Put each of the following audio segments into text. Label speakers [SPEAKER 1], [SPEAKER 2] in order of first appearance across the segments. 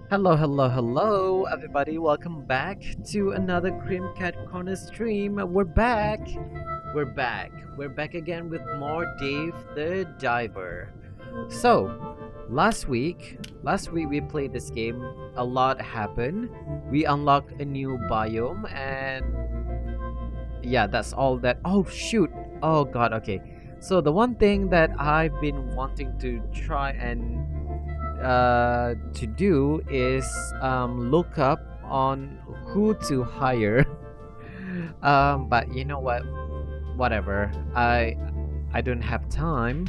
[SPEAKER 1] Hello, hello, hello, everybody. Welcome back to another Creamcat Corner stream. We're back. We're back. We're back again with more Dave the Diver. So, last week we played this game. A lot happened. We unlocked a new biome, and yeah, that's all that. Oh shoot! Oh god. Okay. So the one thing that I've been wanting to try and to do is look up on who to hire. But you know what? Whatever. I don't have time.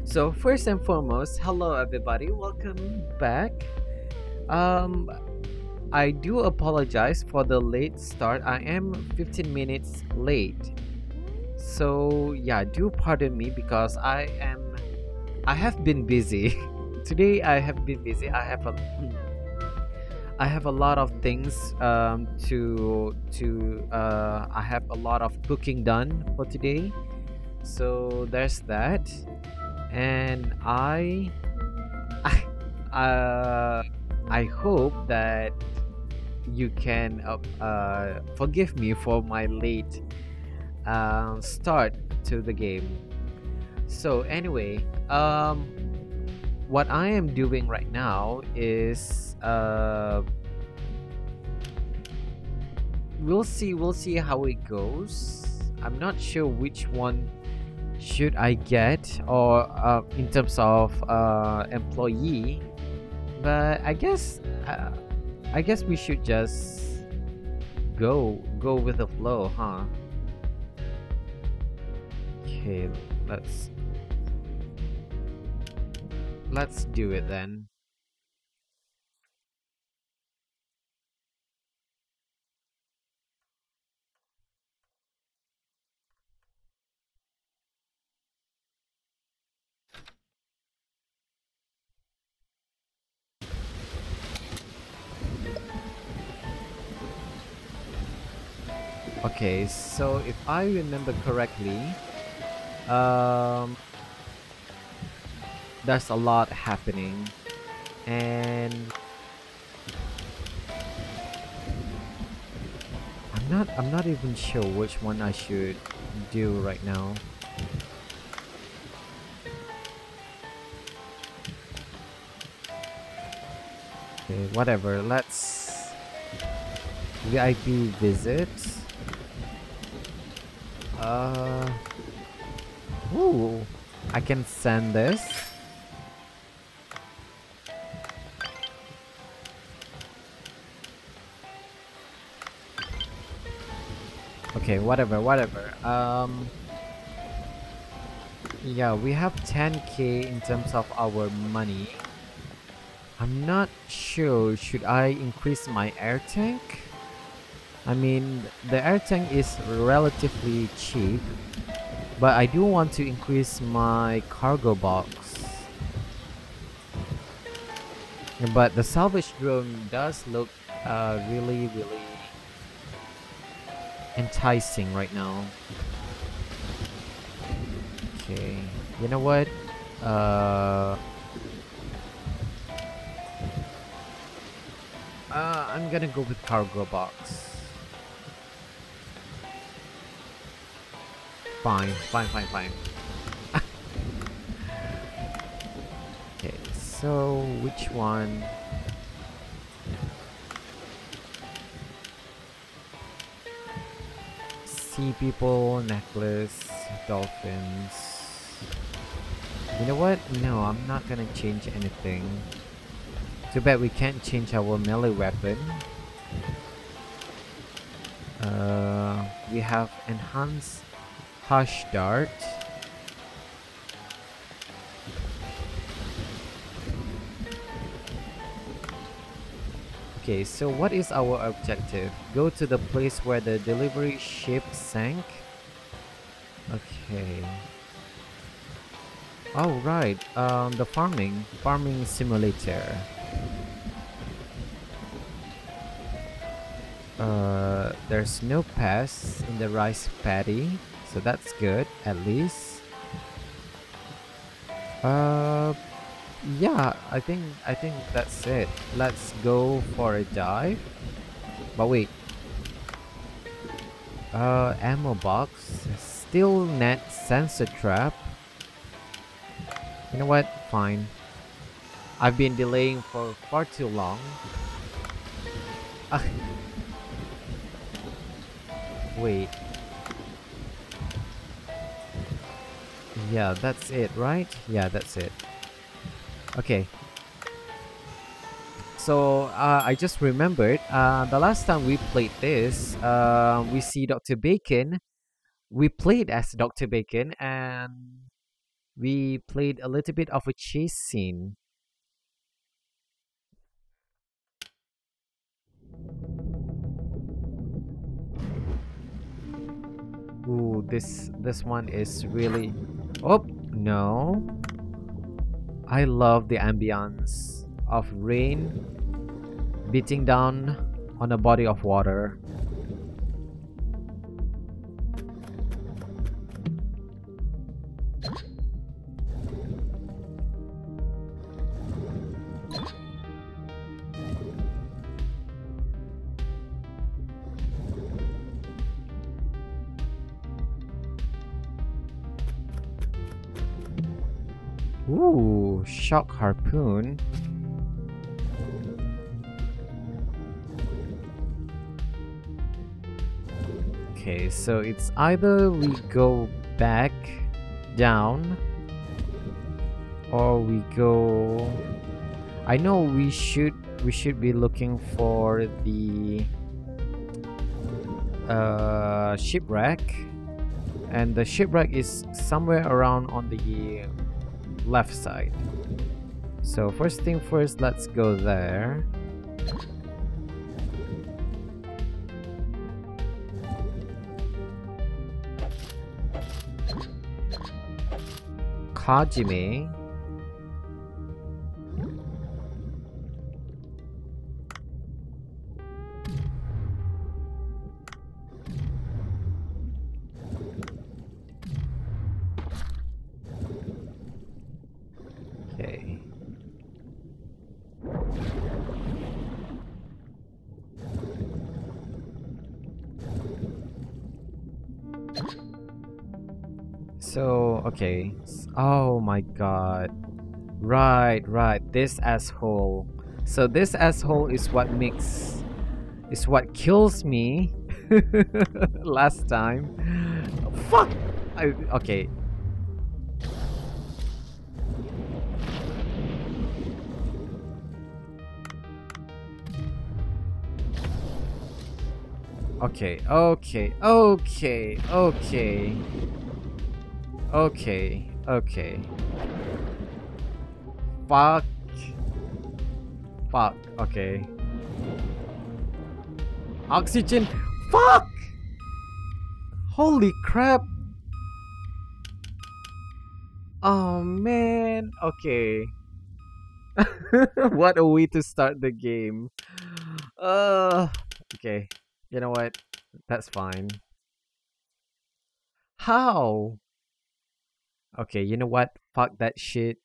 [SPEAKER 1] So first and foremost, hello everybody. Welcome back. Um, I do apologize for the late start. I am 15 minutes late. So yeah, do pardon me because I have been busy. Today I have been busy. I have a lot of things to I have a lot of cooking done for today. So there's that. And uh I hope that you can forgive me for my late start to the game. So anyway, what I am doing right now is we'll see how it goes. I'm not sure which one should I get or in terms of employee, but I guess we should just go with the flow, huh? Okay, let's do it then. Okay, so if I remember correctly, um, there's a lot happening, and I'm not even sure which one I should do right now. Okay, whatever. Let's VIP visit. Uh, ooh, I can send this. Okay, whatever. Yeah, we have 10k in terms of our money. I'm not sure. Should I increase my air tank? I mean, the air tank is relatively cheap, but I do want to increase my cargo box. But the salvage drone does look really enticing right now. Okay, you know what? Uh, I'm gonna go with cargo box. Fine. Okay, so which one? Sea people, necklace, dolphins. You know what? No, I'm not gonna change anything. Too bad we can't change our melee weapon. We have enhanced hush dart. Okay, so what is our objective? Go to the place where the delivery ship sank. Okay. Oh right, the farming simulator. There's no pests in the rice paddy, so that's good at least. Uh, Yeah, I think that's it. Let's go for a dive. But wait, ammo box, still net sensor trap. You know what? Fine. I've been delaying for far too long. Ah, wait. Yeah, that's it, right? Yeah, that's it. Okay. So I just remembered the last time we played this, we see Dr. Bacon. We played as Dr. Bacon and we played a little bit of a chase scene. Ooh, this one is really. Oh no! I love the ambience of rain beating down on a body of water. Ooh, shock harpoon. Okay, so it's either we go back down or we go. I know we should be looking for the shipwreck, and the shipwreck is somewhere around on the left side. So first thing first, let's go there. Kajime. Okay. So, okay. Oh my god. Right, right. This asshole. So this asshole is what kills me last time. Fuck. Okay. Okay, okay, okay, okay. Okay, okay. Fuck. Fuck, okay. Oxygen. Fuck! Holy crap! Oh man, okay. What a way to start the game. Okay. You know what? That's fine. How? Okay, you know what? Fuck that shit.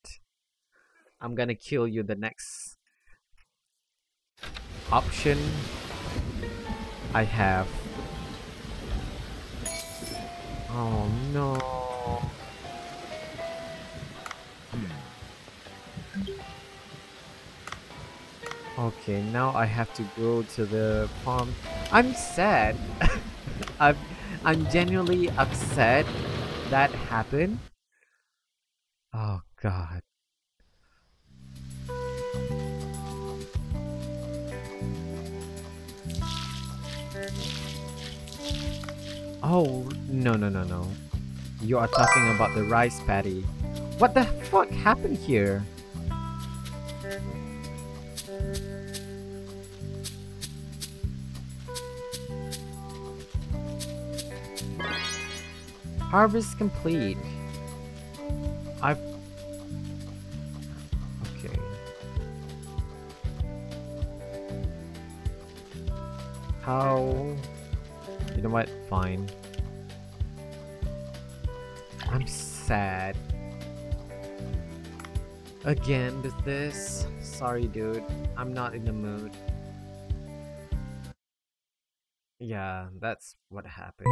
[SPEAKER 1] I'm gonna kill you the next option I have. Oh no. Okay, now I have to go to the farm. I'm sad. I'm, I'm genuinely upset that happened. Oh god. Oh, no, no, no, no. You are talking about the rice paddy. What the fuck happened here? Harvest complete. I've... Okay. How... You know what? Fine. I'm sad. Again with this? Sorry, dude. I'm not in the mood. Yeah, that's what happened.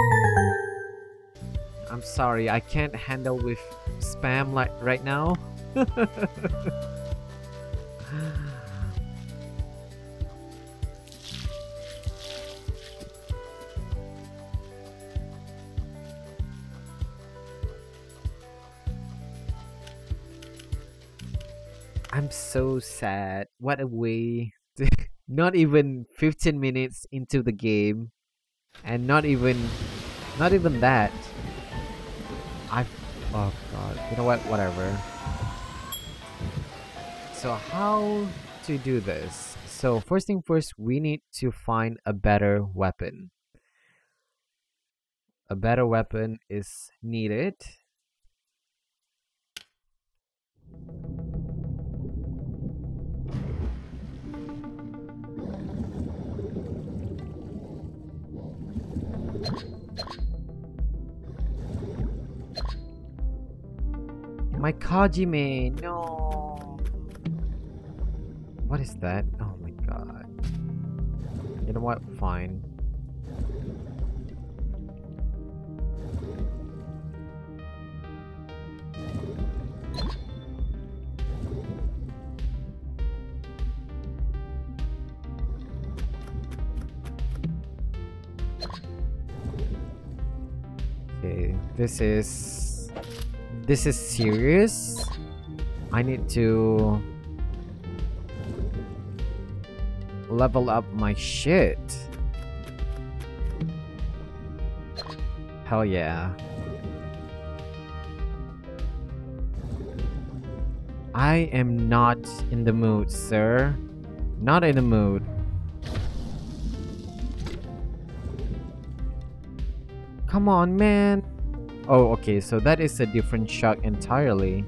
[SPEAKER 1] I'm sorry, I can't handle with spam like right now. I'm so sad. What a way to not even 15 minutes into the game and not even that. I've oh god. You know what? Whatever. So how to do this? So first thing first, we need to find a better weapon. A better weapon is needed. My Kajime, no. What is that? Oh my god. You know what? Fine. Okay, this is serious. I need to level up my shit. Hell yeah. I am not in the mood, sir. Not in the mood. Come on, man. Oh, okay, so that is a different shock entirely.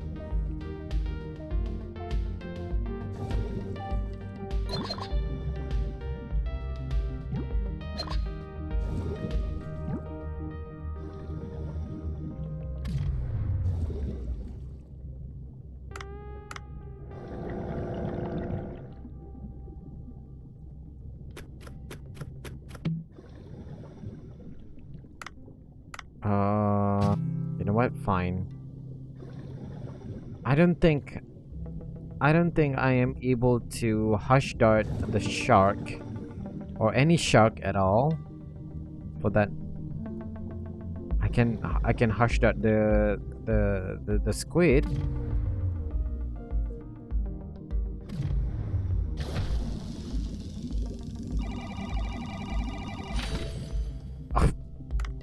[SPEAKER 1] You know what? Fine. I don't think I am able to hush dart the shark or any shark at all. For that, I can hush dart the squid.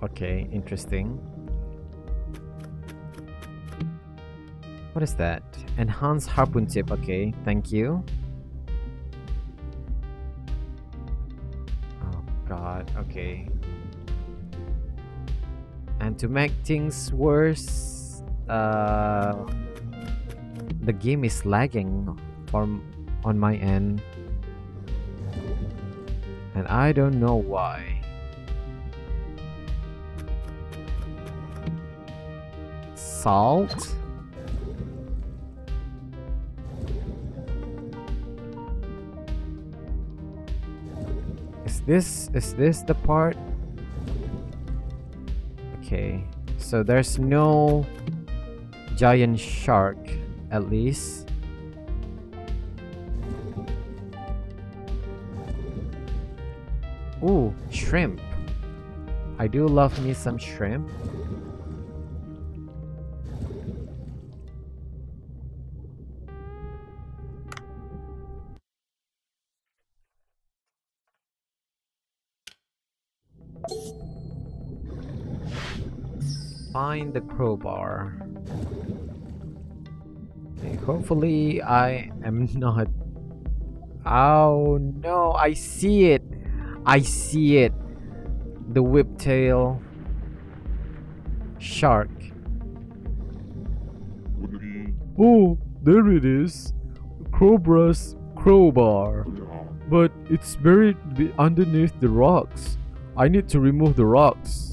[SPEAKER 1] Okay, interesting. What is that? Enhanced harpoon tip. Okay, thank you. Oh god, okay. And to make things worse, the game is lagging on my end. And I don't know why. Salt? Is this the part? Okay, so there's no giant shark, at least. Ooh, shrimp. I do love me some shrimp. Find the crowbar. Okay, hopefully I am not. Oh no, I see it. I see it. The whiptail shark. Oh, there it is. Cobra's crowbar. But it's buried underneath the rocks. I need to remove the rocks.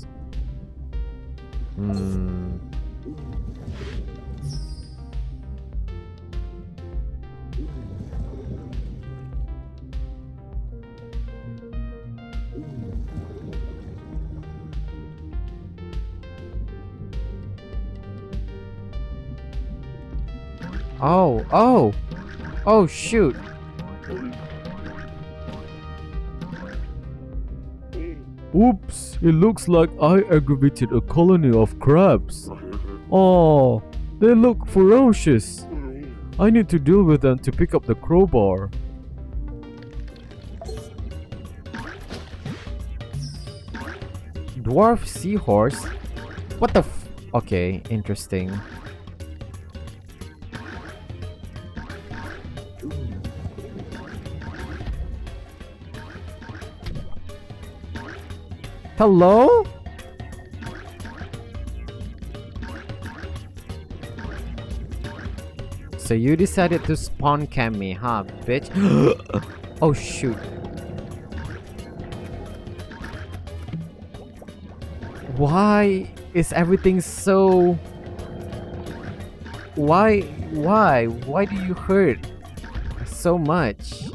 [SPEAKER 1] Oh, oh, oh shoot.
[SPEAKER 2] Oops, it looks like I aggravated a colony of crabs. Oh, they look ferocious. I need to deal with them to pick up the crowbar.
[SPEAKER 1] Dwarf seahorse? What the f- Okay, interesting. Hello? So you decided to spawn cam me, huh, bitch? Oh shoot. Why is everything so... Why do you hurt so much?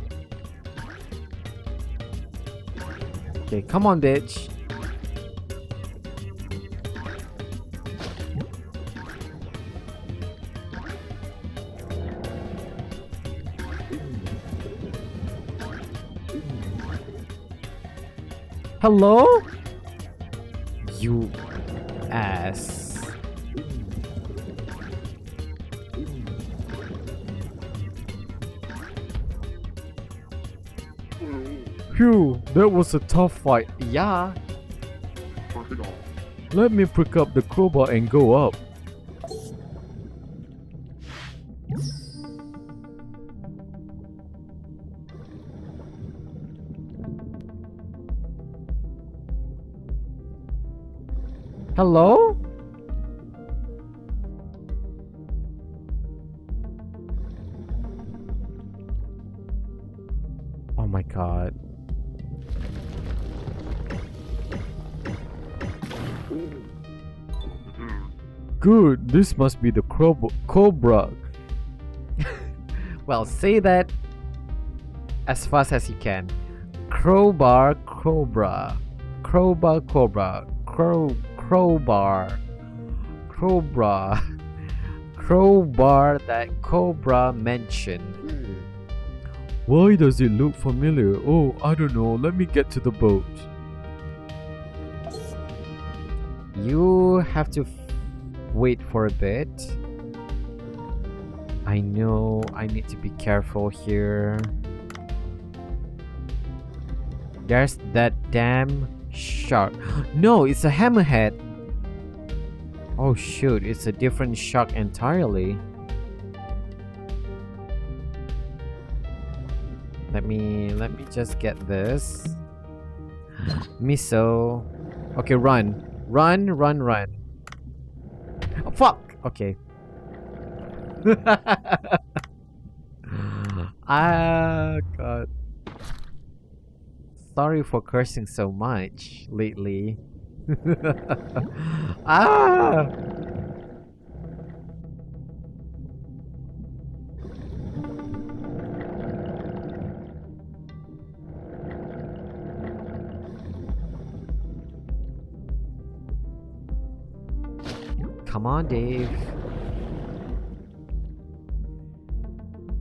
[SPEAKER 1] Okay, come on, bitch. Hello? You ass.
[SPEAKER 2] Phew, that was a tough fight.
[SPEAKER 1] Yeah.
[SPEAKER 2] Let me pick up the crowbar and go up.
[SPEAKER 1] Hello? Oh my god.
[SPEAKER 2] Good, this must be the cobra.
[SPEAKER 1] Well, say that as fast as you can. Crowbar, cobra. Crowbar, cobra. Crowbar. Cobra. Crowbar that Cobra mentioned.
[SPEAKER 2] Why does it look familiar? Oh, I don't know. Let me get to the boat.
[SPEAKER 1] You have to wait for a bit. I know I need to be careful here. There's that damn shark. No, it's a hammerhead. Oh shoot, it's a different shark entirely. Let me just get this. Miso. Okay, run. Run. Oh, fuck! Okay. Ah, God. Sorry for cursing so much lately. Ah! Come on, Dave.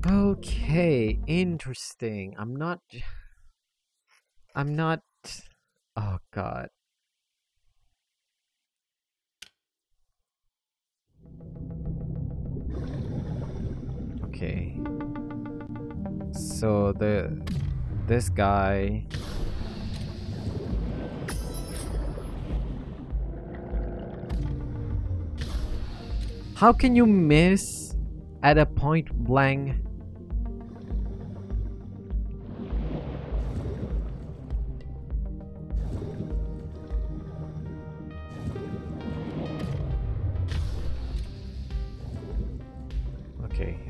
[SPEAKER 1] Okay, interesting. I'm not... Oh, God. Okay. So this guy... How can you miss at a point blank?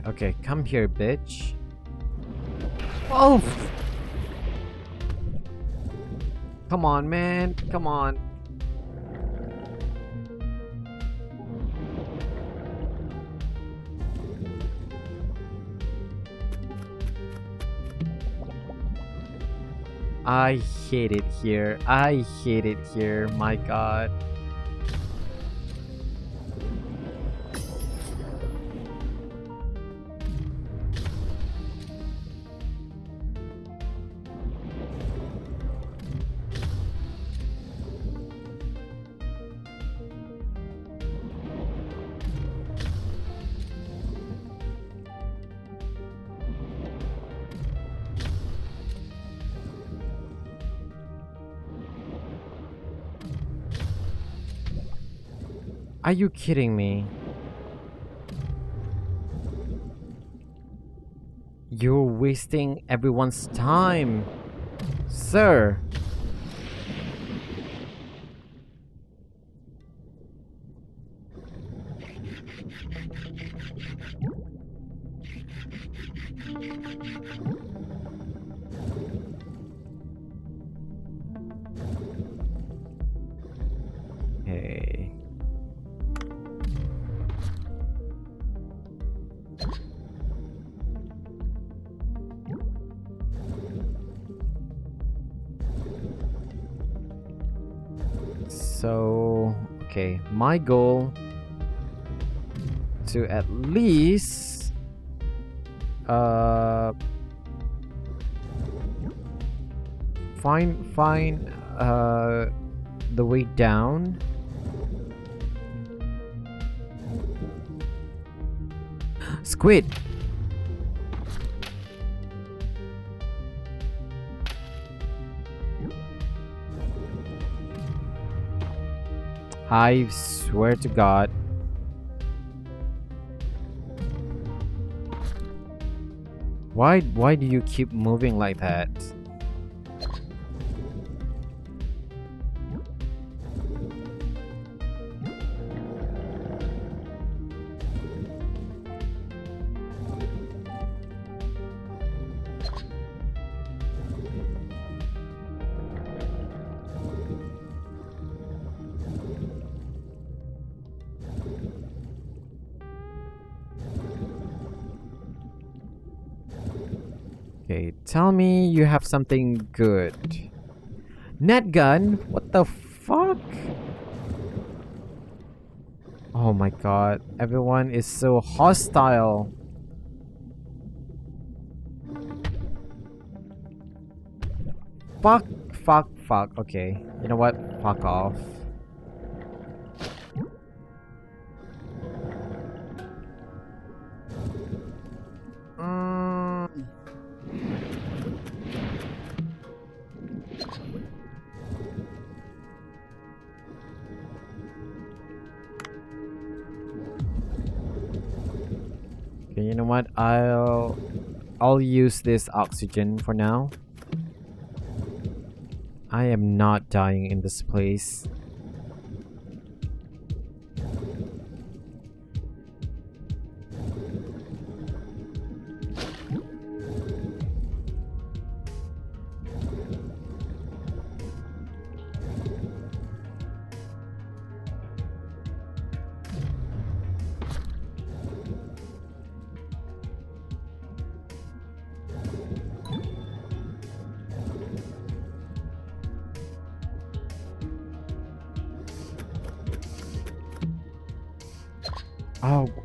[SPEAKER 1] Okay, come here, bitch. Oh! Come on, man. Come on. I hate it here. I hate it here. My God. Are you kidding me? You're wasting everyone's time, sir. Hey. So, okay, my goal to at least find the way down. Squid. I swear to God. Why do you keep moving like that? Okay, tell me you have something good. Net gun? What the fuck? Oh my god, everyone is so hostile. Fuck, fuck, fuck. Okay, you know what? Fuck off. Okay, you know what? I'll use this oxygen for now. I am not dying in this place.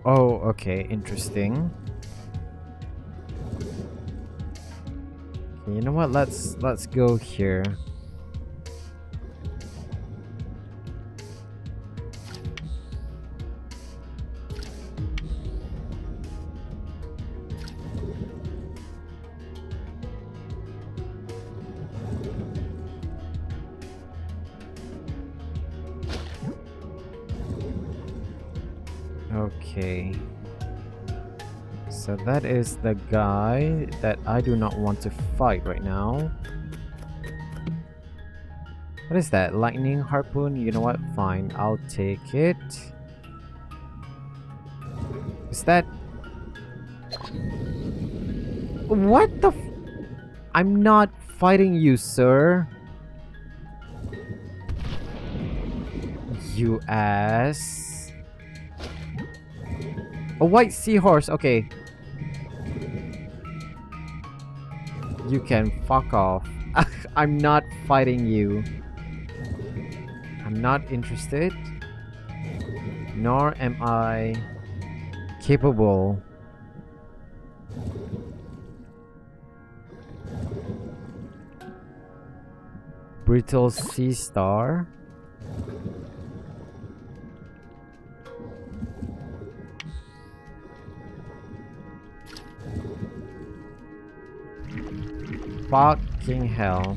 [SPEAKER 1] Oh, okay, interesting. Okay, you know what? Let's go here. Okay. So that is the guy that I do not want to fight right now. What is that? Lightning harpoon? You know what? Fine, I'll take it. Is that... What the f... I'm not fighting you, sir. You ass. A white seahorse, okay. You can fuck off. I'm not fighting you. I'm not interested. Nor am I capable. Brittle sea star. Fucking hell.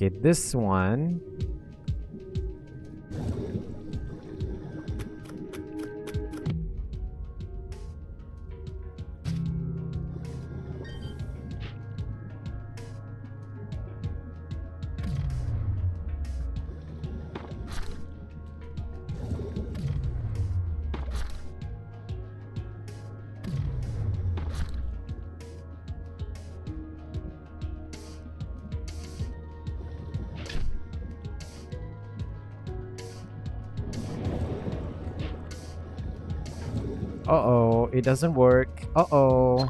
[SPEAKER 1] Okay, this one. Uh-oh, it doesn't work. Uh-oh.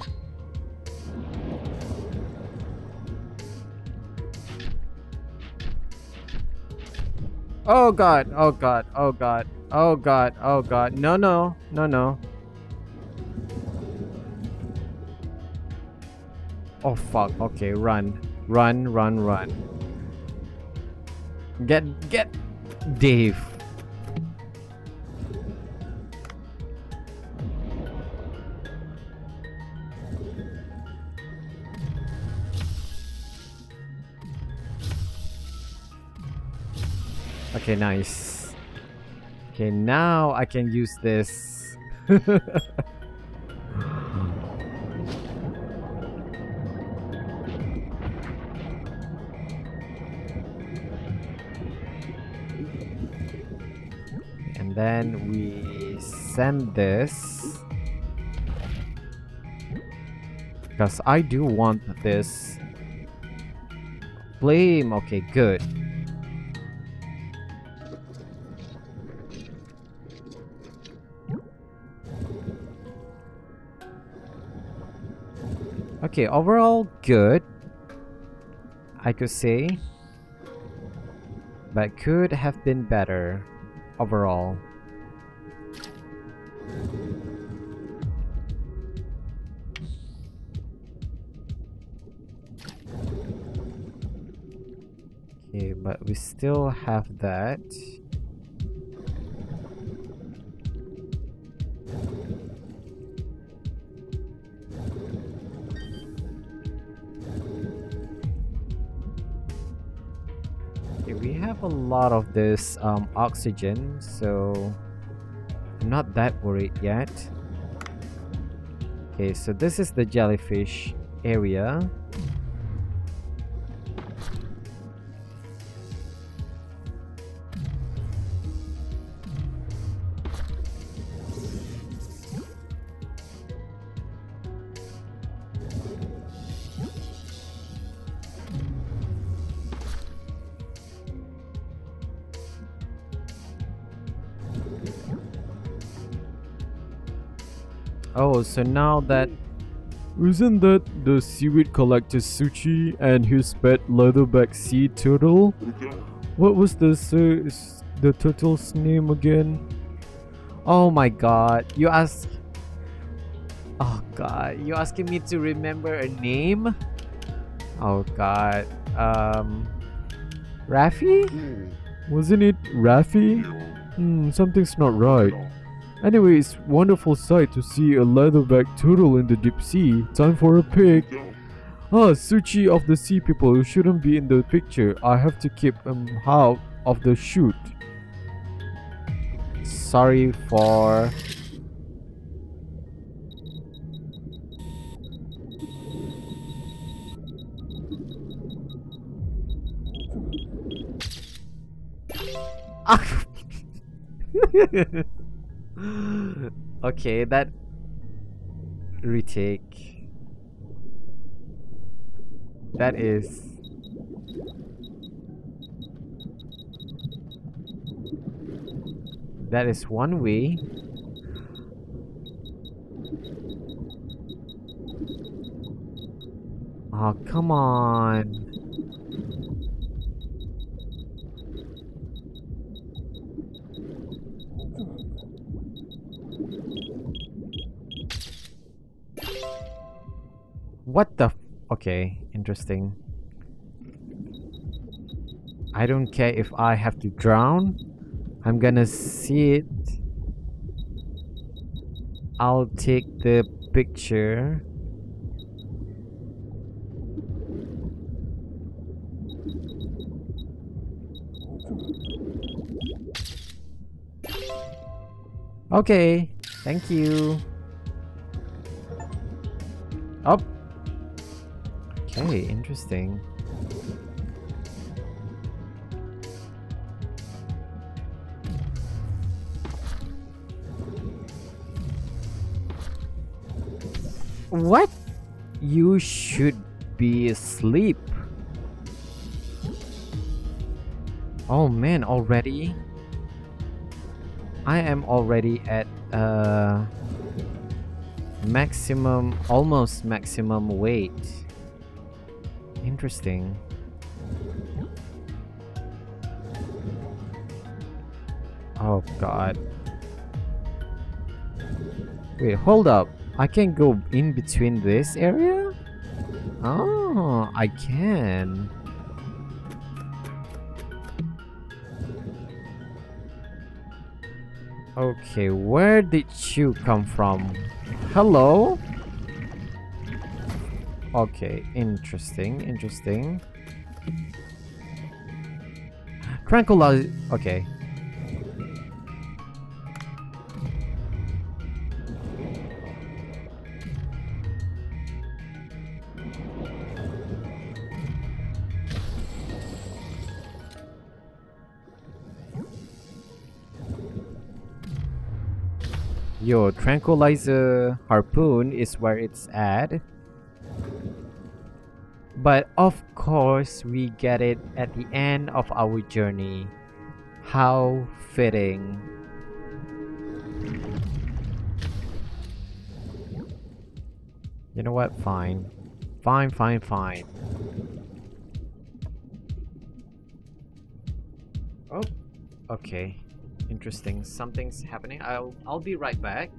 [SPEAKER 1] Oh god, oh god, oh god, oh god, oh god. No, no, no, no. Oh fuck, okay, run. Run, run, run. Get Dave. Okay, nice. Okay, now I can use this. And then we send this. Because I do want this flame. Okay, good. Okay, overall good, I could say, but could have been better overall. Okay, but we still have that. We have a lot of this oxygen, so I'm not that worried yet. Okay, so this is the jellyfish area. Oh, so now that...
[SPEAKER 2] Isn't that the seaweed collector Suchi and his pet leatherback sea turtle? What was the turtle's name again?
[SPEAKER 1] Oh my god, you ask... Oh god, you asking me to remember a name? Oh god, Raffi?
[SPEAKER 2] Wasn't it Raffi? Something's not right. Anyway, it's wonderful sight to see a leatherback turtle in the deep sea. Time for a pic. Ah, Suchi of the sea people, you shouldn't be in the picture. I have to keep him out of the shoot.
[SPEAKER 1] Sorry for... Okay, that retake. That is one way. Oh, come on. What the okay, interesting. I don't care if I have to drown. I'm gonna see it. I'll take the picture. Okay, thank you. Up. Okay, interesting. What? You should be asleep. Oh man, already? I am already at maximum, almost maximum weight. Interesting. Oh god. Wait, hold up. I can go in between this area? Oh, I can. Okay, where did you come from? Hello? Okay, interesting, interesting. Tranquilize. Okay. Yo, tranquilizer harpoon is where it's at. But of course, we get it at the end of our journey. How fitting. You know what? Fine. Fine, fine, fine. Oh, okay. Interesting. Something's happening. I'll be right back.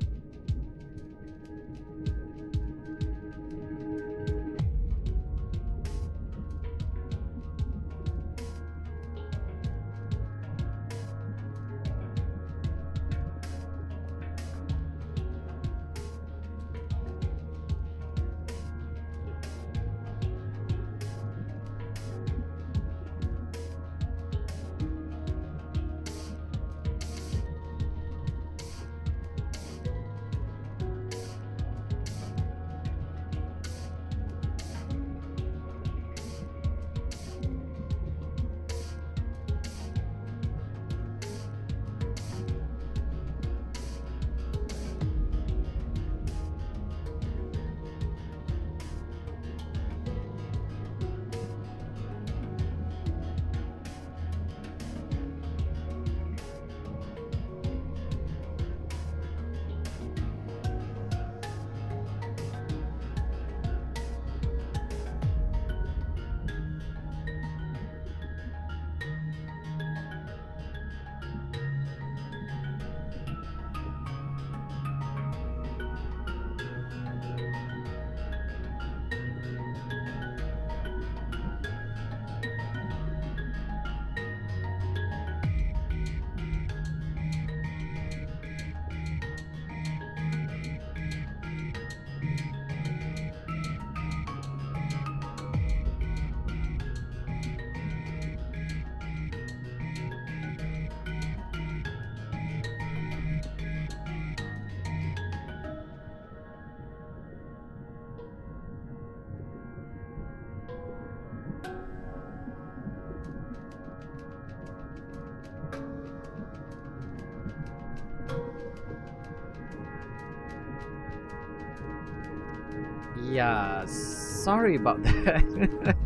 [SPEAKER 1] Yeah, sorry about that.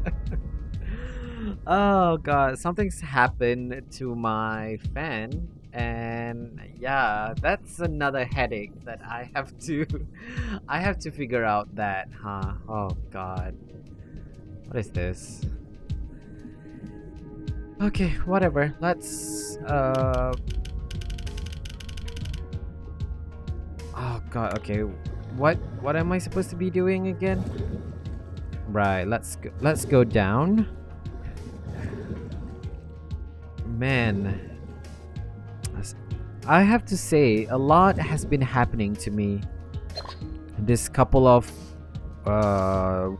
[SPEAKER 1] Oh god, something's happened to my fan, and yeah, that's another headache that I have to I have to figure out that, huh? Oh god. What is this? Okay, whatever. Let's oh god, okay. What am I supposed to be doing again? Right, let's go down. Man, I have to say a lot has been happening to me this couple of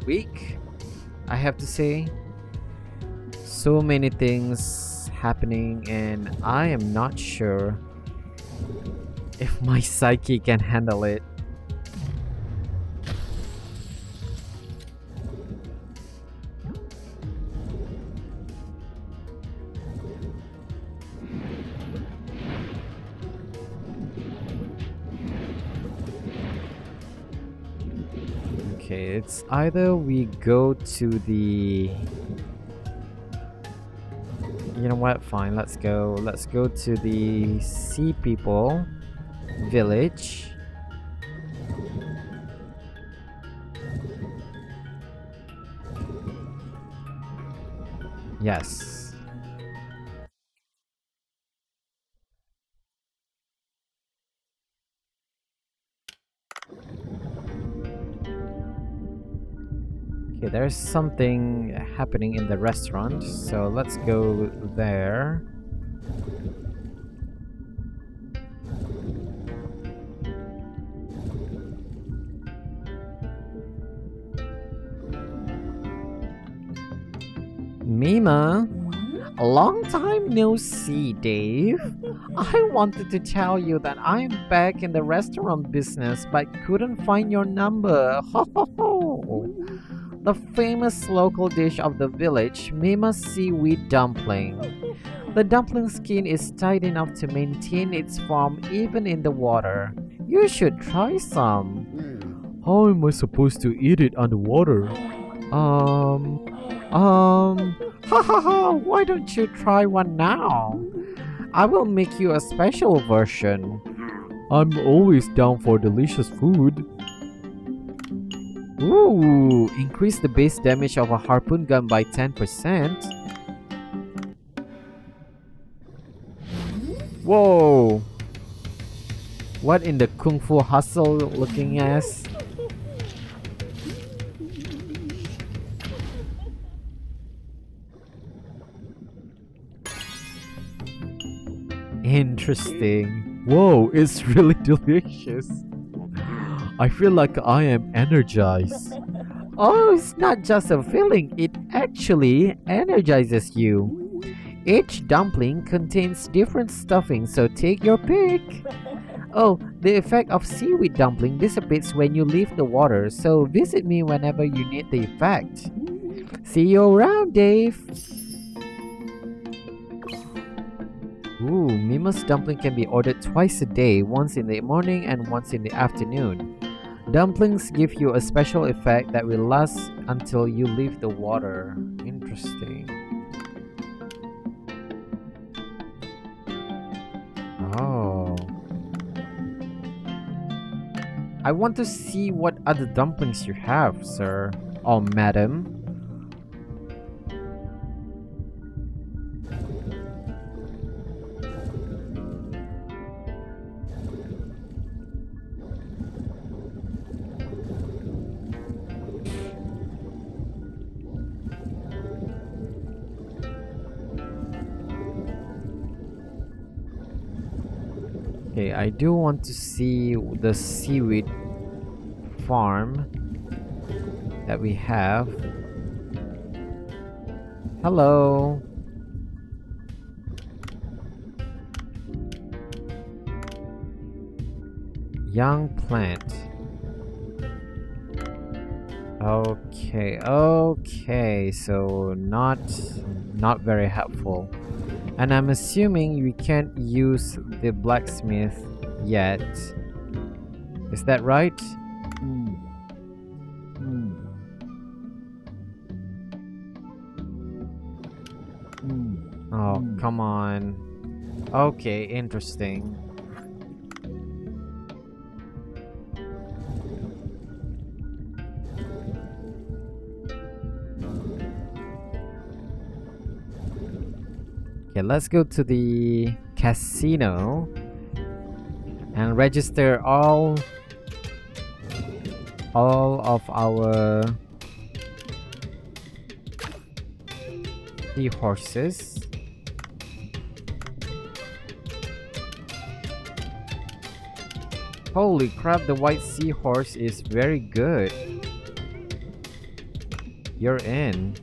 [SPEAKER 1] week. I have to say so many things happening and I am not sure If my psyche can handle it. Okay, it's either we go to the... You know what? Fine, let's go. Let's go to the Sea People village. Yes. Okay, there's something happening in the restaurant, so let's go there. Mima, a long time no see, Dave. I wanted to tell you that I'm back in the restaurant business but couldn't find your number. Ho ho ho! The famous local dish of the village, Mima's seaweed dumpling. The dumpling skin is tight enough to maintain its form even in the water. You should try some.
[SPEAKER 2] How am I supposed to eat it underwater?
[SPEAKER 1] Ha ha ha, why don't you try one now? I will make you a special version.
[SPEAKER 2] I'm always down for delicious food.
[SPEAKER 1] Ooh, increase the base damage of a harpoon gun by 10%. Whoa! What in the Kung Fu Hustle looking ass? Interesting.
[SPEAKER 2] Whoa, it's really delicious. I feel like I am energized.
[SPEAKER 1] Oh, it's not just a feeling, it actually energizes you. Each dumpling contains different stuffing, so take your pick. Oh, the effect of seaweed dumpling dissipates when you leave the water, so visit me whenever you need the effect. See you around, Dave. Ooh, Mima's dumpling can be ordered twice a day, once in the morning and once in the afternoon. Dumplings give you a special effect that will last until you leave the water. Interesting. Oh. I want to see what other dumplings you have, sir. Or madam. Okay, I do want to see the seaweed farm that we have. Hello. Young plant. Okay, so not very helpful. And I'm assuming we can't use the blacksmith yet. Is that right? Oh, come on. Okay, interesting. Okay, let's go to the casino and register all of our seahorses. Holy crap, the white seahorse is very good. You're in.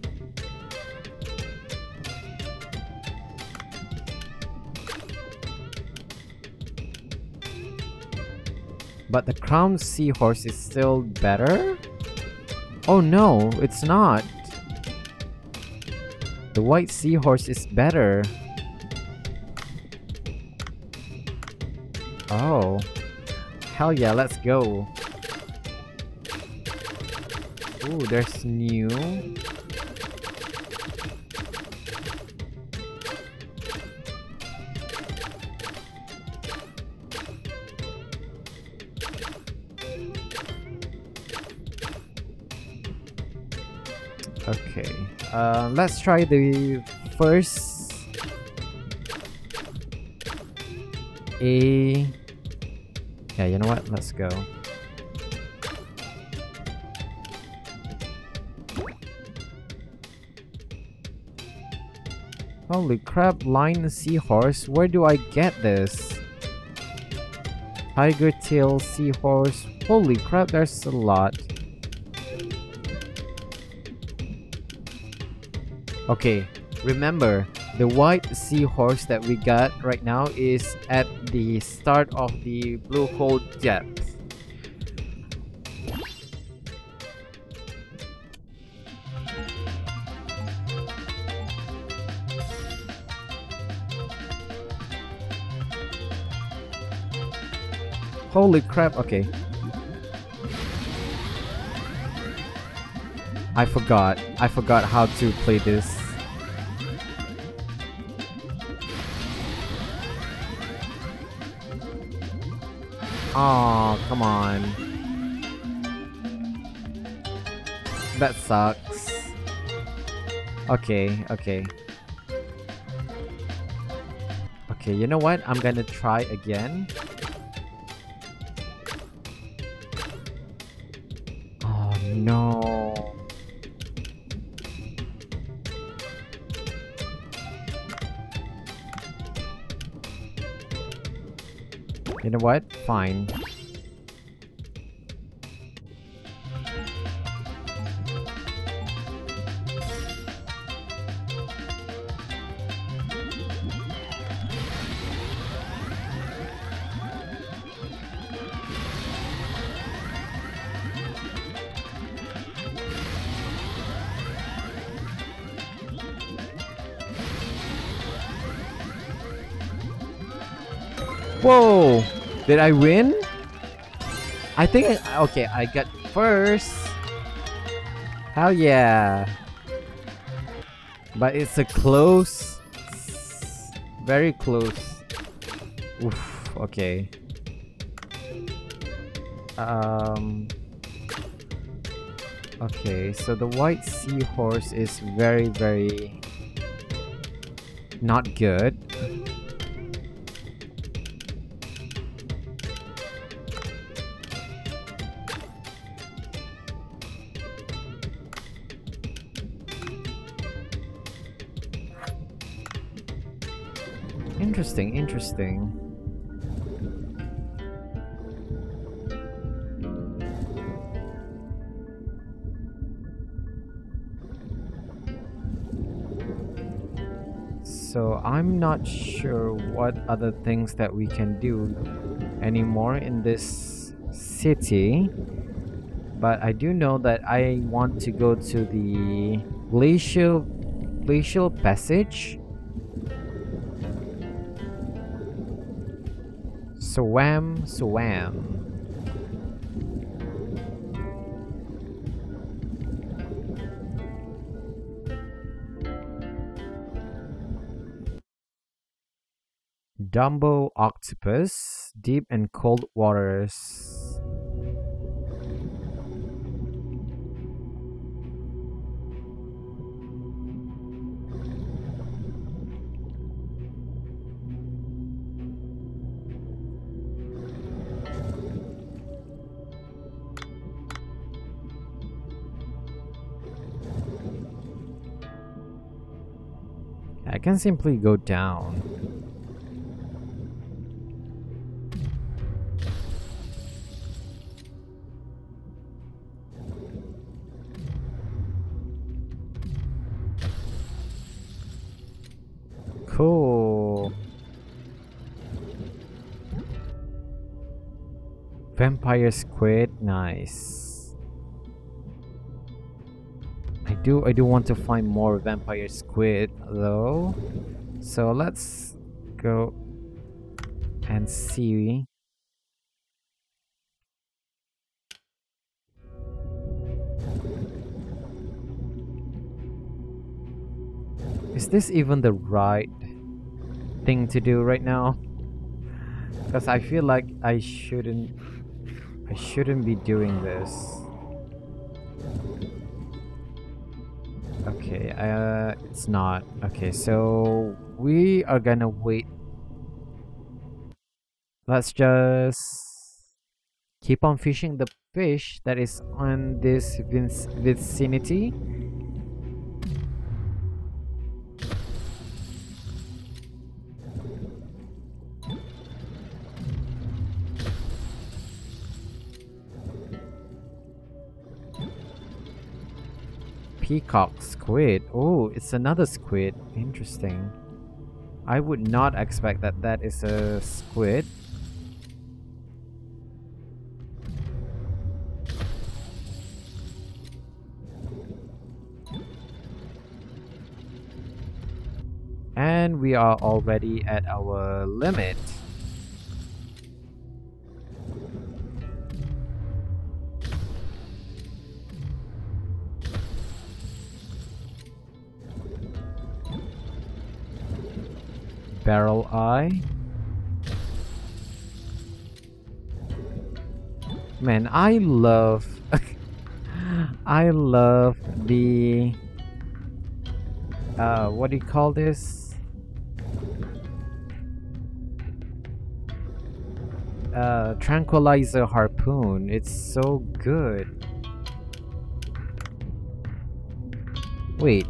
[SPEAKER 1] But the crown seahorse is still better? Oh no, it's not. The white seahorse is better. Oh. Hell yeah, let's go. Ooh, there's new. Okay. Let's try the first A. Yeah, you know what? Let's go. Holy crap, lion seahorse. Where do I get this? Tiger tail seahorse. Holy crap, there's a lot. Okay, remember, the white seahorse that we got right now is at the start of the blue hole depth. Holy crap, okay. I forgot how to play this. Oh, come on. That sucks. Okay. Okay, you know what? I'm gonna try again. Oh no. You know what? Fine. Whoa! Did I win? I think okay, I got first. Hell yeah. But it's a close. Very close. Oof, okay. Okay, so the white seahorse is very, very not good. Interesting, interesting. So I'm not sure what other things that we can do anymore in this city, but I do know that I want to go to the glacial passage. Swam. Dumbo octopus, deep and cold waters. I can simply go down. Cool. Vampire squid, nice. I do want to find more vampire squid though. So let's go and see. Is this even the right thing to do right now? Because I feel like I shouldn't be doing this. Okay, it's not. Okay, so we are gonna wait. Let's just keep on fishing the fish that is on this vicinity. Peacock squid. Oh, it's another squid. Interesting. I would not expect that that is a squid. And we are already at our limit. Barrel eye. Man, I love I love the what do you call this? Tranquilizer harpoon. It's so good. Wait.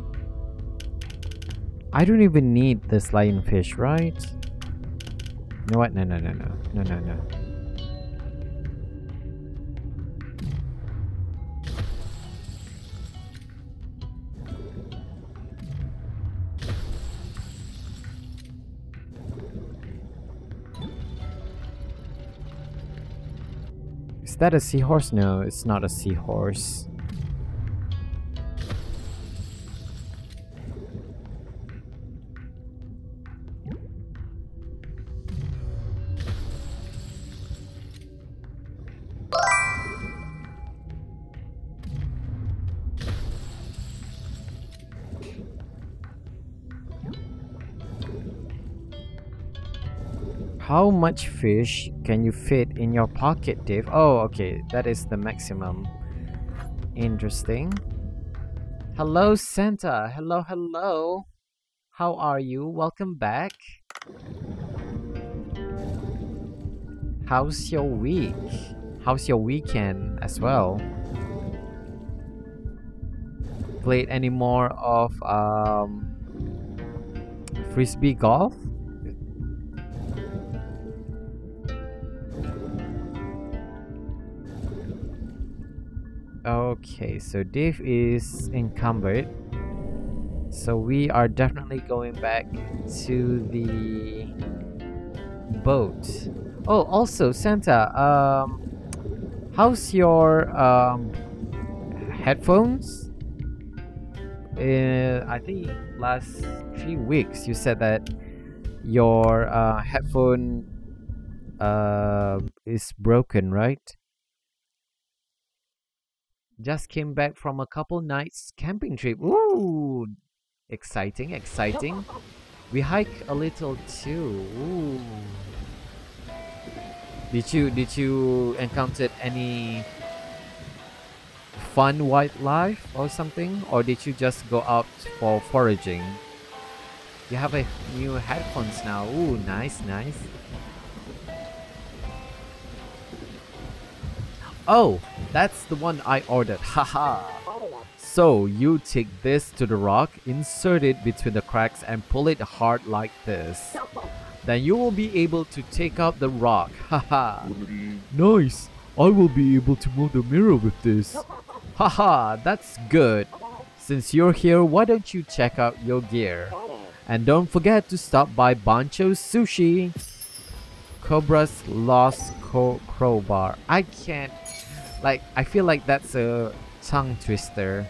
[SPEAKER 1] I don't even need this lionfish, right? You know what? No. Is that a seahorse? No, it's not a seahorse. How much fish can you fit in your pocket, Dave? Oh, okay, that is the maximum. Interesting. Hello, Santa. Hello. How are you? Welcome back. How's your week? How's your weekend as well? Played any more of frisbee golf? Okay, so Dave is encumbered. So we are definitely going back to the boat. Oh, also Santa, how's your headphones? I think last 3 weeks you said that your headphone is broken, right? Just came back from a couple nights camping trip. Ooh, exciting. We hike a little too. Ooh. Did you encounter any fun wildlife or something, or did you just go out for foraging? You have a new headphones now. Ooh, nice. Oh, that's the one I ordered. Haha. So you take this to the rock, insert it between the cracks and pull it hard like this. Then you will be able to take out the rock. Haha.
[SPEAKER 2] Nice! I will be able to move the mirror with this.
[SPEAKER 1] Haha, that's good. Since you're here, why don't you check out your gear? And don't forget to stop by Bancho Sushi. Cobra's lost crowbar. I can't, like, I feel like that's a tongue twister.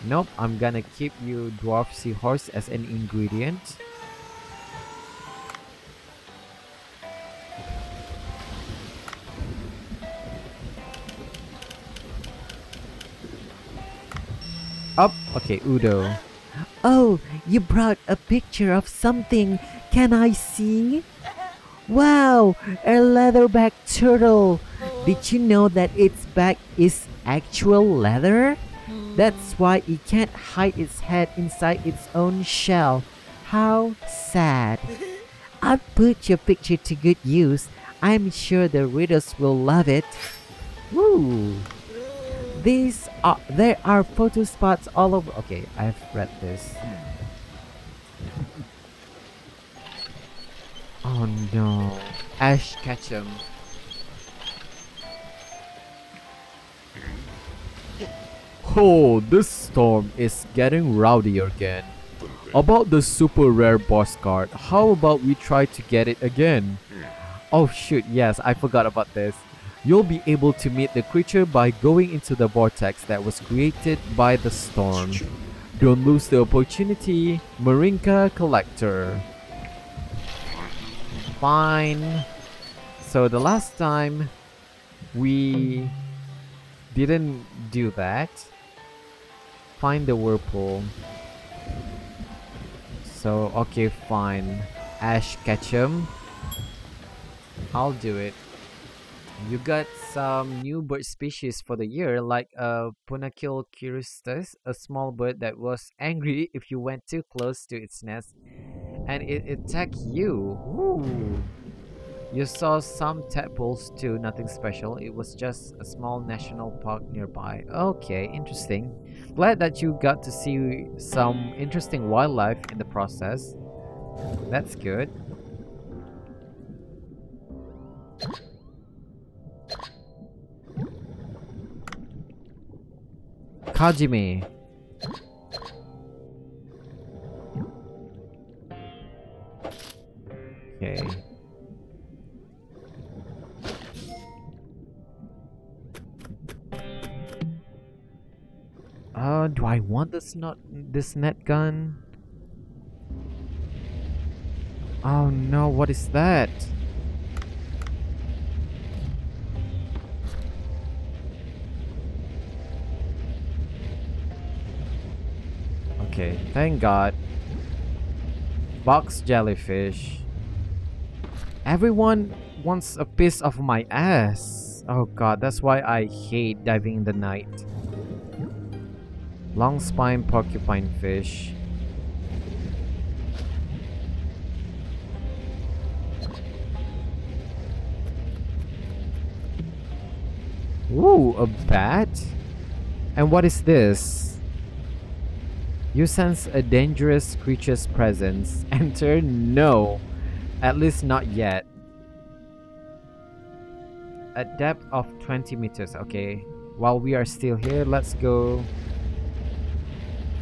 [SPEAKER 1] Nope, I'm gonna keep you dwarf seahorse as an ingredient. Up, okay, Udo.
[SPEAKER 3] Oh, you brought a picture of something. Can I see? Wow, a leatherback turtle. Did you know that its back is actual leather? That's why it can't hide its head inside its own shell. How sad. I'll put your picture to good use. I'm sure the readers will love it. Woo! There are photo spots all over. Okay, I've read this.
[SPEAKER 1] Oh no. Ash Ketchum.
[SPEAKER 2] Oh, this storm is getting rowdy again. About the super rare boss card, how about we try to get it again?
[SPEAKER 1] Oh shoot, yes, I forgot about this.
[SPEAKER 2] You'll be able to meet the creature by going into the vortex that was created by the storm. Don't lose the opportunity, Marinka Collector.
[SPEAKER 1] Fine. So the last time we didn't do that. Find the whirlpool. So okay, fine. Ash Ketchum. I'll do it. You got some new bird species for the year, like Punakil curistus, a small bird that was angry if you went too close to its nest, and it attacked you. Ooh. You saw some tadpoles too, nothing special. It was just a small national park nearby. Okay, interesting. Glad that you got to see some interesting wildlife in the process. That's good. Kajime. Okay. Do I want this net gun? Oh no, what is that? Okay, thank God. Box jellyfish. Everyone wants a piece of my ass. Oh God, that's why I hate diving in the night. Long spine porcupine fish. Ooh, a bat? And what is this? You sense a dangerous creature's presence. Enter? No. At least not yet. A depth of 20 meters. Okay. While we are still here, let's go.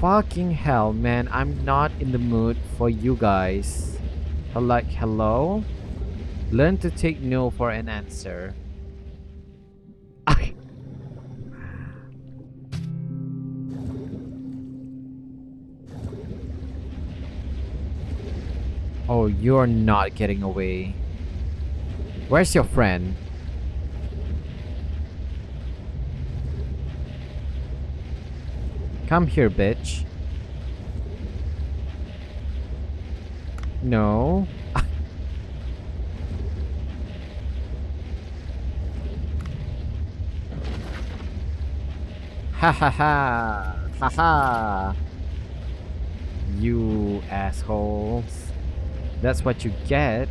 [SPEAKER 1] Fucking hell, man. I'm not in the mood for you guys. Like, hello? Learn to take no for an answer. Oh, you're not getting away. Where's your friend? Come here, bitch. No. Ha ha ha. Ha ha. You assholes. That's what you get.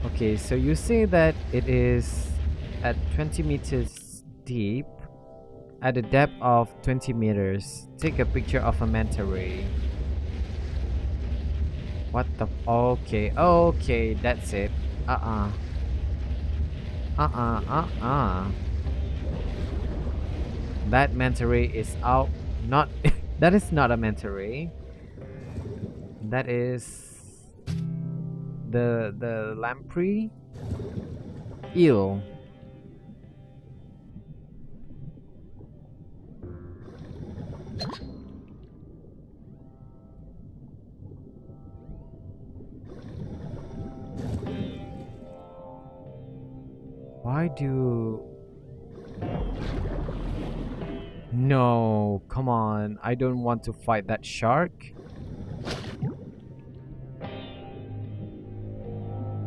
[SPEAKER 1] Okay, so you say that it is at 20 meters deep, at a depth of 20 meters. Take a picture of a manta ray. What the? Okay, okay, that's it. That manta ray is out. Not. That is not a manta ray. That is. The lamprey? Eel. Why do... No, come on. I don't want to fight that shark.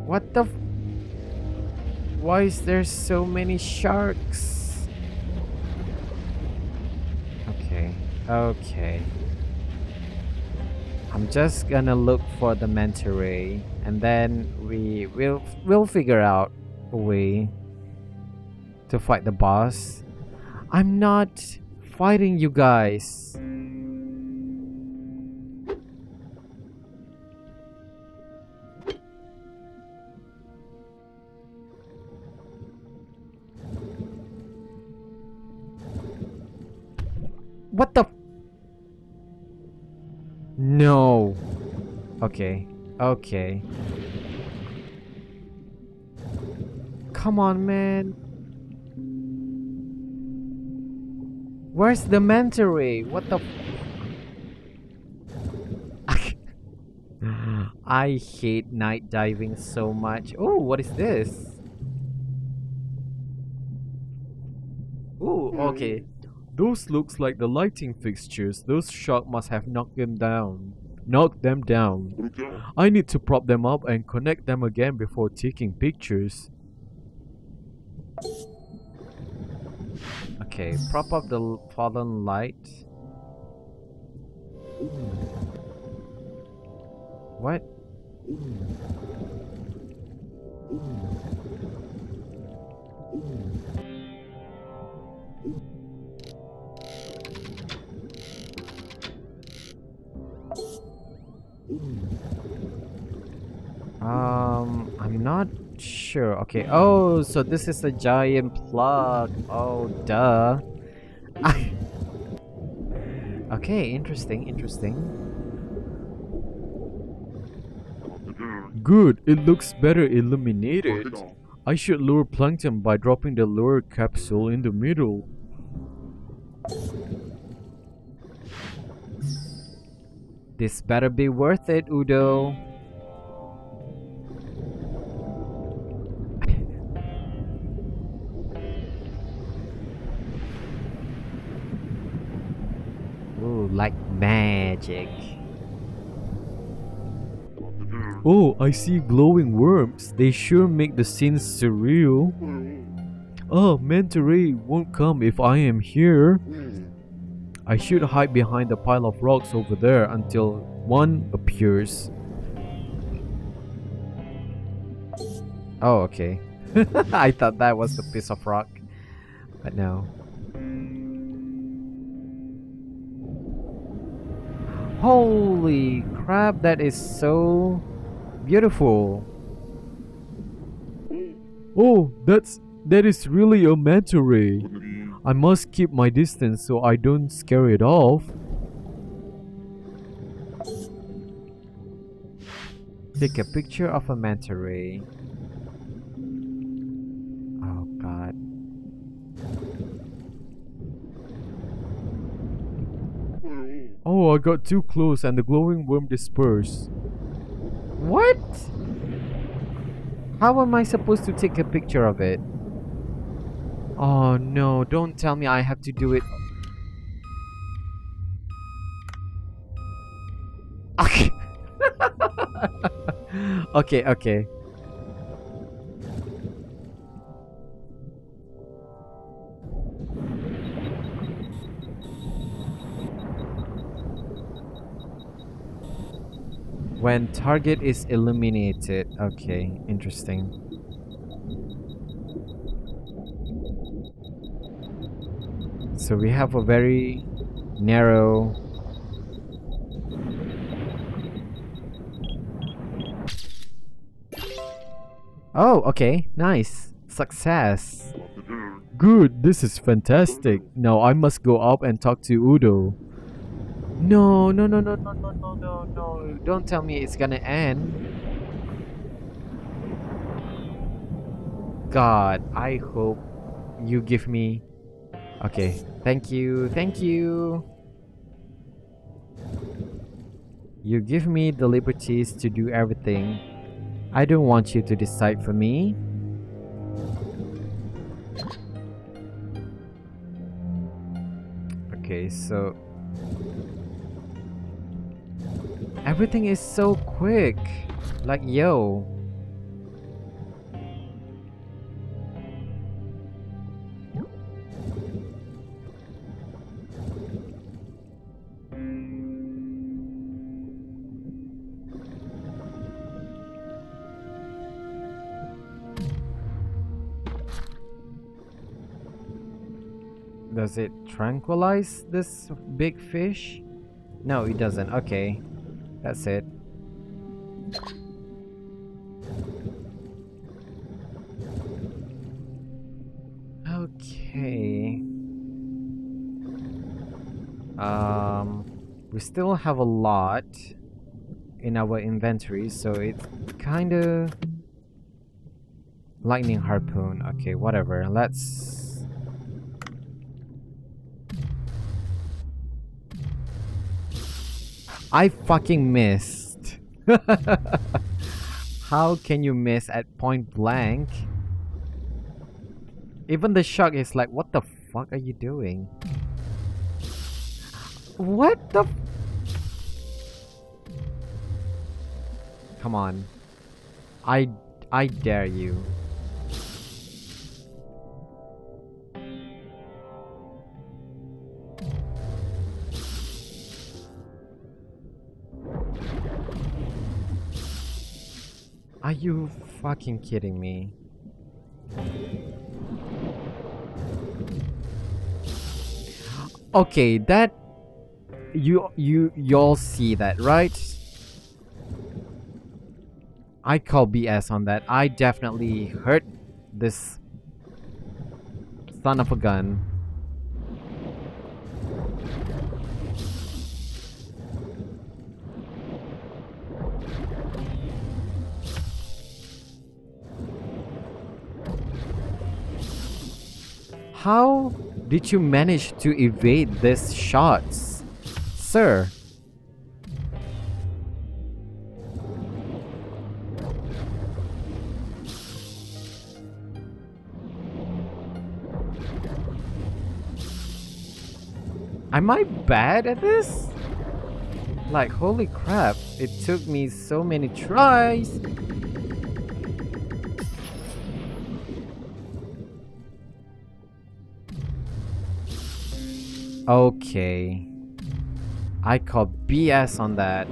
[SPEAKER 1] What the... Why is there so many sharks? Okay, okay. I'm just gonna look for the manta ray, and then we'll figure out a way to fight the boss. I'm not fighting you guys. What the? No. Okay. Okay. Come on, man. Where's the manta ray? What the? I hate night diving so much. Oh, what is this? Oh, okay.
[SPEAKER 2] Those looks like the lighting fixtures. Those shark must have knocked them down. Knocked them down. I need to prop them up and connect them again before taking pictures.
[SPEAKER 1] Okay, prop up the fallen light. What? I'm not sure. Okay. Oh, so this is a giant plug. Oh, duh. Okay, interesting, interesting.
[SPEAKER 2] Good, it looks better illuminated. I should lure plankton by dropping the lure capsule in the middle.
[SPEAKER 1] This better be worth it, Udo. Ooh, like magic.
[SPEAKER 2] Oh, I see glowing worms. They sure make the scene surreal. Oh, manta ray won't come if I am here. I should hide behind the pile of rocks over there until one appears.
[SPEAKER 1] Oh, okay. I thought that was the piece of rock, but no. Holy crap, that is so beautiful.
[SPEAKER 2] Oh, that is really a manta ray. I must keep my distance so I don't scare it off.
[SPEAKER 1] Take a picture of a manta ray. Oh god.
[SPEAKER 2] Oh, I got too close and the glowing worm dispersed.
[SPEAKER 1] What? How am I supposed to take a picture of it? Oh no, don't tell me I have to do it. Okay. Okay, okay. When target is illuminated. Okay, interesting. So we have a very narrow... Oh, okay, nice. Success.
[SPEAKER 2] Good, this is fantastic. Now I must go up and talk to Udo.
[SPEAKER 1] No, no, no, no, no, no, no, no, no. Don't tell me it's gonna end. God, I hope you give me... Okay, thank you, thank you. You give me the liberties to do everything. I don't want you to decide for me. Okay, so... everything is so quick. Like, yo. Does it tranquilize this big fish? No, it doesn't. Okay. That's it. Okay. We still have a lot in our inventory, so it's kinda... lightning harpoon. Okay, whatever. Let's... I fucking missed. How can you miss at point blank? Even the shark is like, what the fuck are you doing? What the... Come on. I dare you. Are you fucking kidding me? Okay, that... y'all see that, right? I call BS on that. I definitely hurt this son of a gun. How did you manage to evade these shots, sir? Am I bad at this? Like, holy crap, it took me so many tries. Okay. I call BS on that.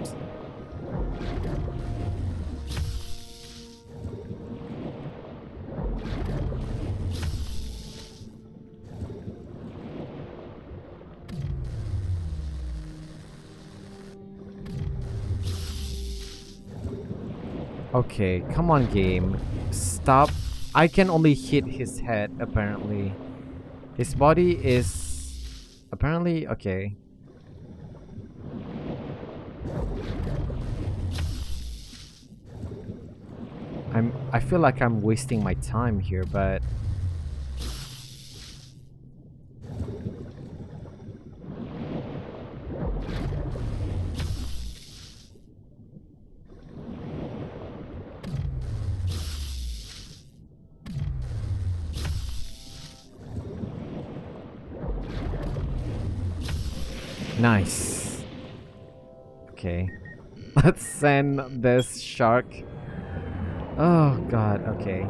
[SPEAKER 1] Okay, come on game. Stop. I can only hit his head apparently. His body is apparently okay. I feel like I'm wasting my time here, but nice. Okay. Let's send this shark. Oh god, okay.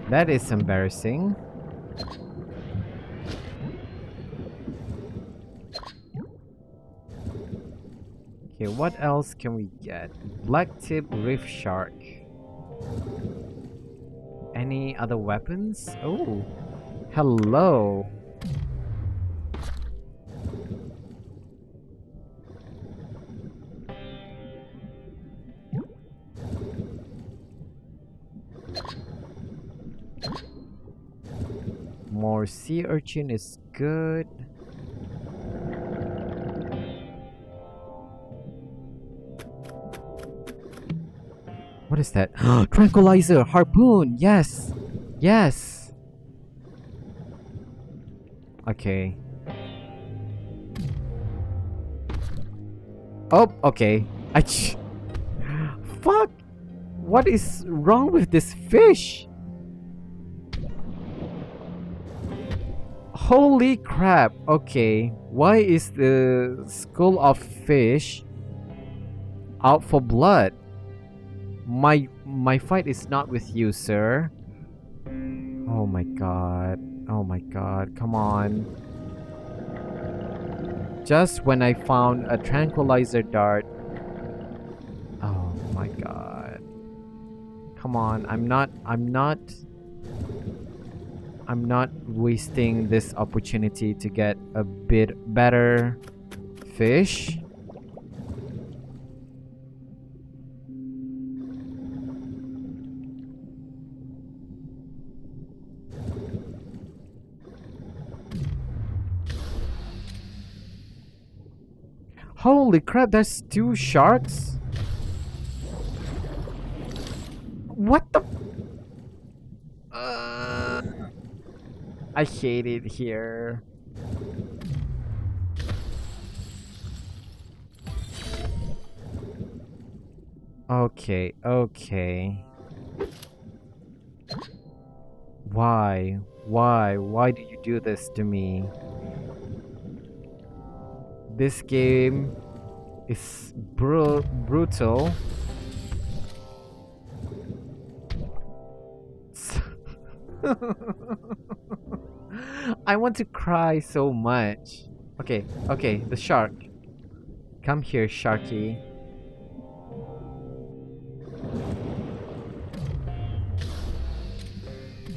[SPEAKER 1] That is embarrassing. Okay, what else can we get? Black tip reef shark. Any other weapons? Oh, hello. More sea urchin is good. What is that? Tranquilizer! Harpoon! Yes! Yes! Okay. Oh, okay. Fuck! What is wrong with this fish? Holy crap! Okay. Why is the skull of fish out for blood? My fight is not with you, sir. Oh my god. Oh my god. Come on. Just when I found a tranquilizer dart. Oh my god. Come on. I'm not wasting this opportunity to get a bit better fish. Holy crap, there's 2 sharks? What the? I hate it here. Okay, okay. Why? Why do you do this to me? This game is brutal. I want to cry so much. Okay, okay, the shark. Come here, Sharky.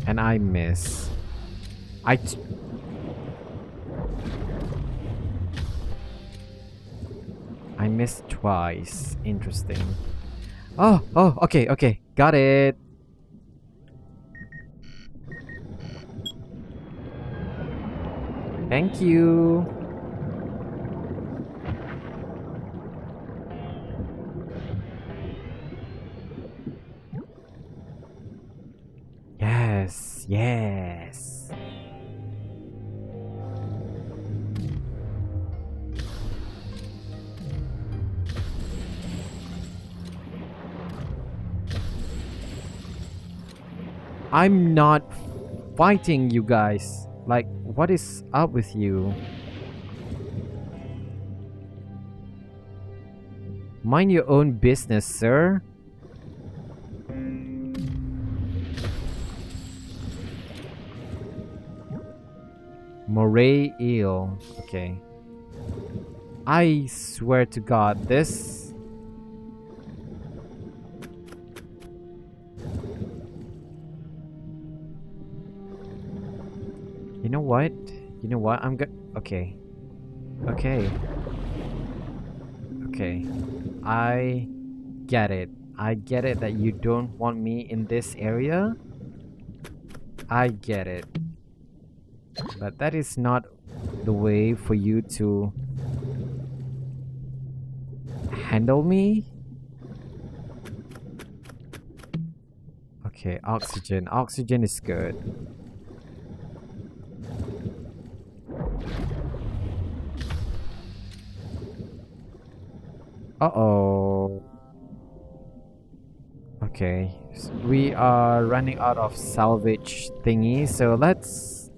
[SPEAKER 1] And I miss. I missed twice. Interesting. Oh, okay, okay. Got it. Thank you. Yes, yes. I'm not fighting you guys. Like, what is up with you? Mind your own business, sir. Moray eel. Okay. I swear to God, this... You know what? You know what? I'm okay. Okay. Okay. I get it. I get it that you don't want me in this area. I get it. But that is not the way for you to handle me. Okay, oxygen. Oxygen is good. Uh-oh. Okay, so we are running out of salvage thingy, so let's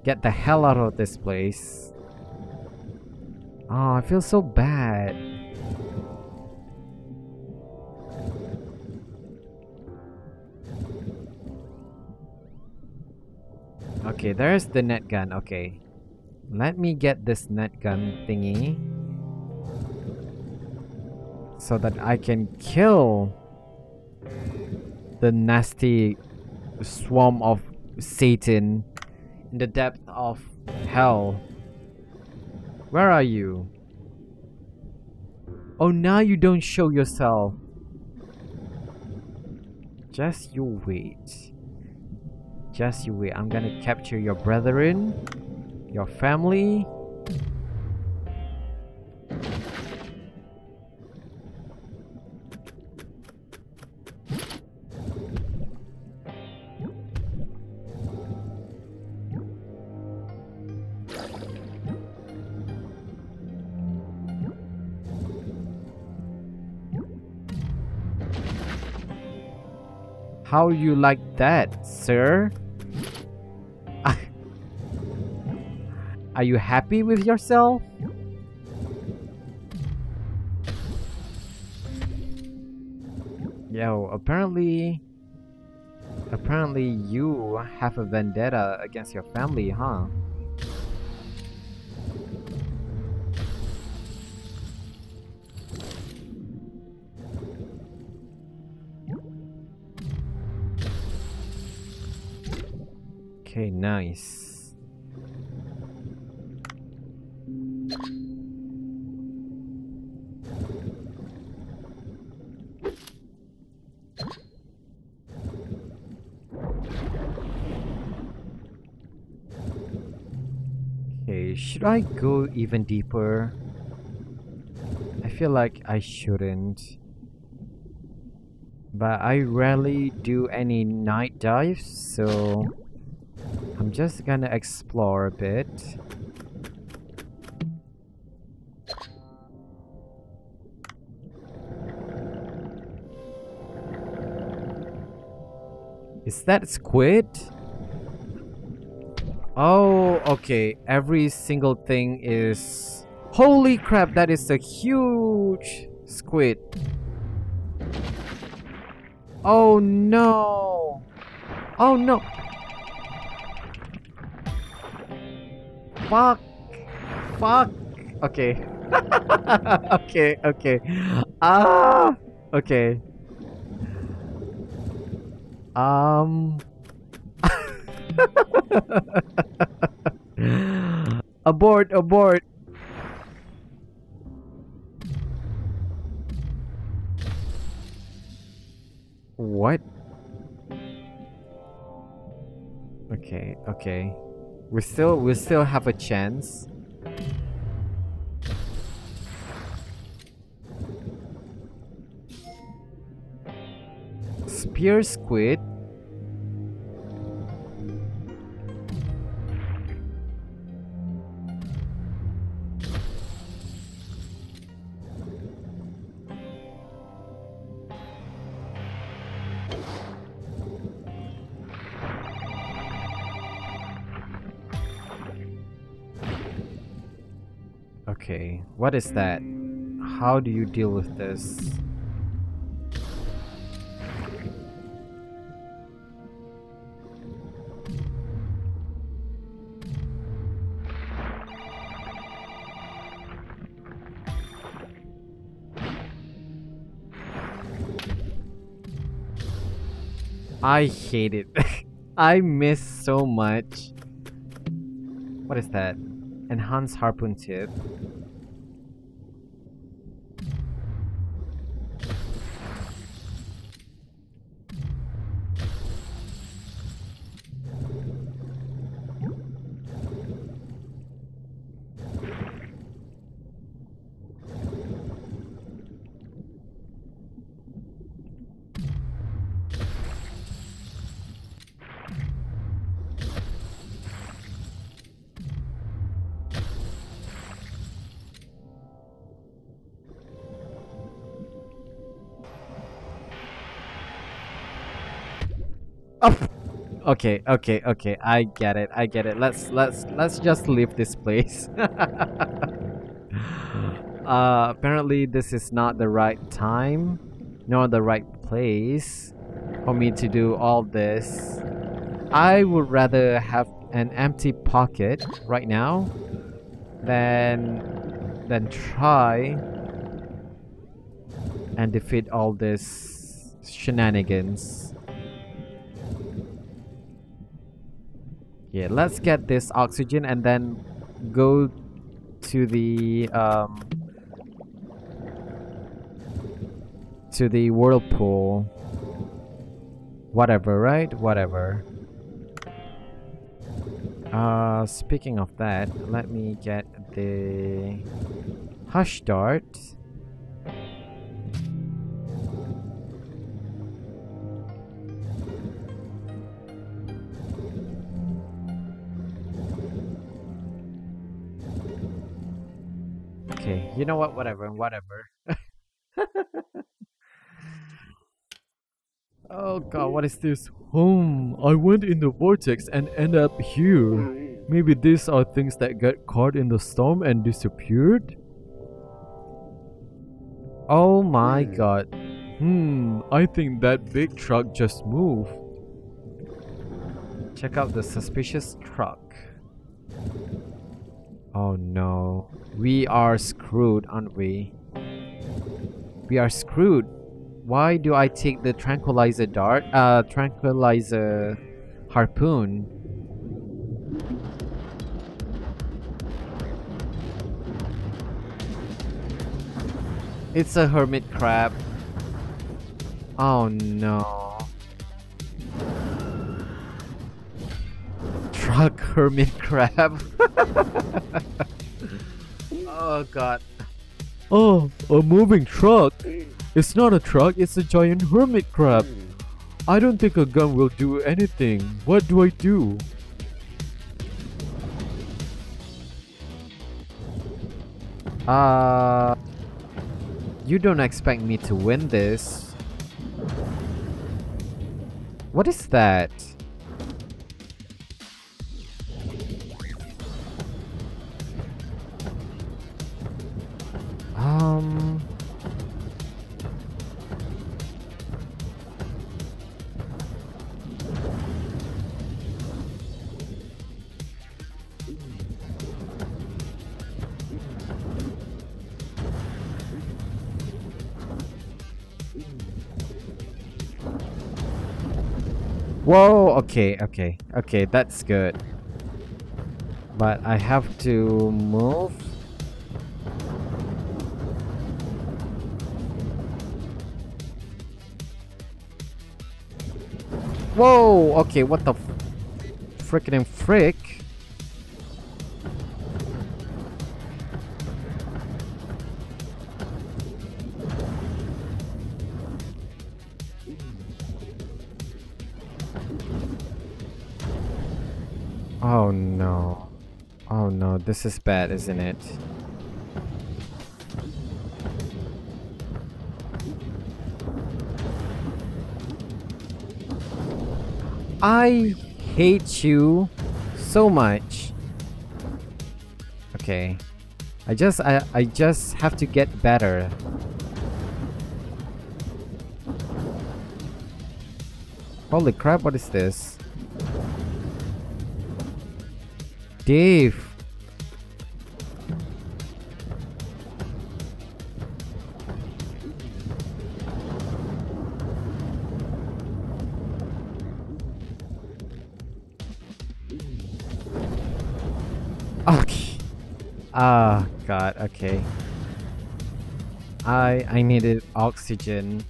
[SPEAKER 1] get the hell out of this place. Oh, I feel so bad. Okay, there's the net gun. Okay, let me get this net gun thingy so that I can kill the nasty swarm of Satan in the depth of hell. Where are you? Oh, now you don't show yourself. Just you wait. Just you wait. I'm gonna capture your brethren, your family. How you like that, sir? Are you happy with yourself? Yo, apparently you have a vendetta against your family, huh? Okay, nice. Okay, should I go even deeper? I feel like I shouldn't. But I rarely do any night dives, so I'm just gonna explore a bit. Is that squid? Oh, okay. Every single thing is... Holy crap, that is a huge squid. Oh no! Oh no! Fuck! Fuck! Okay. Okay, okay. Ah! Okay. Abort, abort. What? Okay, okay. We still have a chance. Spear squid. Okay, what is that? How do you deal with this? I hate it. I miss so much. What is that? Enhanced harpoon tip. Oh, okay, okay, okay. I get it. I get it. Let's just leave this place. Apparently this is not the right time, nor the right place for me to do all this. I would rather have an empty pocket right now than try and defeat all this shenanigans. Yeah, let's get this oxygen and then go to the whirlpool. Whatever, right? Whatever. Speaking of that, let me get the hush dart. Okay, you know what? Whatever, whatever. Oh god, what is this?
[SPEAKER 2] I went in the vortex and ended up here. Maybe these are things that got caught in the storm and disappeared?
[SPEAKER 1] Oh my god.
[SPEAKER 2] I think that big truck just moved.
[SPEAKER 1] Check out the suspicious truck. Oh no. We are screwed, aren't we? We are screwed. Why do I take the tranquilizer tranquilizer harpoon? It's a hermit crab. Oh no. Truck hermit crab. Oh god.
[SPEAKER 2] Oh, a moving truck. It's not a truck, it's a giant hermit crab. I don't think a gun will do anything. What do I do?
[SPEAKER 1] You don't expect me to win this. What is that? Whoa, okay, that's good. But I have to move. Whoa, okay, what the frickin' frick? Oh no. Oh no, this is bad, isn't it? I hate you so much. Okay. I just have to get better. Holy crap, what is this? Dave. Okay. Ah, god, okay. I needed oxygen.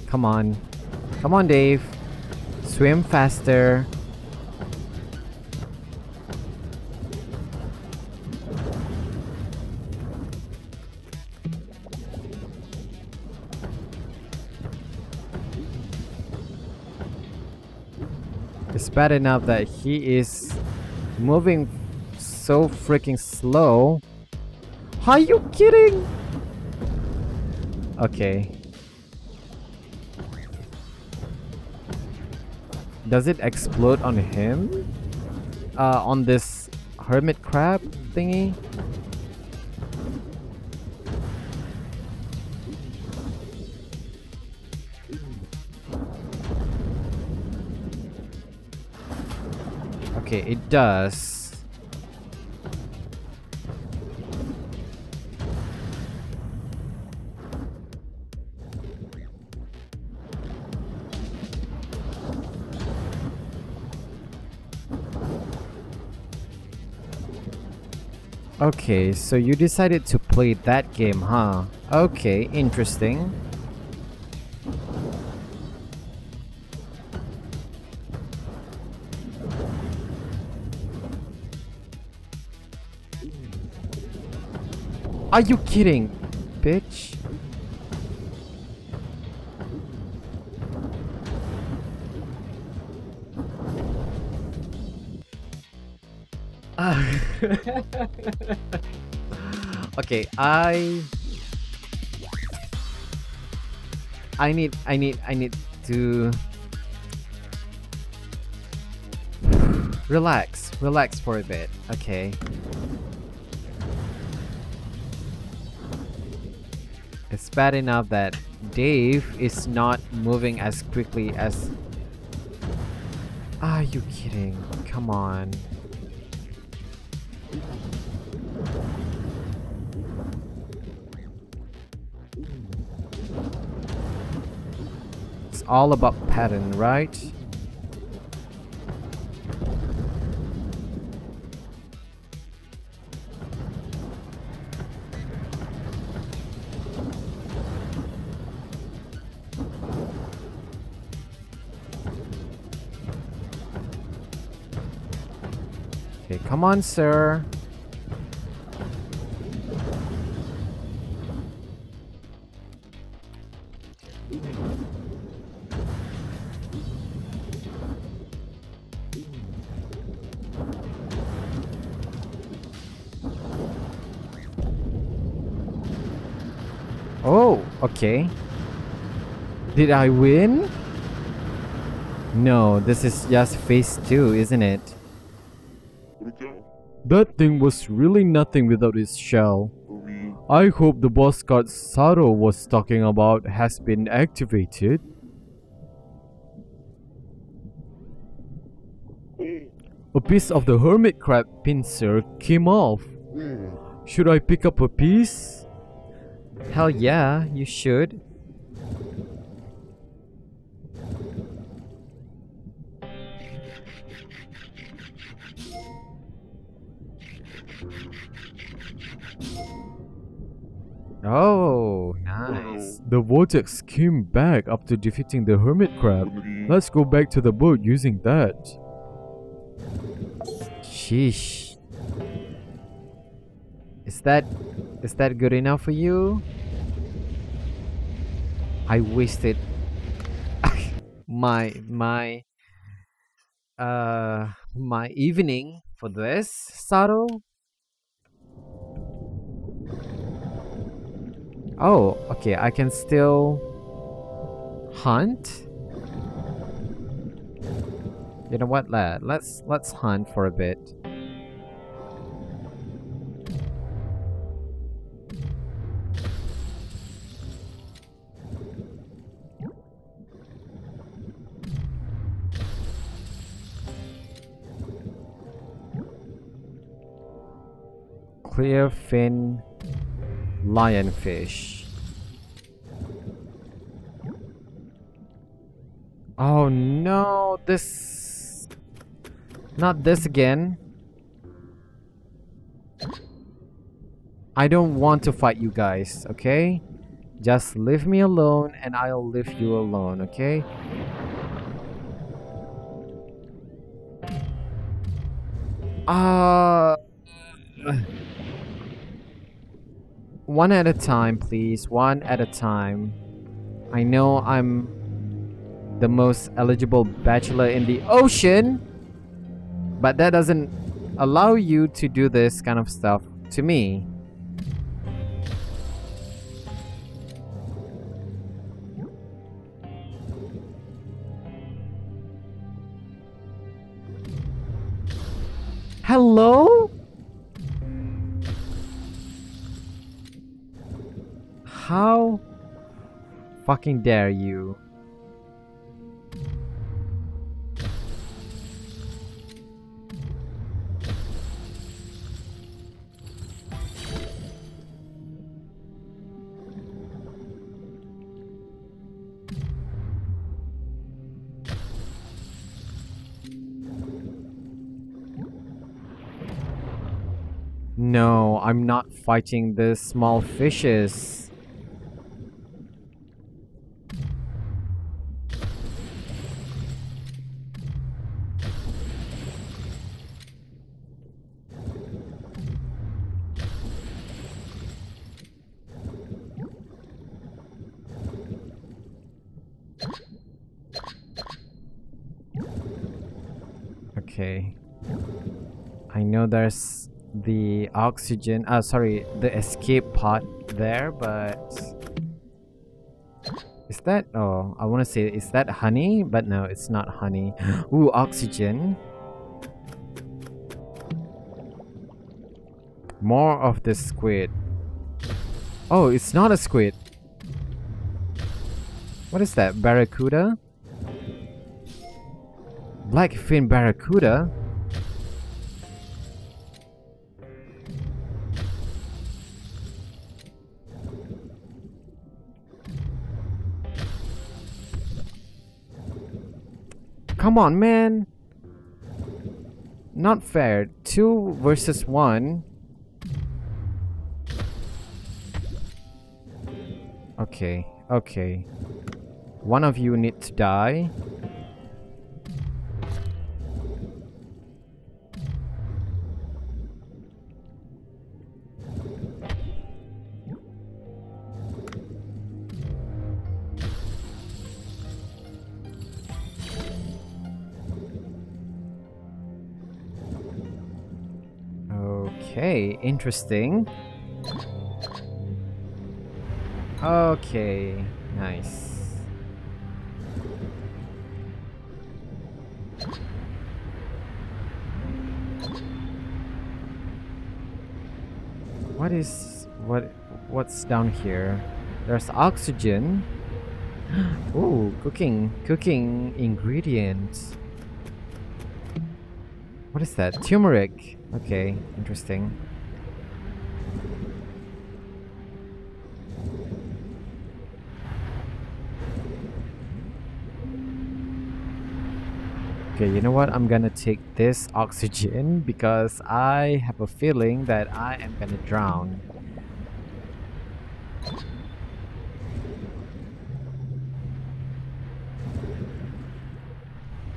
[SPEAKER 1] Come on. Come on, Dave. Swim faster. It's bad enough that he is moving so freaking slow. Are you kidding? Okay. Does it explode on him? On this hermit crab thingy? Okay, it does. Okay, so you decided to play that game, huh? Okay, interesting. Are you kidding, bitch? Okay, I need to relax for a bit, okay? It's bad enough that Dave is not moving as quickly as... Are you kidding? Come on. It's all about pattern, right? Okay, come on, sir. Oh, okay. Did I win? No, this is just phase 2, isn't it?
[SPEAKER 2] That thing was really nothing without its shell. I hope the boss card Saro was talking about has been activated. A piece of the hermit crab pincer came off. Should I pick up a piece?
[SPEAKER 1] Hell yeah, you should. Oh, nice.
[SPEAKER 2] The vortex came back after defeating the hermit crab. Let's go back to the boat using that.
[SPEAKER 1] Sheesh. Is that good enough for you? I wasted my evening for this, Saro. Oh, okay, I can still hunt. You know what, lad? Let's hunt for a bit. Clear fin lionfish. Oh no, this... Not this again. I don't want to fight you guys, okay? Just leave me alone and I'll leave you alone, okay? One at a time, please. One at a time. I know I'm the most eligible bachelor in the ocean, but that doesn't allow you to do this kind of stuff to me. Hello? How fucking dare you? No, I'm not fighting the small fishes. Okay. I know there's the oxygen, the escape pod there, but Is that, oh, I want to say, is that honey? But no, it's not honey. Ooh, oxygen. More of the squid. Oh, it's not a squid. What is that? Barracuda? Blackfin barracuda? Come on, man. Not fair. 2 versus 1. Okay, okay. One of you need to die. Okay, interesting. Okay, nice. What's down here? There's oxygen. Ooh, cooking ingredients. What is that? Turmeric. Okay, interesting. Okay, you know what? I'm gonna take this oxygen because I have a feeling that I am gonna drown.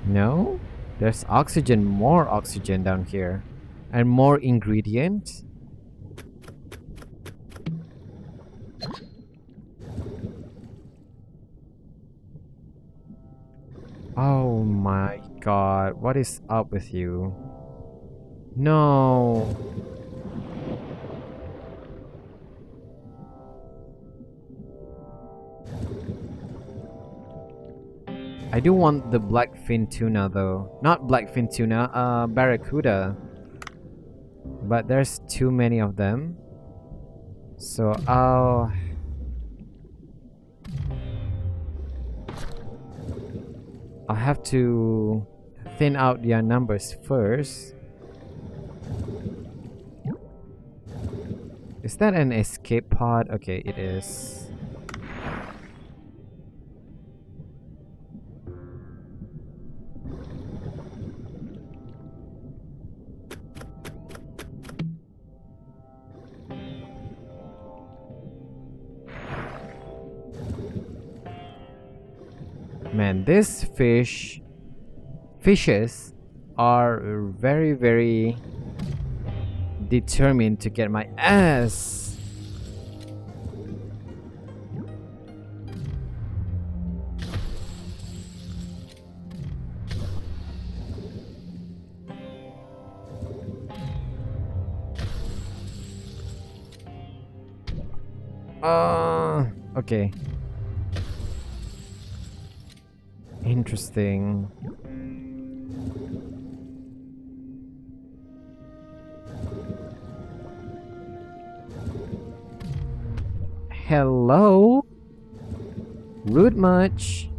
[SPEAKER 1] No? There's oxygen, more oxygen down here. And more ingredients. Oh my god, what is up with you? No. I do want the blackfin tuna though. Not blackfin tuna, barracuda. But there's too many of them. So I'll have to thin out their numbers first. Is that an escape pod? Okay, it is. Man, these fishes are very, very determined to get my ass. Okay. Interesting. Hello? Rude much?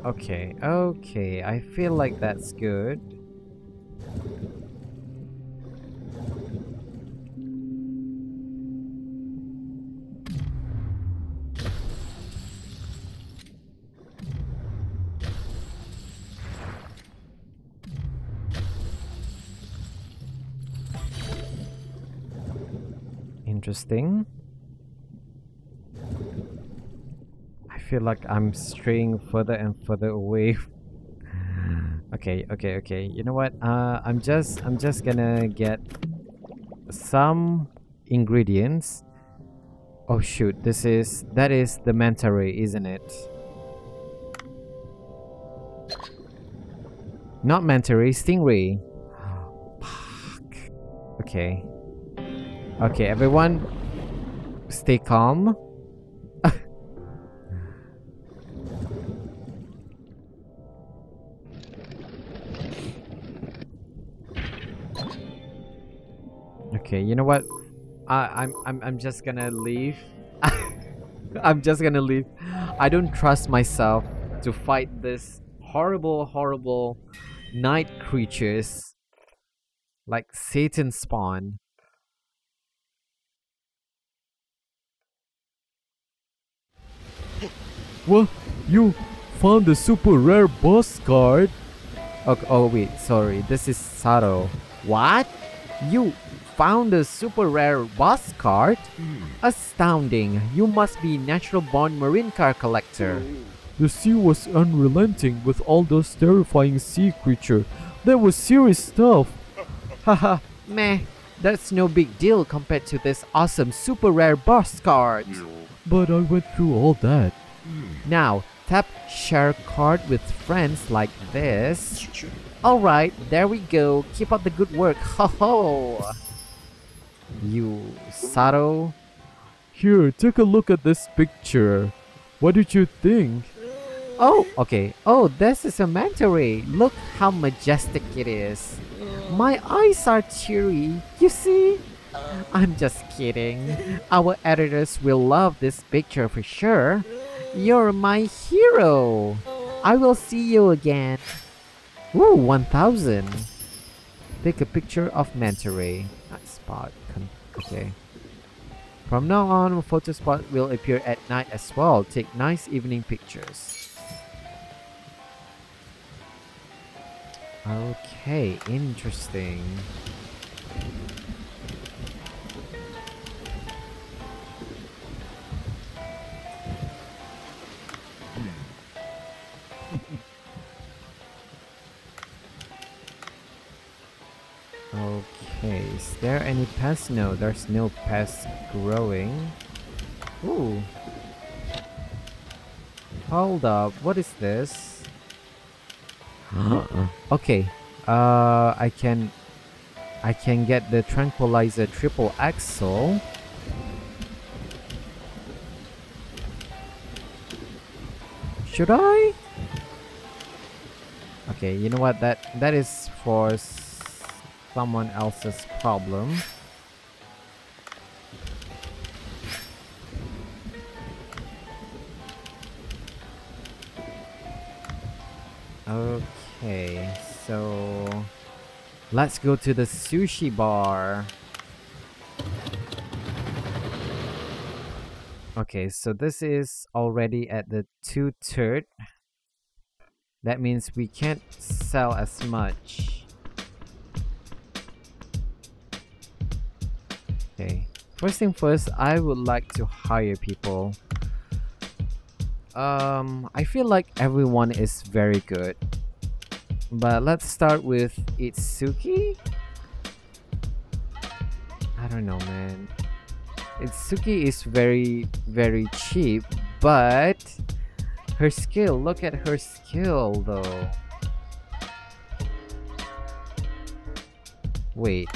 [SPEAKER 1] Okay, okay. I feel like that's good. Interesting. I feel like I'm straying further and further away. Okay, okay, okay. You know what? I'm just gonna get some ingredients. Oh shoot! That is the manta ray, isn't it? Not manta ray, stingray. Fuck. Okay. Okay, everyone, stay calm. Okay, you know what? I'm just gonna leave. I'm just gonna leave. I don't trust myself to fight this horrible night creatures like Satan spawn.
[SPEAKER 2] Well, you found the super rare boss card.
[SPEAKER 1] Oh wait, sorry. This is Saro. What? You found a super rare boss card? Astounding. You must be natural born marine car collector.
[SPEAKER 2] The sea was unrelenting with all those terrifying sea creatures. That was serious stuff.
[SPEAKER 1] Haha, meh. That's no big deal compared to this awesome super rare boss card.
[SPEAKER 2] But I went through all that.
[SPEAKER 1] Now, tap share card with friends like this. Alright, there we go. Keep up the good work. Ho ho! You, Saro?
[SPEAKER 2] Here, take a look at this picture. What did you think?
[SPEAKER 1] Oh, okay. Oh, this is a manta ray. Look how majestic it is. My eyes are teary. You see? I'm just kidding. Our editors will love this picture for sure. You're my hero. I will see you again. Ooh, 1000. Take a picture of manta ray. Spot. Okay. From now on, photo spot will appear at night as well. Take nice evening pictures. Okay, interesting. Okay, is there any pests? No, there's no pests growing. Ooh. Hold up, what is this? Okay, I can get the tranquilizer triple axle. Should I? Okay, you know what? That is for someone else's problem. Okay, so let's go to the sushi bar. Okay, so this is already at the 2/3. That means we can't sell as much. Okay, first thing first, I would like to hire people. I feel like everyone is very good. But let's start with Itsuki. I don't know, man. Itsuki is very cheap, but her skill, look at her skill though. Wait.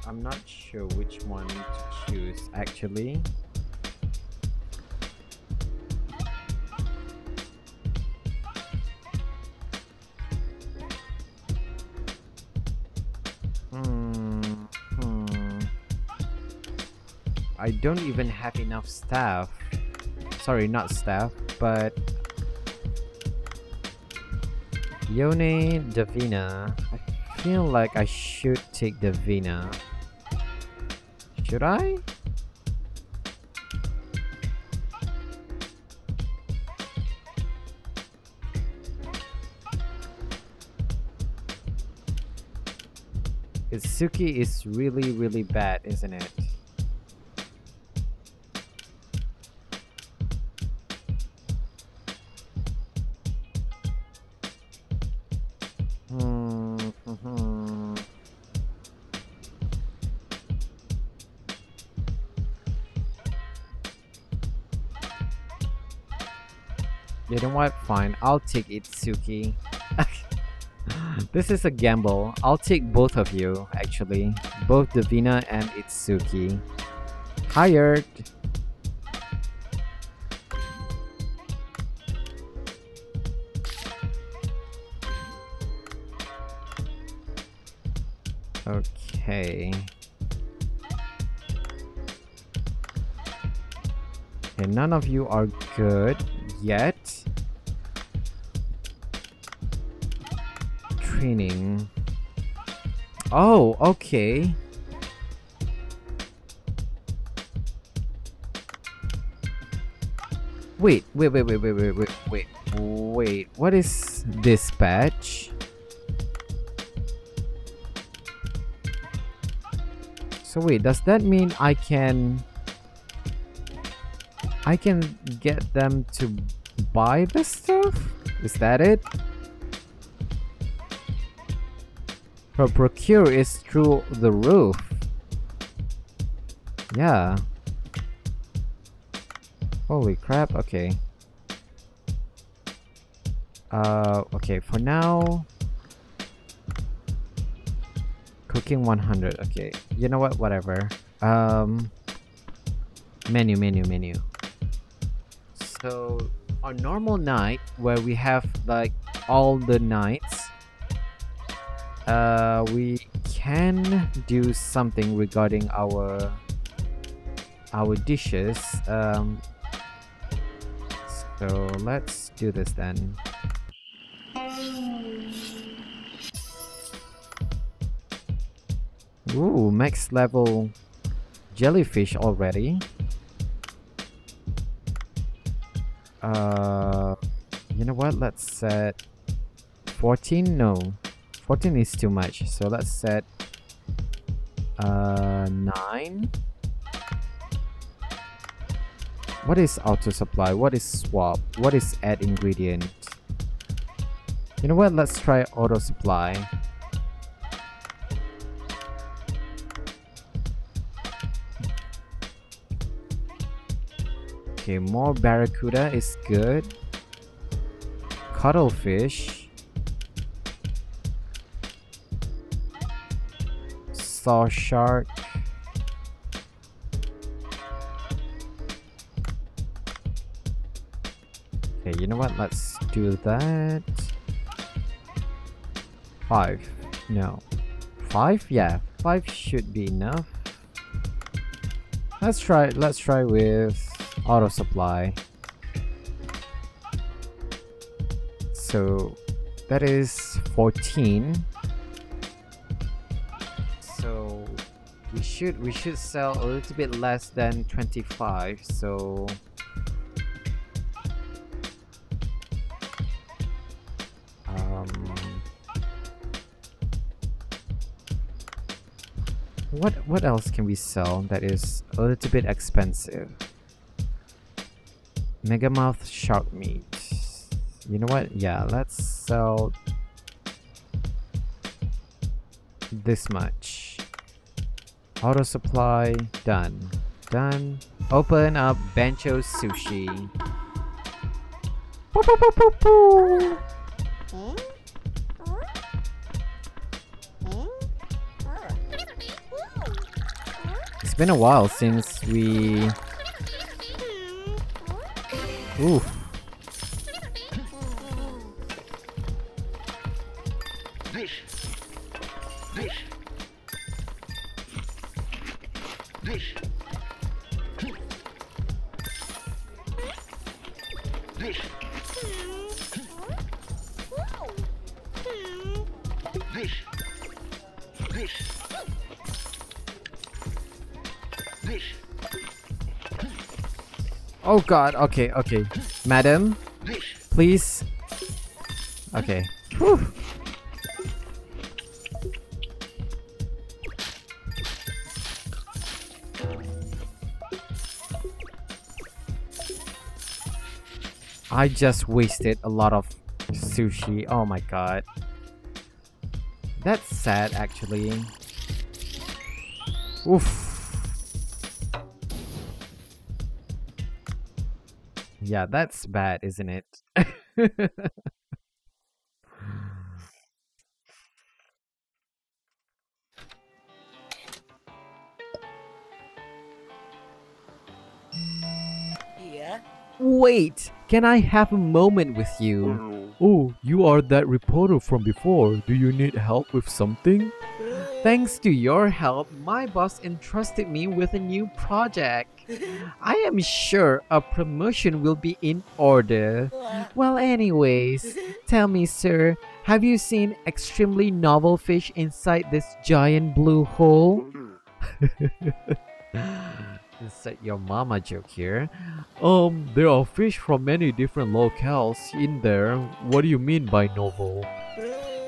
[SPEAKER 1] I'm not sure which one to choose actually. I don't even have enough staff. Sorry, not staff, but Yone Davina. I feel like I should take Davina. Should I? Itsuki is really bad, isn't it? You know what? Fine. I'll take Itsuki. This is a gamble. I'll take both of you, actually. Both Davina and Itsuki. Hired. Okay. Okay, none of you are good yet. Training. Oh, okay. Wait. What is dispatch? So wait, does that mean I can get them to buy this stuff? Is that it? Her procure is through the roof. Yeah. Holy crap, okay. Okay, for now... Cooking 100, okay. You know what, whatever. Menu. So, on normal night, where we have like all the nights, we can do something regarding our dishes. So let's do this then. Ooh, max level jellyfish already. You know what? Let's set 14. No, 14 is too much. So let's set 9. What is auto supply? What is swap? What is add ingredient? You know what? Let's try auto supply. Okay, more barracuda is good. Cuttlefish. Saw shark. Okay, you know what? Let's do that. 5. No. 5? Yeah, 5 should be enough. Let's try with auto supply. So that is 14. So we should sell a little bit less than 25. So what else can we sell that is a little bit expensive? Megamouth shark meat. You know what? Yeah, let's sell this much. Auto supply done. Done. Open up Bancho Sushi. Poo, poo, poo, poo, poo. It's been a while since we... Ooh. Oh god, okay. Madam, please. Okay. Whew. I just wasted a lot of sushi. Oh my god. That's sad actually. Oof. Yeah, that's bad, isn't it?
[SPEAKER 3] Wait, can I have a moment with you?
[SPEAKER 2] Oh, you are that reporter from before. Do you need help with something?
[SPEAKER 1] Thanks to your help, my boss entrusted me with a new project. I am sure a promotion will be in order. Well, anyways, tell me, sir, have you seen extremely novel fish inside this giant blue hole? Inside your mama joke here.
[SPEAKER 2] There are fish from many different locales in there. What do you mean by novel?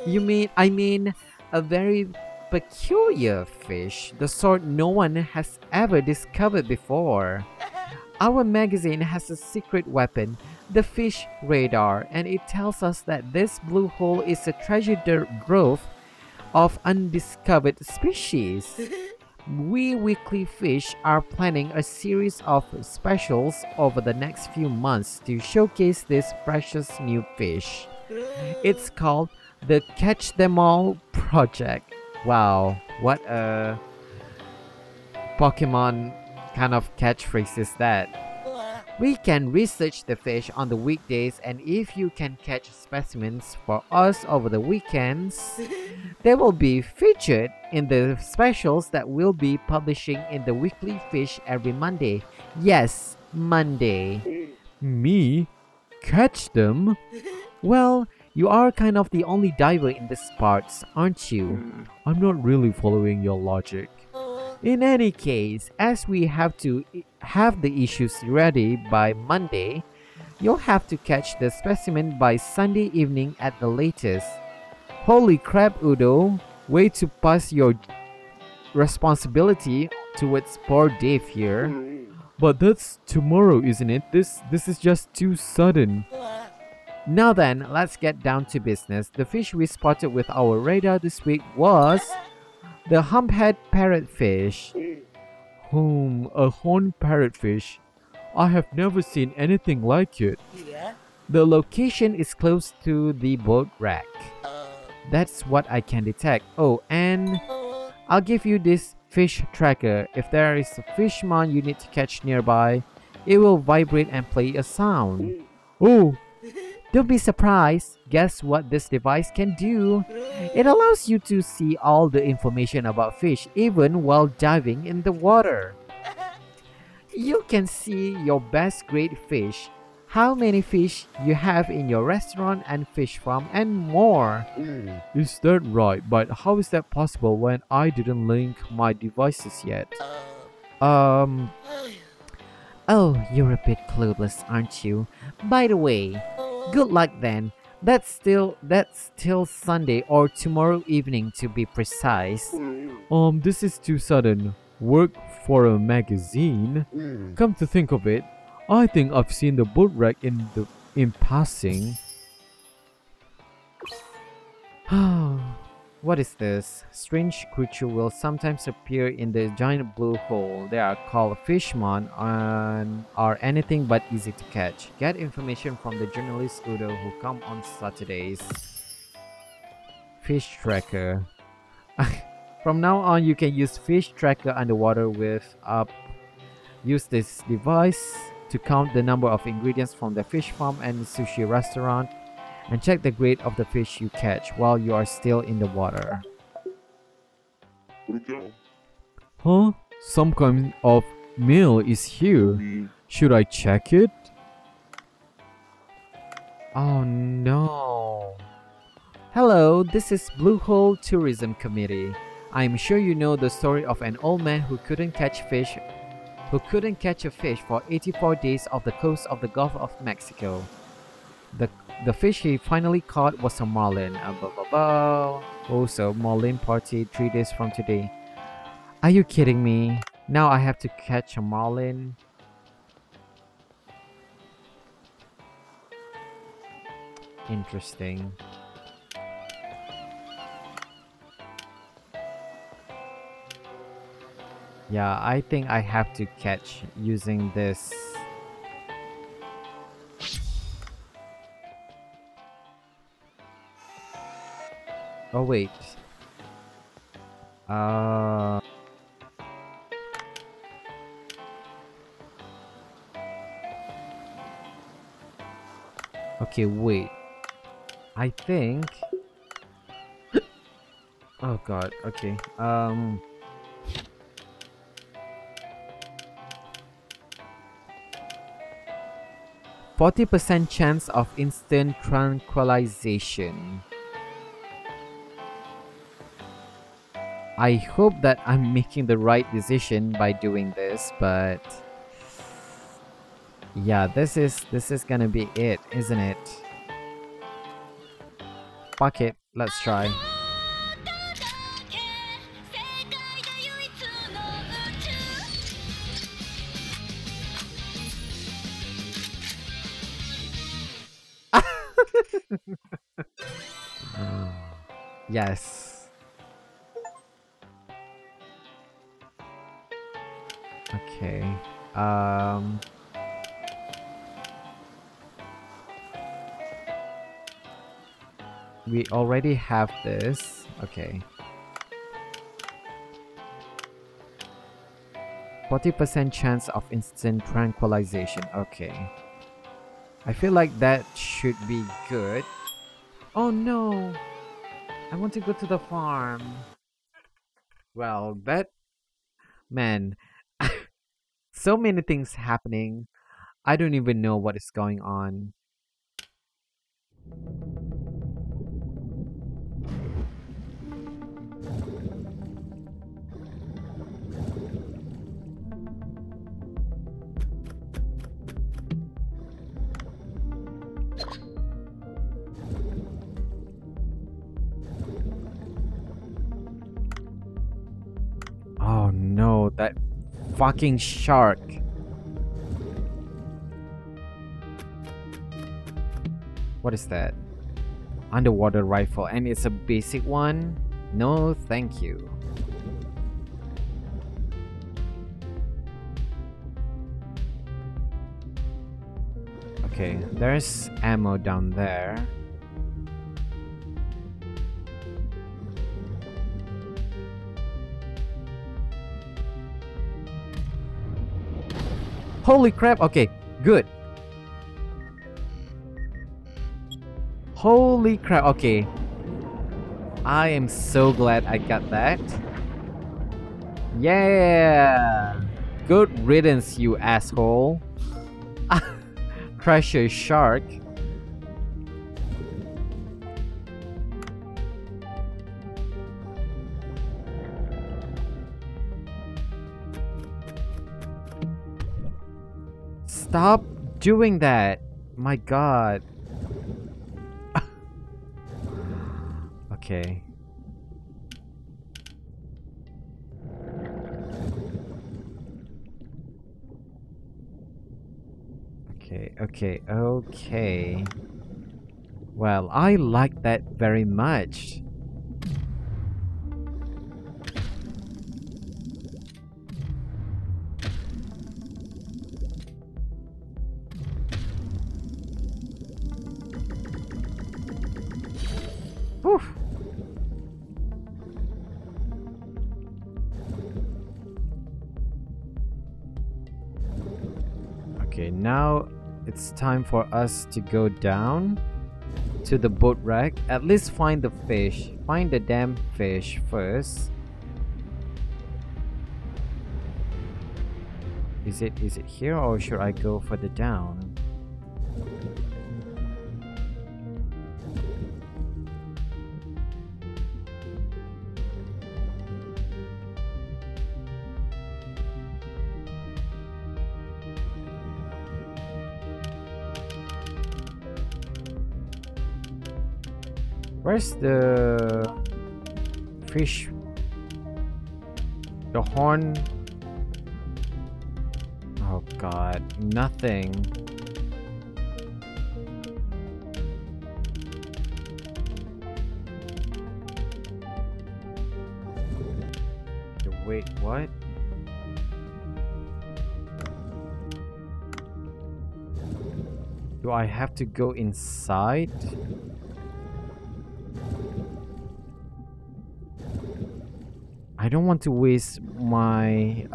[SPEAKER 1] I mean, a very peculiar fish, the sort no one has ever discovered before. Our magazine has a secret weapon, the fish radar, and it tells us that this blue hole is a treasure trove of undiscovered species. We Weekly Fish are planning a series of specials over the next few months to showcase this precious new fish. It's called the Catch Them All Project. Wow, what a Pokemon kind of catchphrase is that? We can research the fish on the weekdays, and if you can catch specimens for us over the weekends, they will be featured in the specials that we'll be publishing in the Weekly Fish every Monday. Yes, Monday.
[SPEAKER 2] Me? Catch them?
[SPEAKER 1] Well, you are kind of the only diver in these parts, aren't you?
[SPEAKER 2] I'm not really following your logic.
[SPEAKER 1] In any case, as we have to have the issues ready by Monday, you'll have to catch the specimen by Sunday evening at the latest. Holy crap, Udo! Way to pass your responsibility towards poor Dave here.
[SPEAKER 2] But that's tomorrow, isn't it? This is just too sudden.
[SPEAKER 1] Now then, let's get down to business. The fish we spotted with our radar this week was the humphead parrotfish.
[SPEAKER 2] A horned parrotfish. I have never seen anything like it.
[SPEAKER 1] The location is close to the boat wreck. That's what I can detect. Oh, and I'll give you this fish tracker. If there is a fishman you need to catch nearby, it will vibrate and play a sound.
[SPEAKER 2] Oh,
[SPEAKER 1] Don't be surprised. Guess what this device can do? It allows you to see all the information about fish even while diving in the water. You can see your best grade fish, how many fish you have in your restaurant and fish farm, and more.
[SPEAKER 2] is that right? But how is that possible when I didn't link my devices yet?
[SPEAKER 1] Um,
[SPEAKER 3] Oh, you're a bit clueless, aren't you? By the way,
[SPEAKER 1] good luck then. That's till Sunday or tomorrow evening to be precise.
[SPEAKER 2] This is too sudden. Work for a magazine? Come to think of it, I think I've seen the boat wreck in passing.
[SPEAKER 1] What is this? Strange creature will sometimes appear in the giant blue hole. They are called fishmon and are anything but easy to catch. Get information from the journalist Udo who come on Saturdays. Fish tracker. From now on, you can use fish tracker underwater with up. Use this device to count the number of ingredients from the fish farm and sushi restaurant, and check the grade of the fish you catch while you are still in the water.
[SPEAKER 2] Huh? Some kind of mail is here. Should I check it?
[SPEAKER 1] Oh no. Hello, this is Blue Hole Tourism Committee. I'm sure you know the story of an old man who couldn't catch a fish for 84 days off the coast of the Gulf of Mexico. The fish he finally caught was a marlin. Also, marlin party 3 days from today. Are you kidding me? Now I have to catch a marlin? Interesting. Yeah, I think I have to catch using this Oh wait. Uh. Okay, wait. I think. Oh god. Okay. 40% chance of instant tranquilization. I hope that I'm making the right decision by doing this, but yeah, this is gonna be it, isn't it? Fuck it, let's try. Yes. Okay. We already have this. Okay. 40% chance of instant tranquilization. Okay. I feel like that should be good. Oh no! I want to go to the farm. Well, that... Man. So many things happening. I don't even know what is going on. Oh no, that fucking shark. What is that? Underwater rifle, and it's a basic one? No, thank you. Okay, there's ammo down there. Holy crap, okay, good. Holy crap, okay. I am so glad I got that. Yeah! Good riddance, you asshole. Treasure shark. Stop doing that. My god. Okay. Okay. Well, I like that very much. Whew. Okay, now it's time for us to go down to the boat wreck. At least find the fish. Find the damn fish first. Is it here, or should I go further down? Where's the fish? The horn? Oh god, nothing. Wait, what? Do I have to go inside? I don't want to waste my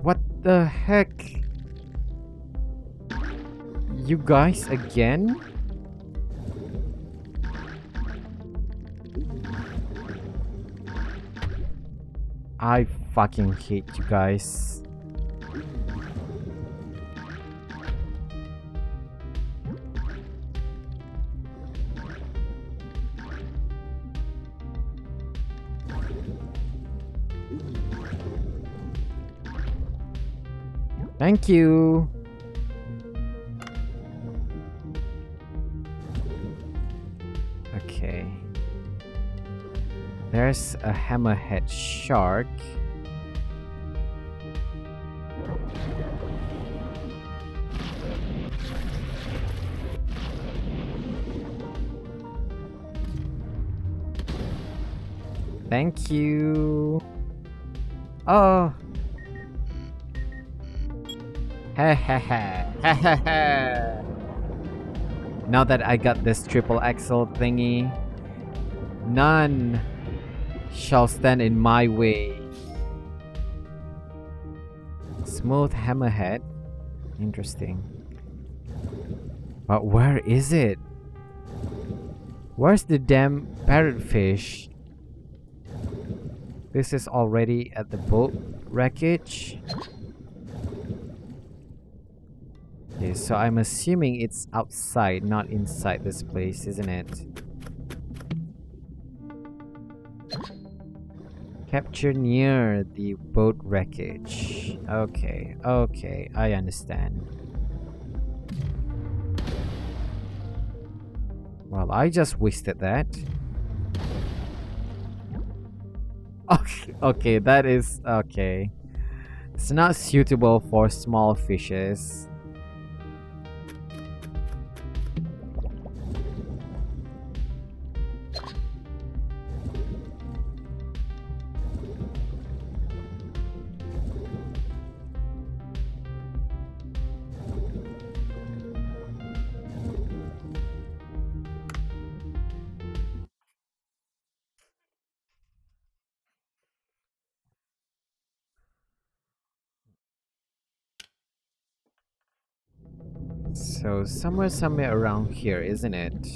[SPEAKER 1] what the heck? You guys again? I fucking hate you guys. Thank you. Okay. There's a hammerhead shark. Thank you. Oh. Ha ha ha ha ha ha. Now that I got this triple XL thingy, none shall stand in my way. Smooth hammerhead. Interesting. But where is it? Where's the damn parrotfish? This is already at the boat wreckage. Okay, so I'm assuming it's outside, not inside this place, isn't it? Capture near the boat wreckage. Okay, okay, I understand. Well, I just wasted that. Okay, okay, that is okay. It's not suitable for small fishes. So somewhere around here, isn't it?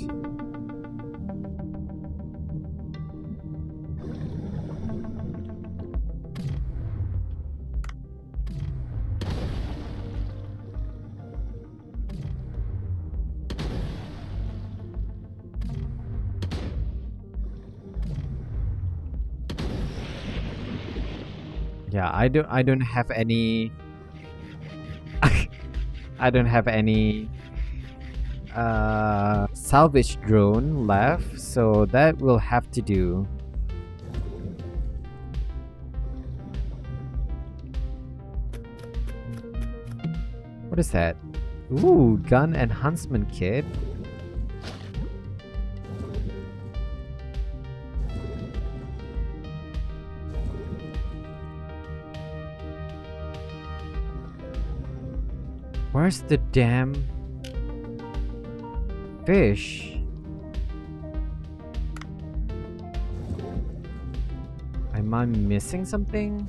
[SPEAKER 1] Yeah, I don't have any I don't have any salvage drone left, so that will have to do. What is that? Ooh, gun enhancement kit. Where's the damn fish? Am I missing something?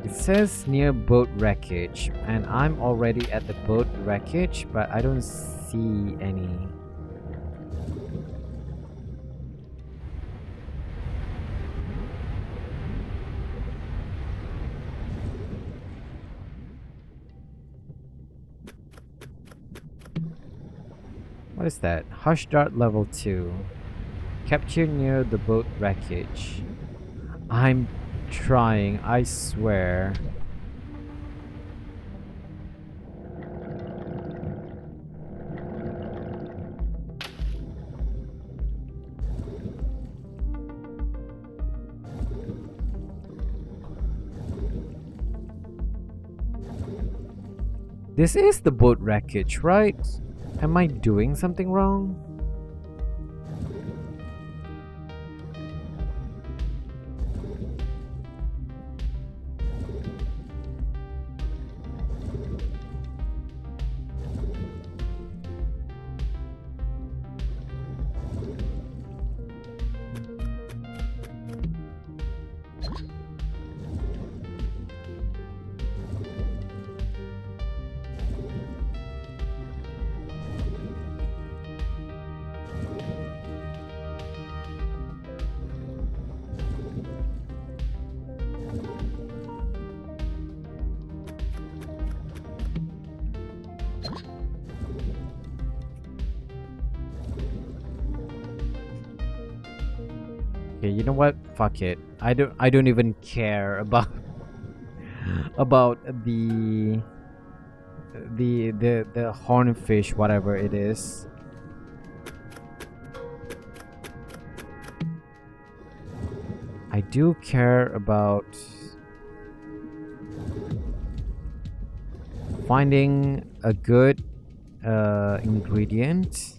[SPEAKER 1] It says near boat wreckage, and I'm already at the boat wreckage, but I don't see any. What is that? Hush Dart level 2. Capture near the boat wreckage. I'm trying, I swear. This is the boat wreckage, right? Am I doing something wrong? Okay, you know what? Fuck it. I don't even care about about the hornfish, whatever it is. I do care about finding a good ingredient.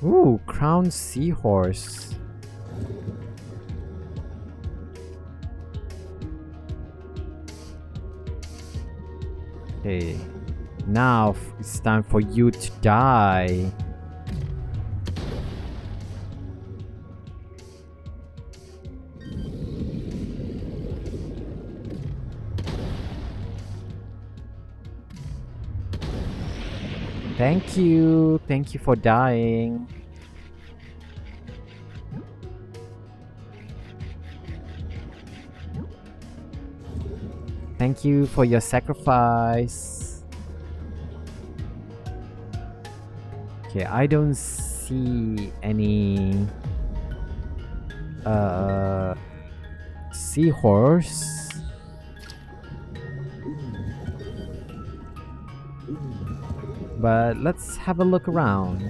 [SPEAKER 1] Ooh, crown seahorse. Okay, now it's time for you to die. Thank you. Thank you for dying. Thank you for your sacrifice. Okay, I don't see any seahorse. But let's have a look around.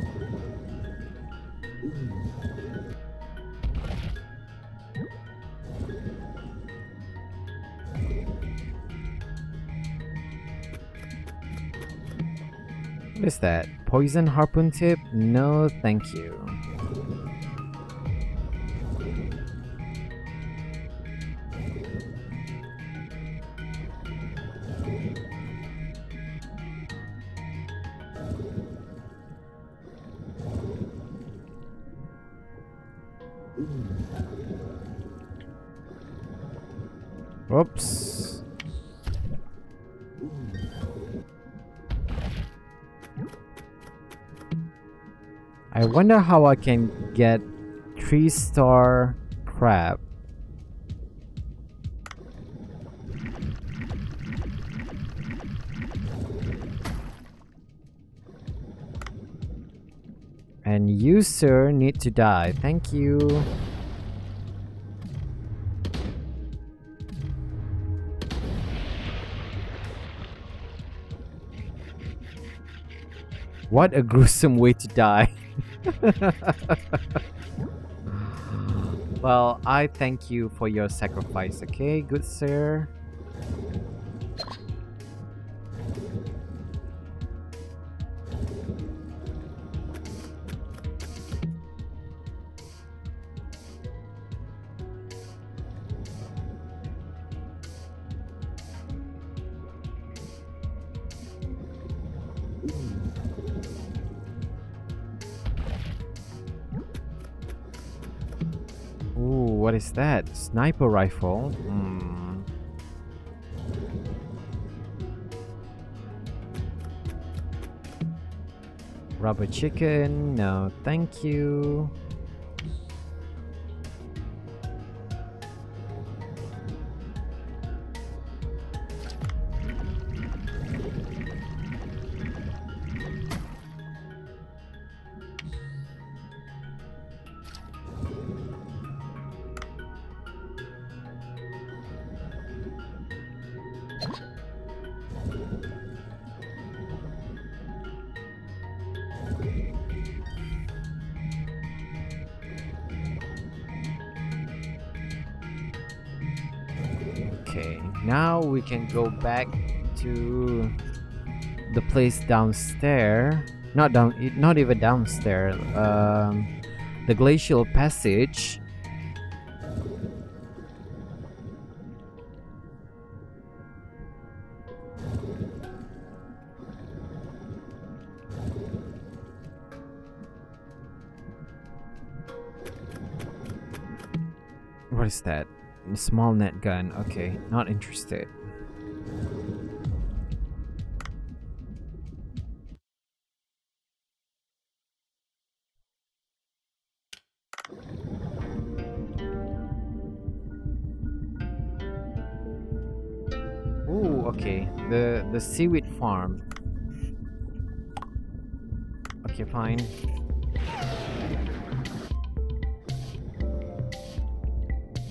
[SPEAKER 1] What is that? Poison harpoon tip? No, thank you. Oops. I wonder how I can get 3-star crab. And you, sir, need to die. Thank you. What a gruesome way to die. Well, I thank you for your sacrifice, okay, good sir? Ooh, what is that? Sniper rifle? Rubber chicken? No, thank you. Okay, now we can go back to the place downstairs. Not even downstairs. The glacial passage. What is that? Small net gun. Okay, not interested. Ooh, okay. The seaweed farm. Okay, fine.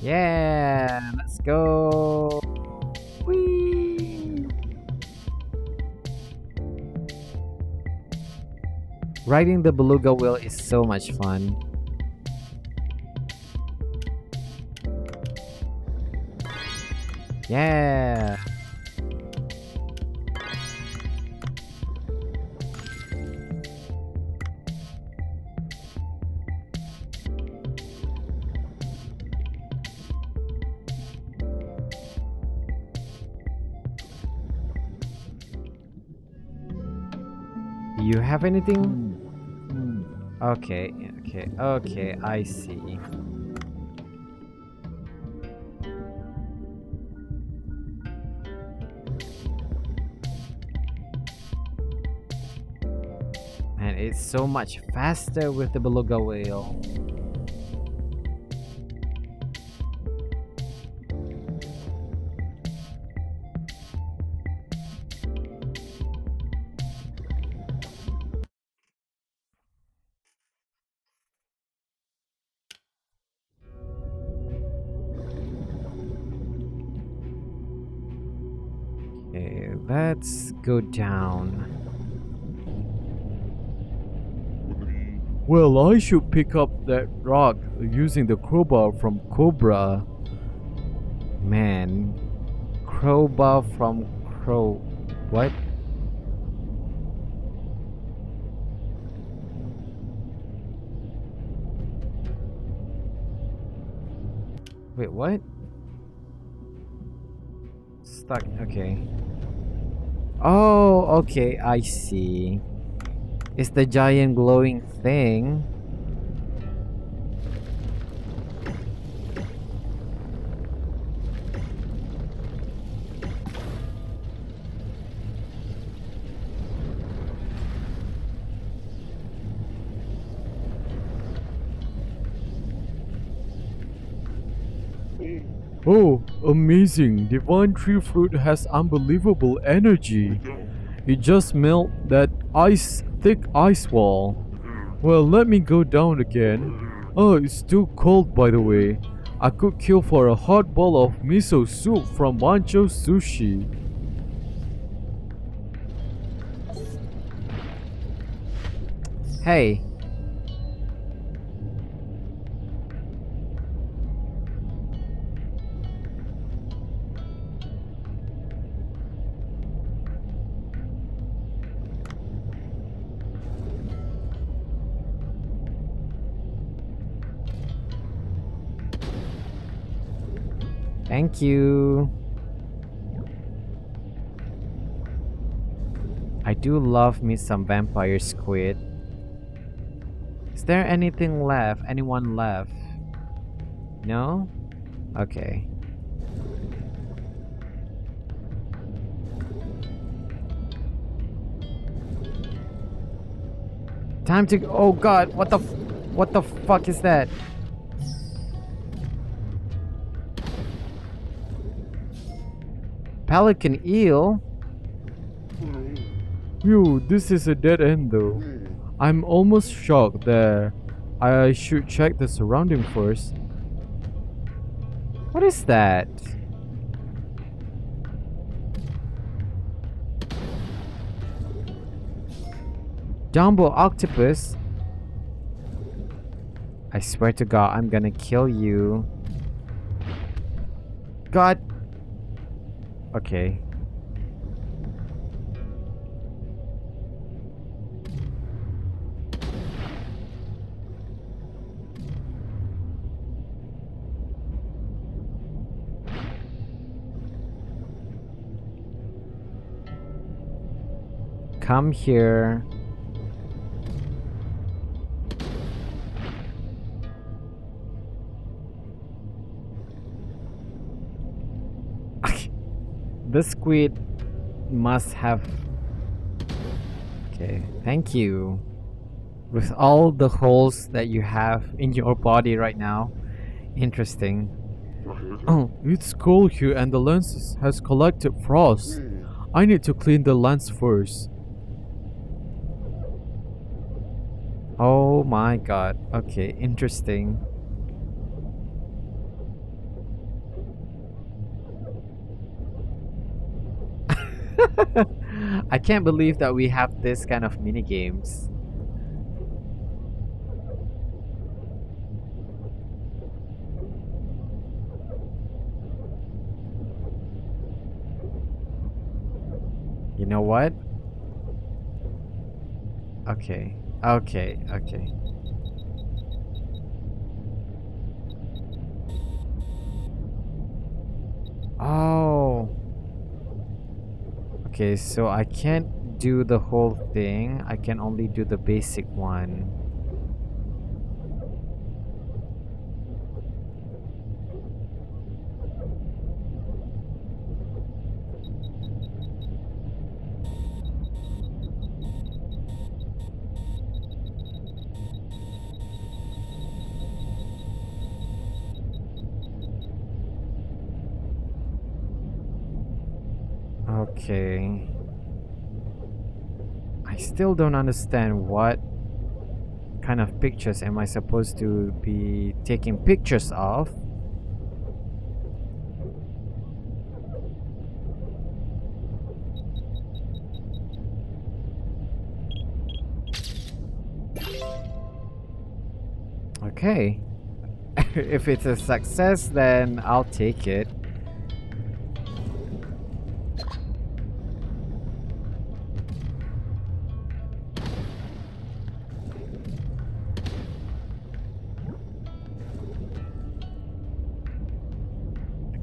[SPEAKER 1] Yeah, let's go. Whee! Riding the beluga wheel is so much fun. Yeah. Do you have anything? Okay, okay, I see. And it's so much faster with the beluga whale. Okay, let's go down.
[SPEAKER 2] Well, I should pick up that rock using the crowbar from Cobra.
[SPEAKER 1] Man, crowbar from crow. What? Wait, what? Stuck. Okay. Oh, okay, I see. It's the giant glowing thing.
[SPEAKER 2] Oh, amazing! Divine Tree Fruit has unbelievable energy. It just melt that thick ice wall. Well, let me go down again. Oh, it's too cold by the way. I could kill for a hot bowl of miso soup from Bancho Sushi.
[SPEAKER 1] Hey. Thank you. I do love me some vampire squid. Is there anything left? Anyone left? No? Okay. Time to. Oh God! What the fuck is that? Pelican eel?
[SPEAKER 2] Phew, this is a dead end though. I'm almost shocked there. I should check the surrounding first.
[SPEAKER 1] What is that? Dumbo octopus. I swear to God, I'm gonna kill you. God. Okay. Come here. The squid must have... Okay, thank you. With all the holes that you have in your body right now. Interesting.
[SPEAKER 2] Oh, it's cold here and the lens has collected frost. I need to clean the lens first.
[SPEAKER 1] Oh my God. Okay, interesting. I can't believe that we have this kind of mini games. You know what? Okay. Okay. Oh. Okay, so I can't do the whole thing. I can only do the basic one. Okay. I still don't understand what kind of pictures am I supposed to be taking pictures of. Okay. If it's a success, then I'll take it.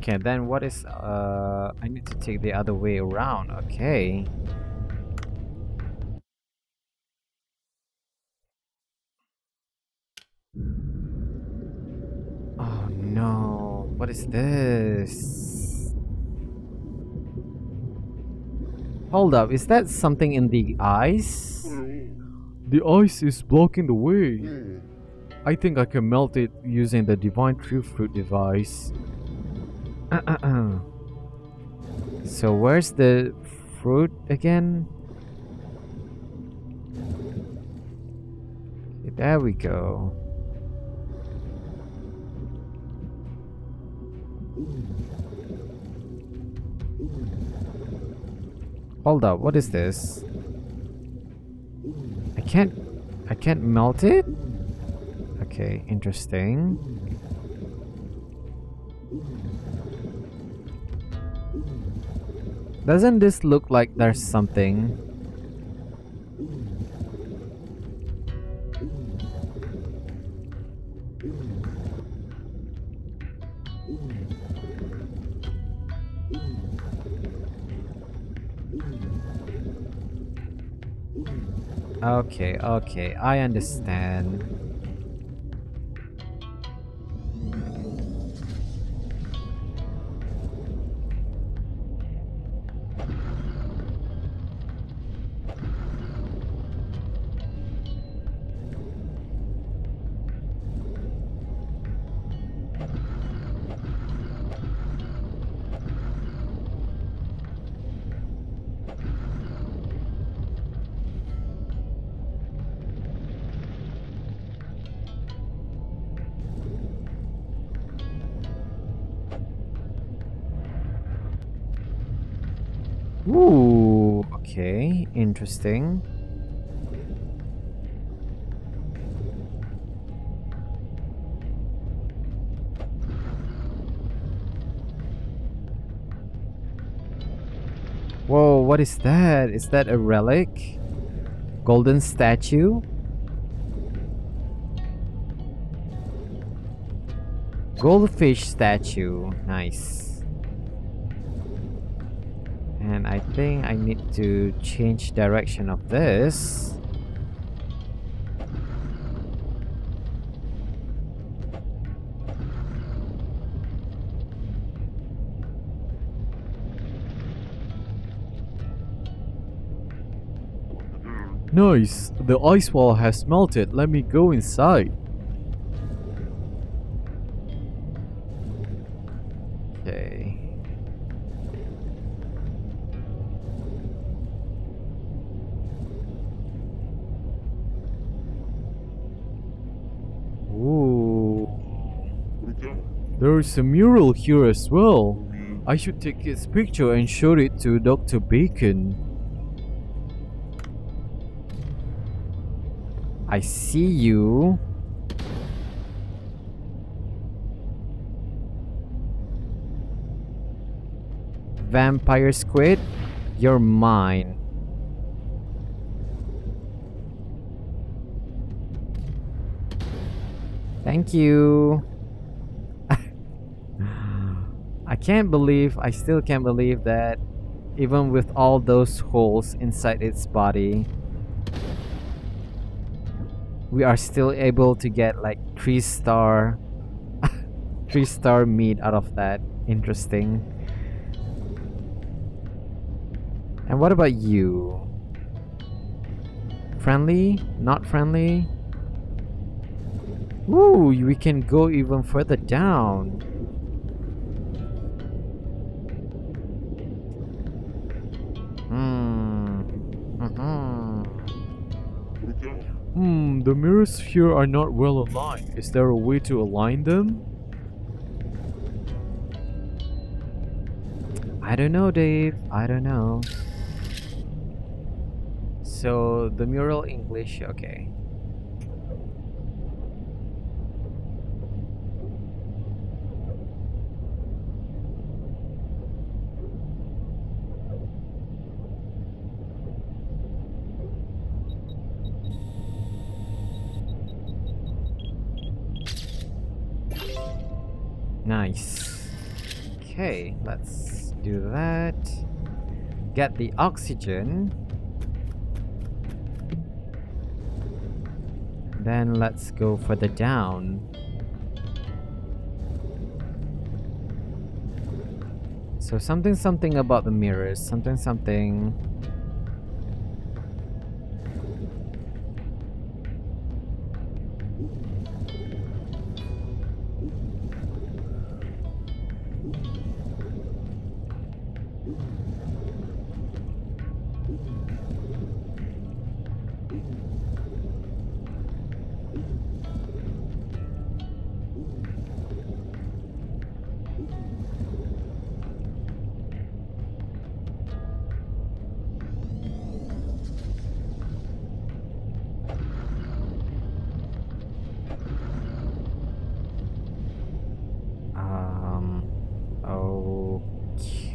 [SPEAKER 1] Okay, then what is I need to take the other way around. Okay. Oh no. What is this? Hold up, is that something in the ice?
[SPEAKER 2] The ice is blocking the way. I think I can melt it using the Divine Tree Fruit device.
[SPEAKER 1] So where's the fruit again? Okay, there we go. Hold up, what is this? I can't melt it? Okay, interesting. Doesn't this look like there's something? Okay, I understand. Ooh, okay, interesting. Whoa, what is that? Is that a relic? Golden statue? Goldfish statue. Nice. And I think I need to change direction of this.
[SPEAKER 2] Nice. The ice wall has melted. Let me go inside.
[SPEAKER 1] Okay. Ooh.
[SPEAKER 2] There is a mural here as well. I should take its picture and show it to Dr. Bacon.
[SPEAKER 1] I see you. Vampire squid, you're mine. Thank you. I still can't believe that even with all those holes inside its body, we are still able to get like 3-star 3-star meat out of that. Interesting. And what about you? Friendly? Not friendly? Ooh, we can go even further down.
[SPEAKER 2] The mirrors here are not well aligned. Is there a way to align them?
[SPEAKER 1] I don't know, Dave. I don't know. So, the mural English, okay. Nice. Okay, let's do that. Get the oxygen. Then let's go further down. So something about the mirrors. Something.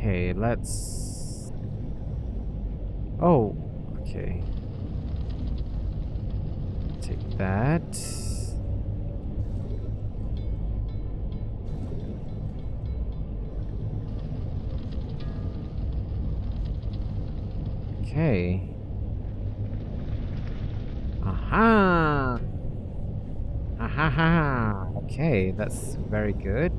[SPEAKER 1] Okay, let's... Oh, okay. Take that. Okay. Aha! Aha! Okay, that's very good.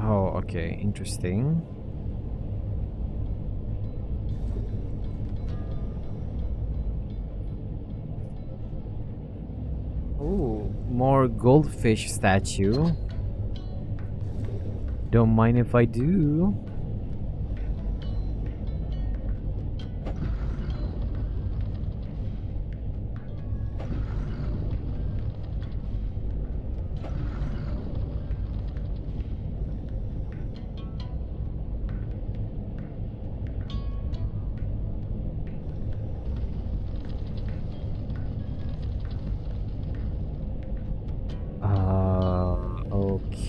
[SPEAKER 1] Oh, okay, interesting. Oh, more goldfish statue. Don't mind if I do.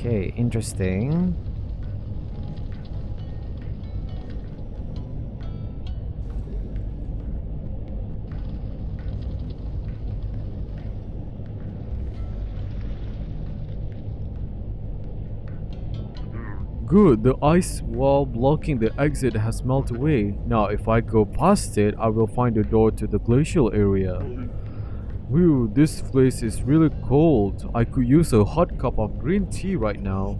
[SPEAKER 1] Okay, interesting.
[SPEAKER 2] Good, the ice wall blocking the exit has melted away. Now if I go past it, I will find the door to the glacial area. Whew, this place is really cold. I could use a hot cup of green tea right now.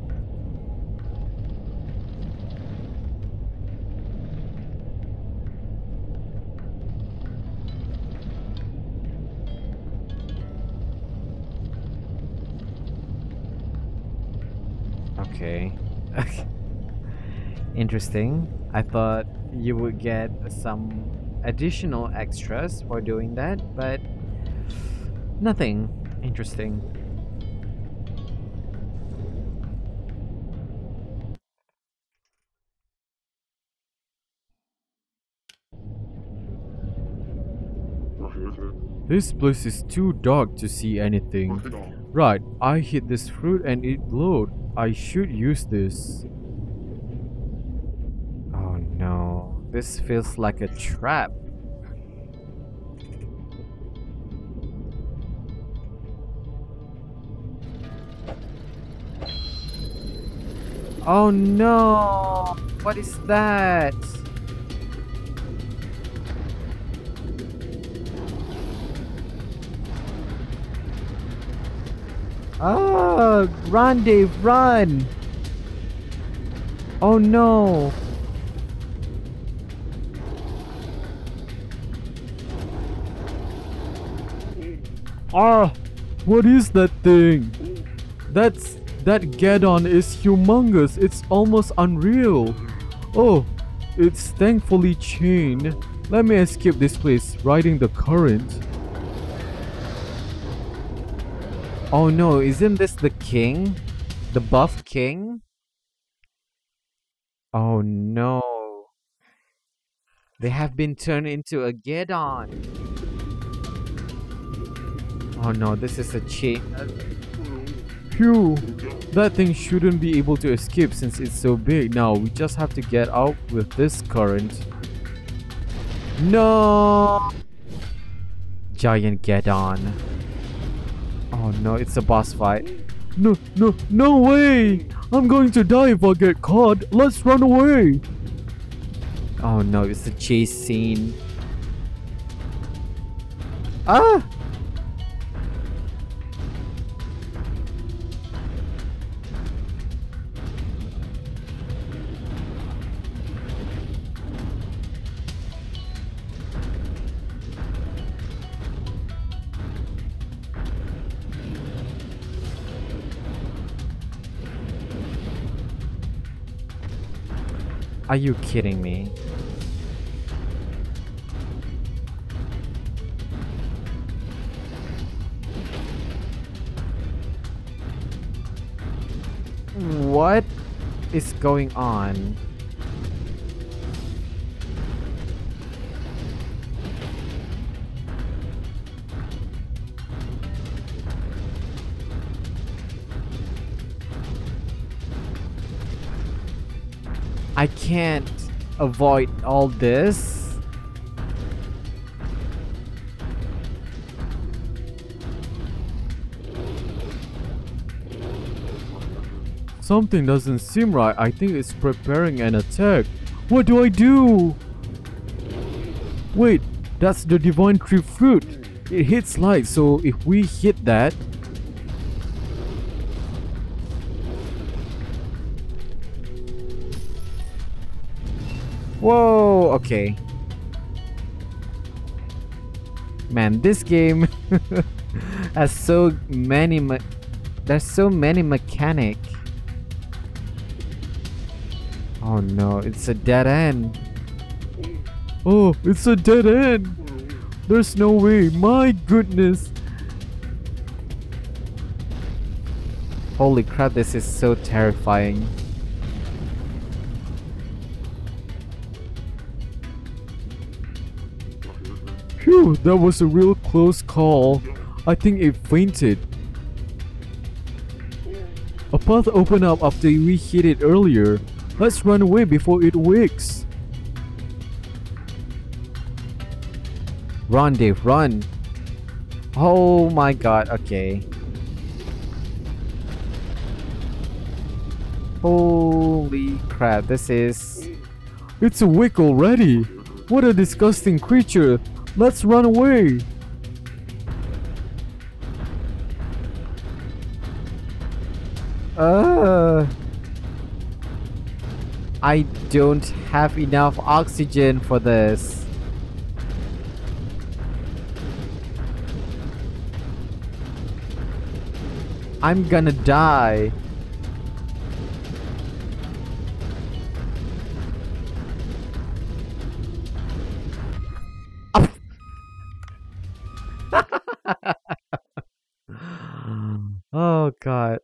[SPEAKER 1] Okay. Interesting. I thought you would get some additional extras for doing that, but nothing interesting.
[SPEAKER 2] This place is too dark to see anything. Right, I hit this fruit and it glowed. I should use this.
[SPEAKER 1] Oh no, this feels like a trap. Oh no! What is that? Ah, run, Dave, run! Oh no!
[SPEAKER 2] Ah! What is that thing? That Geddon is humongous. It's almost unreal. Oh, it's thankfully chained. Let me escape this place, riding the current.
[SPEAKER 1] Oh no, isn't this the king? The buff king? Oh no. They have been turned into a Geddon. Oh no, this is a chain.
[SPEAKER 2] Phew! That thing shouldn't be able to escape since it's so big. Now we just have to get out with this current.
[SPEAKER 1] No! Giant Geddon. Oh no, it's a boss fight.
[SPEAKER 2] No way! I'm going to die if I get caught. Let's run away.
[SPEAKER 1] Oh no, it's the chase scene. Ah! Are you kidding me? What is going on? I can't avoid all this.
[SPEAKER 2] Something doesn't seem right. I think it's preparing an attack. What do I do? Wait, that's the Divine Tree fruit. It hits light, so if we hit that...
[SPEAKER 1] Whoa, okay. Man, this game has so many there's so many mechanic. Oh no, it's a dead end.
[SPEAKER 2] Oh, it's a dead end. There's no way. My goodness.
[SPEAKER 1] Holy crap, this is so terrifying.
[SPEAKER 2] Phew, that was a real close call. I think it fainted. A path opened up after we hit it earlier. Let's run away before it wakes.
[SPEAKER 1] Run, Dave, run. Oh my god, okay. Holy crap, this is...
[SPEAKER 2] It's awake already. What a disgusting creature. Let's run away.
[SPEAKER 1] I don't have enough oxygen for this. I'm gonna die. Oh god.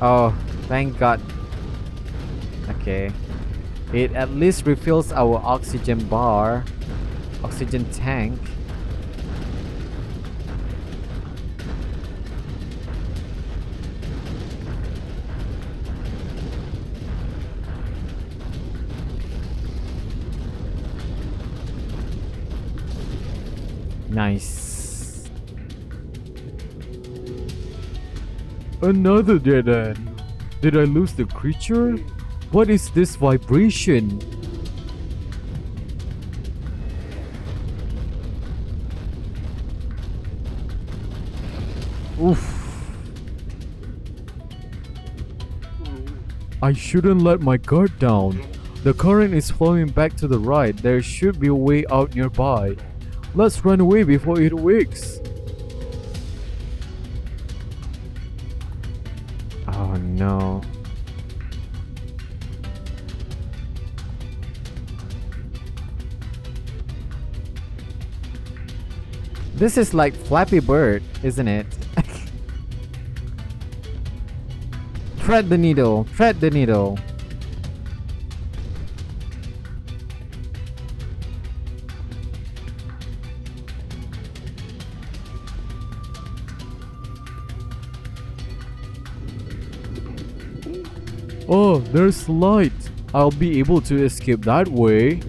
[SPEAKER 1] Oh, thank god. Okay. It at least refills our oxygen bar. Oxygen tank. Nice.
[SPEAKER 2] Another dead end. Did I lose the creature? What is this vibration?
[SPEAKER 1] Oof.
[SPEAKER 2] I shouldn't let my guard down. The current is flowing back to the right. There should be a way out nearby. Let's run away before it wakes.
[SPEAKER 1] Oh no. This is like Flappy Bird, isn't it? Thread the needle, thread the needle.
[SPEAKER 2] Oh, there's light. I'll be able to escape that way.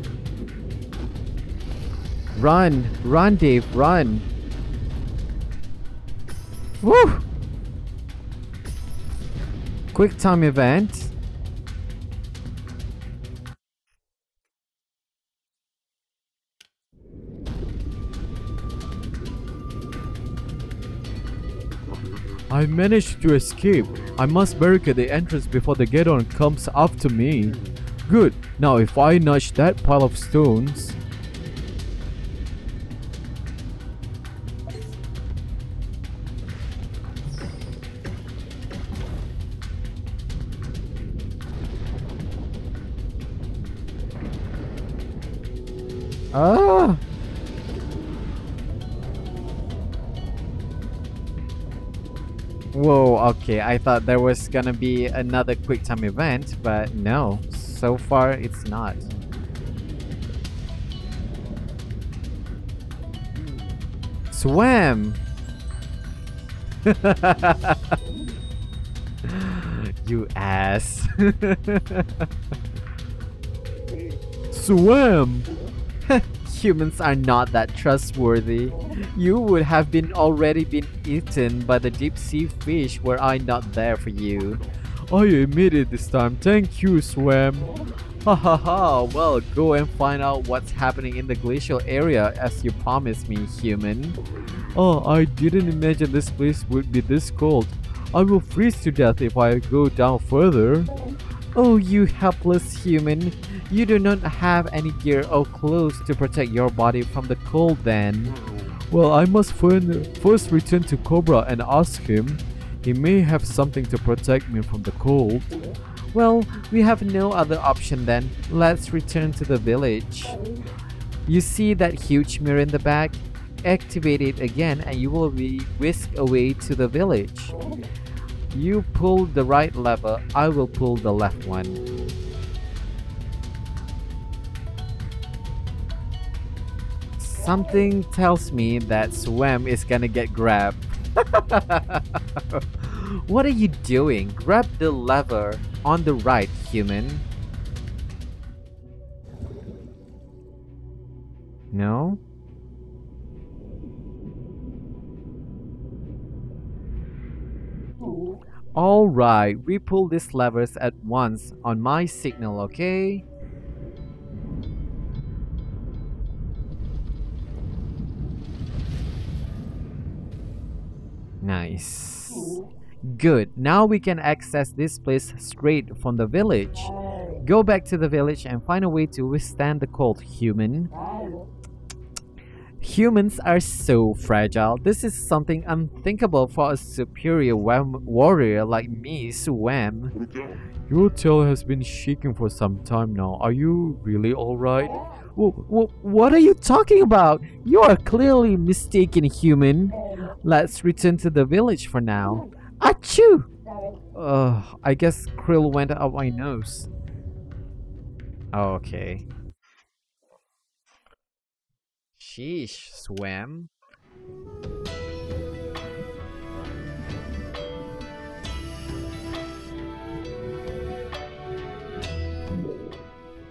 [SPEAKER 1] Run, run Dave, run. Woo! Quick time event.
[SPEAKER 2] I managed to escape. I must barricade the entrance before the Geddon comes after me. Good. Now if I nudge that pile of stones...
[SPEAKER 1] Ah! Whoa, okay, I thought there was gonna be another quick time event, but no, so far it's not. Swam! You ass.
[SPEAKER 2] Swam!
[SPEAKER 1] Humans are not that trustworthy. You would have been already been eaten by the deep sea fish were I not there for you.
[SPEAKER 2] I admit it this time. Thank you, Swam.
[SPEAKER 1] Ha ha ha, well go and find out what's happening in the glacial area as you promised me, human.
[SPEAKER 2] Oh, I didn't imagine this place would be this cold. I will freeze to death if I go down further.
[SPEAKER 1] Oh, you helpless human. You do not have any gear or clothes to protect your body from the cold then.
[SPEAKER 2] Well, I must first return to Cobra and ask him. He may have something to protect me from the cold.
[SPEAKER 1] Well, we have no other option then. Let's return to the village. You see that huge mirror in the back? Activate it again and you will be whisked away to the village. You pull the right lever, I will pull the left one. Something tells me that Swam is gonna get grabbed. What are you doing? Grab the lever on the right, human. No? Alright, we pull these levers at once on my signal, okay? Nice. Good, now we can access this place straight from the village. Go back to the village and find a way to withstand the cold, human. Humans are so fragile. This is something unthinkable for a superior warrior like me, Swam.
[SPEAKER 2] Your tail has been shaking for some time now. Are you really alright?
[SPEAKER 1] What are you talking about? You are clearly mistaken, human. Let's return to the village for now. Achoo! I guess Krill went up my nose. Oh, okay. Sheesh, Swam.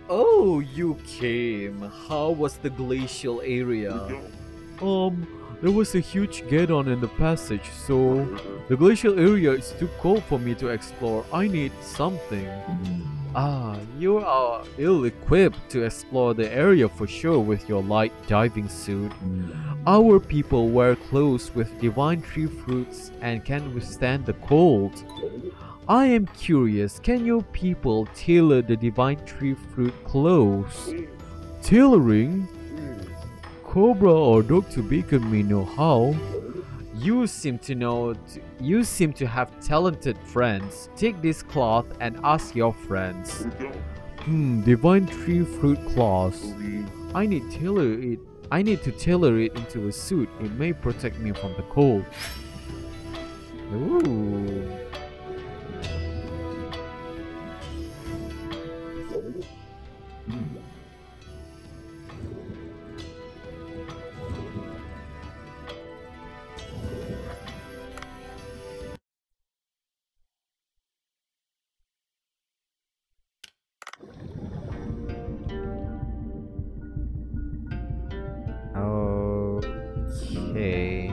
[SPEAKER 1] Oh, you came. How was the glacial area?
[SPEAKER 2] There was a huge get-on in the passage, so the glacial area is too cold for me to explore. I need something.
[SPEAKER 1] Ah, you are ill-equipped to explore the area for sure with your light diving suit. Our people wear clothes with divine tree fruits and can withstand the cold. I am curious, can your people tailor the divine tree fruit clothes?
[SPEAKER 2] Tailoring? Cobra or Dr. Bacon may know how.
[SPEAKER 1] You seem to have talented friends. Take this cloth and ask your friends.
[SPEAKER 2] Divine tree fruit cloth.
[SPEAKER 1] I need to tailor it into a suit. It may protect me from the cold. Ooh. Okay.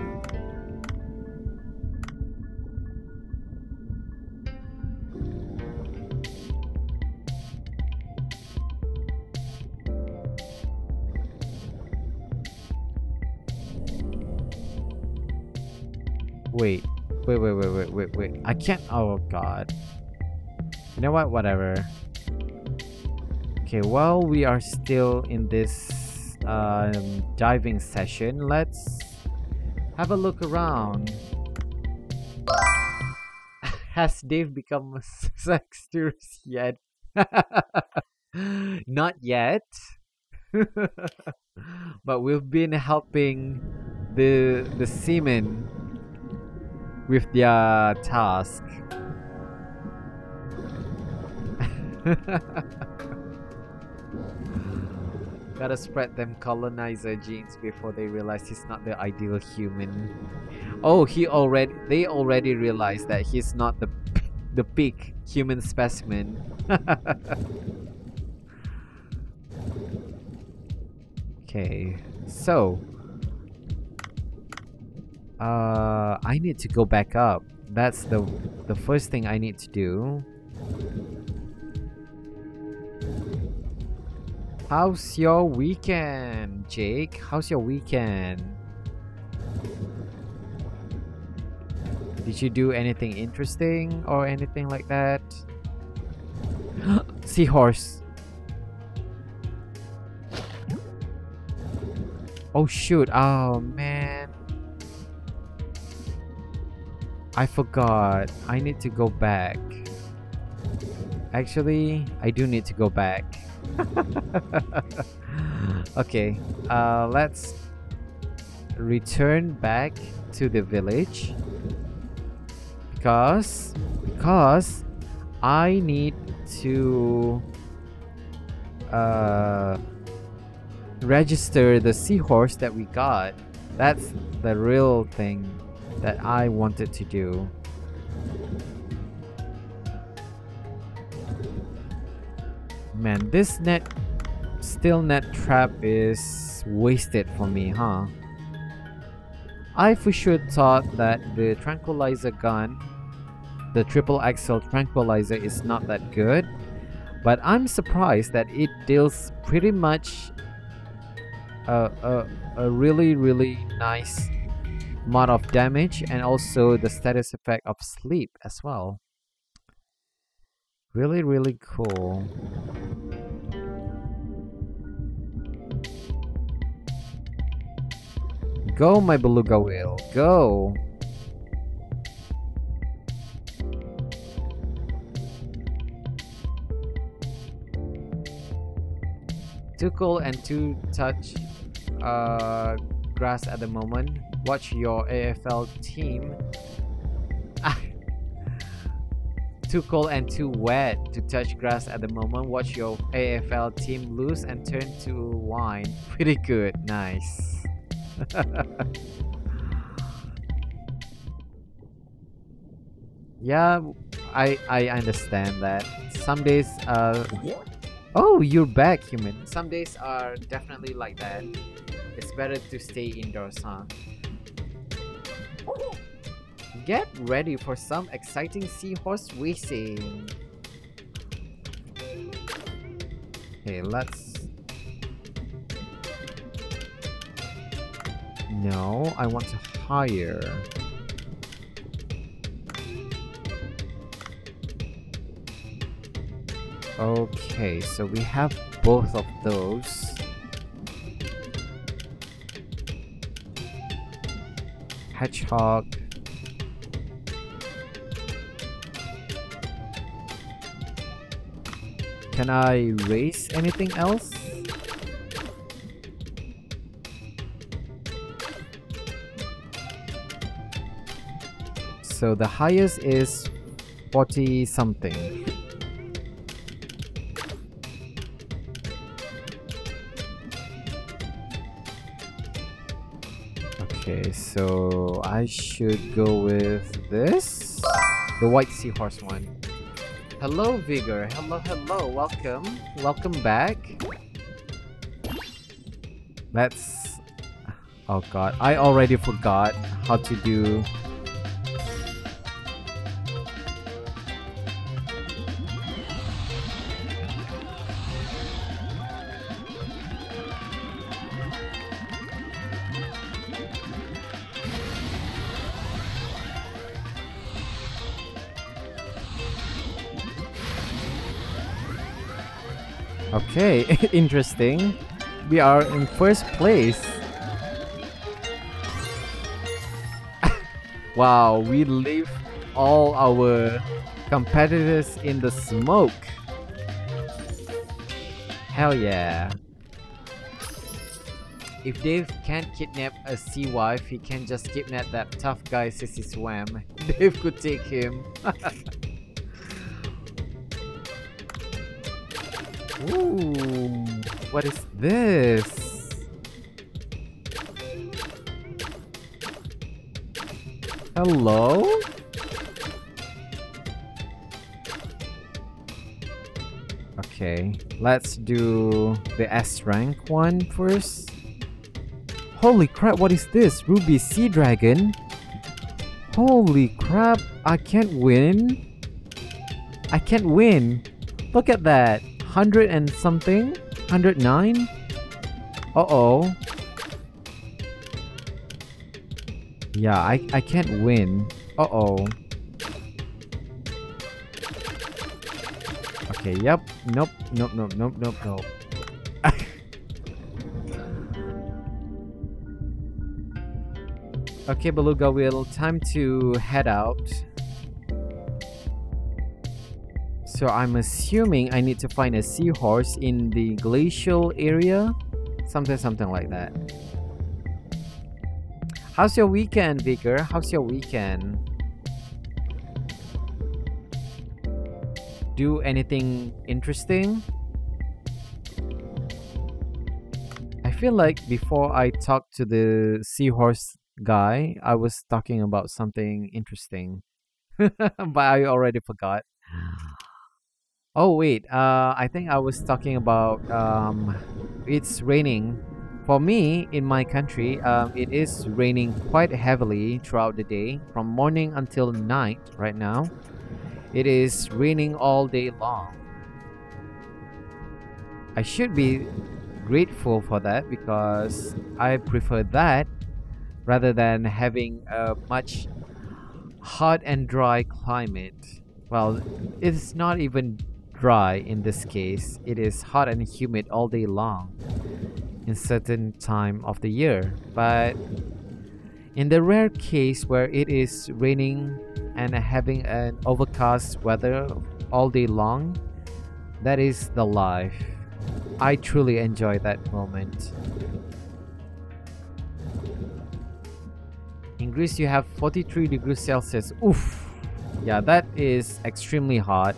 [SPEAKER 1] Wait. I can't. Oh god. You know what? Whatever. Okay, while we are still in this diving session, let's have a look around. Has Dave become sexterous yet? Not yet. But we've been helping the seamen with their task. Gotta spread them colonizer genes before they realize he's not the ideal human. Oh, they already realized that he's not the peak human specimen. Okay, so I need to go back up. That's the first thing I need to do. How's your weekend, Jake? How's your weekend? Did you do anything interesting or anything like that? Seahorse. Oh shoot, oh man. I forgot. I need to go back. Actually, I do need to go back. Okay, let's return back to the village because I need to register the seahorse that we got. That's the real thing that I wanted to do. Man, this net trap is wasted for me, huh? I for sure thought that the tranquilizer gun, the triple axle tranquilizer, is not that good, but I'm surprised that it deals pretty much a really nice amount of damage, and also the status effect of sleep as well. Really cool. Go, my beluga whale, go! Too cool and too touch grass at the moment. Watch your AFL team. Too cold and too wet to touch grass at the moment. Watch your AFL team lose and turn to wine. Pretty good, nice. Yeah, I understand that. Some days oh, you're back, human. Some days are definitely like that. It's better to stay indoors, huh? Get ready for some exciting seahorse racing. Okay, let's... No, I want to hire. Okay, so we have both of those. Hedgehog. Can I raise anything else? So the highest is 40 something. Okay, so I should go with this, the white seahorse one. Hello, Vigor. Hello. Welcome back. Let's... Oh god, I already forgot how to do... Okay, interesting. We are in first place. Wow, we leave all our competitors in the smoke. Hell yeah. If Dave can't kidnap a sea wife, he can just kidnap that tough guy Sissy Swam. Dave could take him. Ooh, what is this? Hello? Okay, let's do the S rank one first. Holy crap, what is this? Ruby Sea Dragon? Holy crap, I can't win. I can't win. Look at that. 100 and something? 109? Uh-oh. Yeah, I can't win. Uh-oh. Okay, yep. Nope. Okay, Beluga Wheel, time to head out. So I'm assuming I need to find a seahorse in the glacial area. Something like that. How's your weekend, Vigor? How's your weekend? Do anything interesting? I feel like before I talk to the seahorse guy, I was talking about something interesting, but I already forgot. Oh wait, I think I was talking about it's raining. For me, in my country, it is raining quite heavily throughout the day, from morning until night. Right now, it is raining all day long. I should be grateful for that because I prefer that rather than having a much hot and dry climate. Well, it's not even dry in this case. It is hot and humid all day long in certain time of the year. But in the rare case where it is raining and having an overcast weather all day long, that is the life. I truly enjoy that moment. In Greece, you have 43 degrees Celsius. Oof. Yeah, that is extremely hot.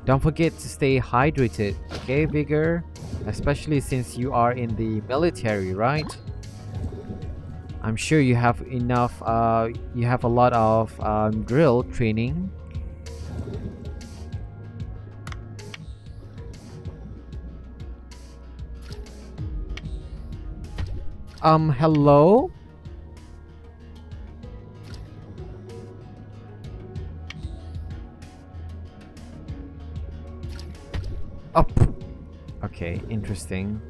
[SPEAKER 1] Don't forget to stay hydrated, okay, Vigor? Especially since you are in the military, right? I'm sure you have enough, you have a lot of drill training. Hello? Up. Okay, interesting.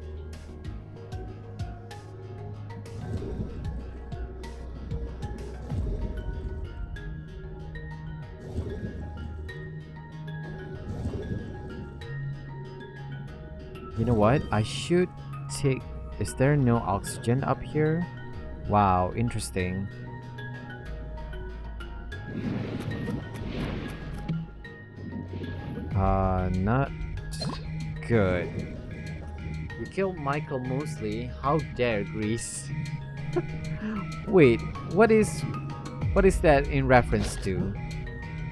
[SPEAKER 1] You know what? I should take... Is there no oxygen up here? Wow, interesting. Not good. You killed Michael Mosley. How dare Greece? Wait, what is that in reference to?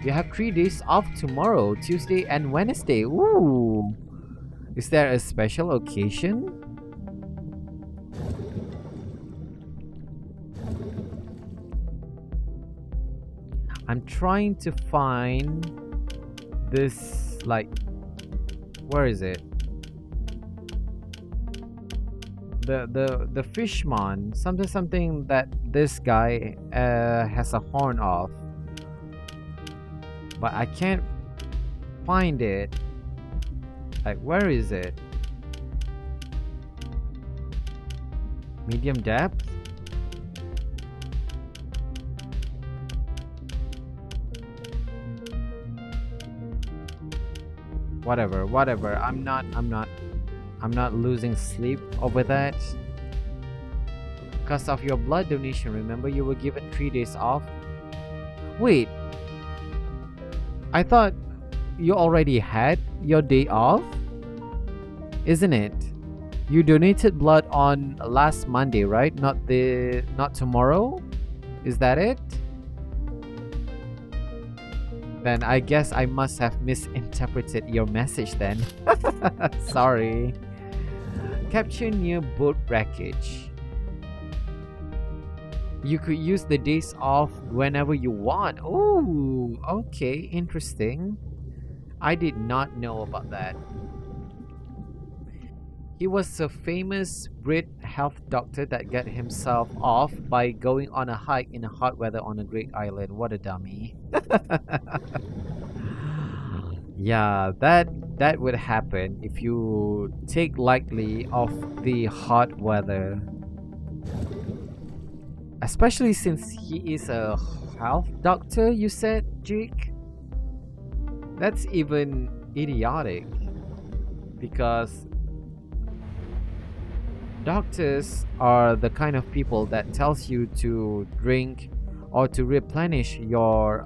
[SPEAKER 1] You have 3 days off tomorrow, Tuesday and Wednesday. Ooh. Is there a special occasion? I'm trying to find this, like, where is it? The Fishmon, something that this guy has a horn of, but I can't find it. Like, where is it? Medium depth? Whatever. I'm not losing sleep over that. Because of your blood donation, remember you were given 3 days off? Wait. I thought you already had your day off? Isn't it? You donated blood on last Monday, right? Not tomorrow? Is that it? Then I guess I must have misinterpreted your message then. Sorry. Capture near boat wreckage. You could use the days off whenever you want. Oh, okay, interesting. I did not know about that. He was a famous Brit health doctor that got himself off by going on a hike in a hot weather on a Greek island. What a dummy. Yeah, that would happen if you take lightly of the hot weather. Especially since he is a health doctor, you said, Jake? That's even idiotic. Because doctors are the kind of people that tells you to drink or to replenish your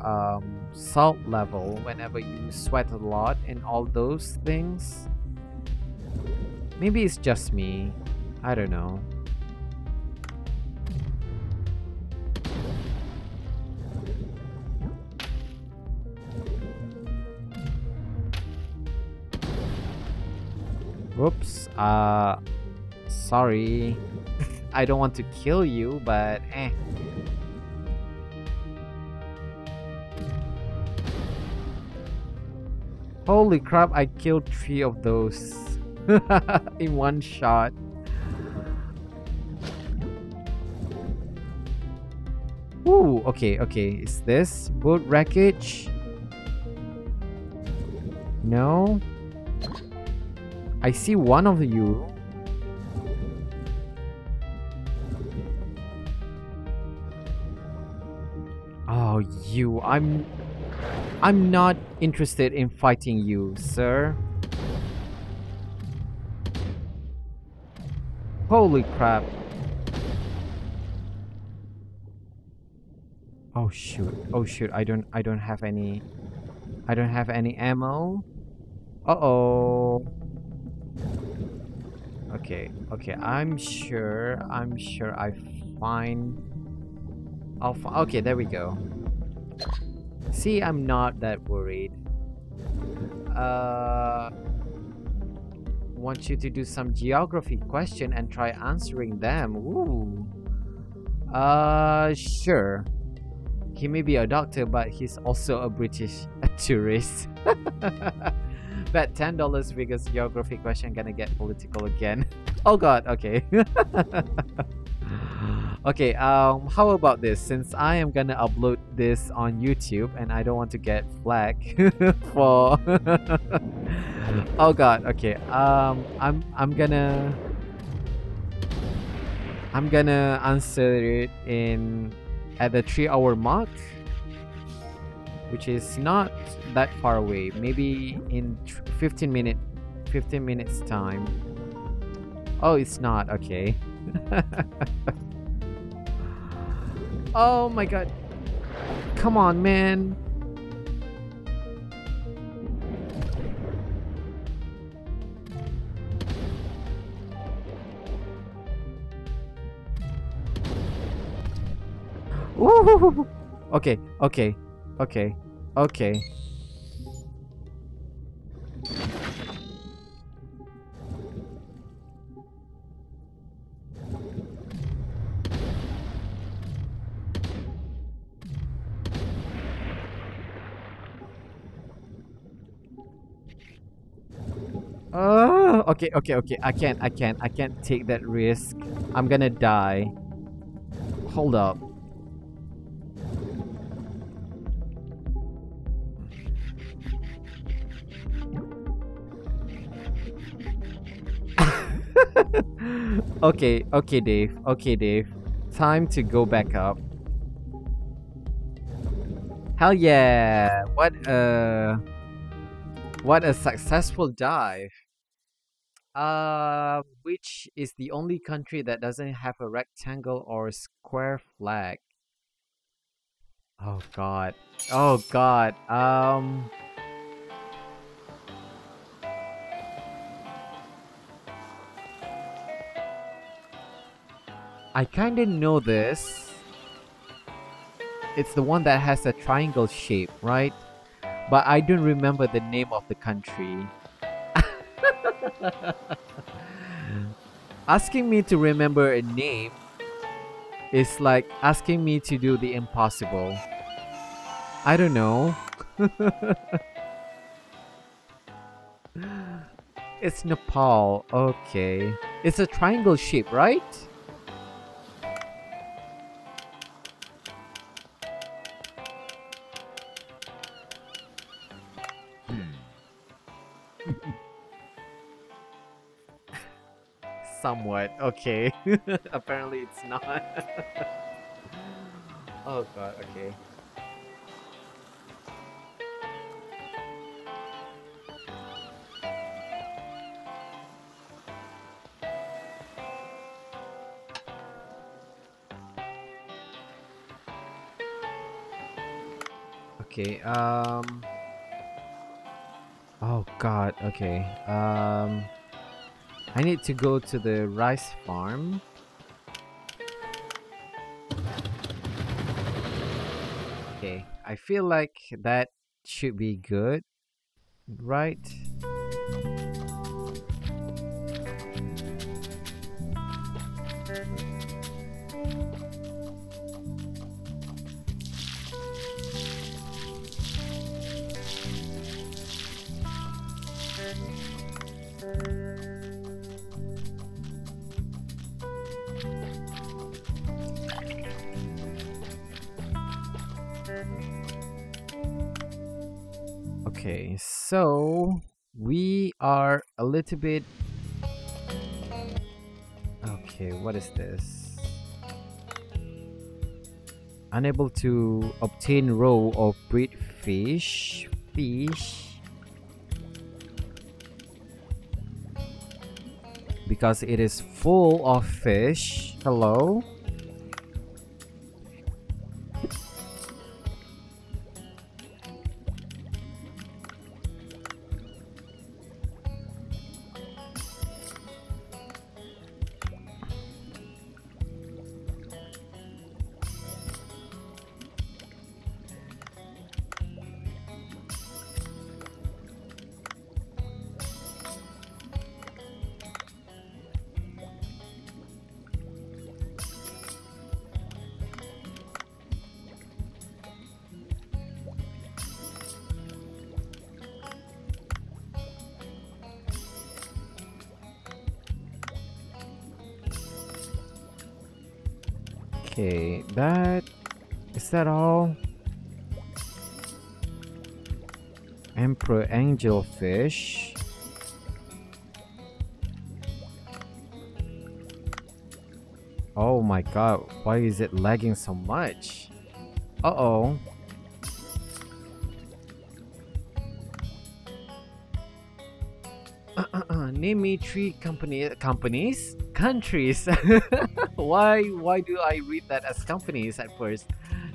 [SPEAKER 1] salt level whenever you sweat a lot and all those things. Maybe it's just me. I don't know. Whoops. Sorry. I don't want to kill you, but eh. Holy crap, I killed 3 of those in one shot. Ooh, okay, okay. Is this boat wreckage? No. I see one of you. Oh, you. I'm not interested in fighting you, sir. Holy crap. Oh shoot. Oh shoot. I don't have any ammo. Uh-oh. Okay. Okay. I'm sure I find okay, there we go. See, I'm not that worried. Want you to do some geography question and try answering them. Ooh. Sure. He may be a doctor, but he's also a British tourist. Bet $10 because geography question gonna get political again. Oh god, okay. Okay, how about this? Since I am gonna upload this on YouTube and I don't want to get flagged for oh god, okay. I'm gonna answer it in at the 3-hour mark, which is not that far away. Maybe in 15 minutes time. Oh, it's not. Okay. Oh my god. Come on, man. Ooh. Okay, okay, okay, okay. Okay, okay, okay. I can't take that risk. I'm gonna die. Hold up. Okay, okay, Dave. Okay, Dave. Time to go back up. Hell yeah! What a successful dive. Which is the only country that doesn't have a rectangle or square flag? Oh god. Oh god. I kinda know this. It's the one that has a triangle shape, right? But I don't remember the name of the country. Asking me to remember a name is like asking me to do the impossible. I don't know. It's Nepal. Okay. It's a triangle shape, right? Somewhat. Okay. Apparently it's not. Oh god, okay. Okay, oh god, okay. I need to go to the rice farm. Okay, I feel like that should be good, right? Okay, so we are a little bit. Okay, what is this? Unable to obtain roe or breed fish. Because it is full of fish. Hello? Okay, is that all? Emperor angelfish. Oh my god, why is it lagging so much? Uh-oh. Name me three countries. Why do I read that as companies at first?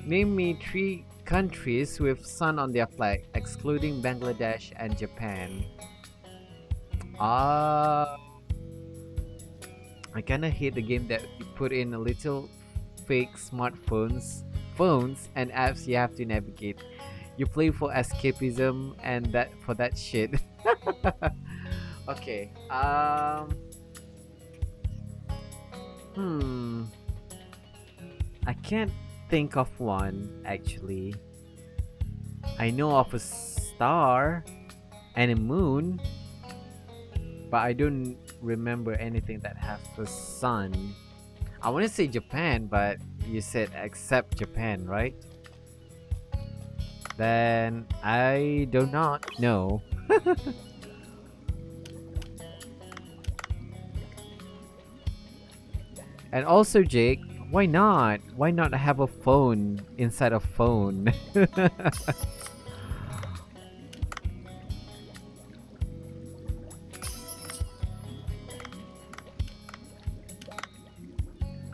[SPEAKER 1] Name me three countries with sun on their flag, excluding Bangladesh and Japan. I kinda hate the game that you put in a little fake phones and apps you have to navigate. You play for escapism and that shit. Okay. I can't think of one actually. I know of a star and a moon, but I don't remember anything that has the sun. I want to say Japan, but you said except Japan, right? Then I do not know. And also, Jake, why not? Why not have a phone inside a phone?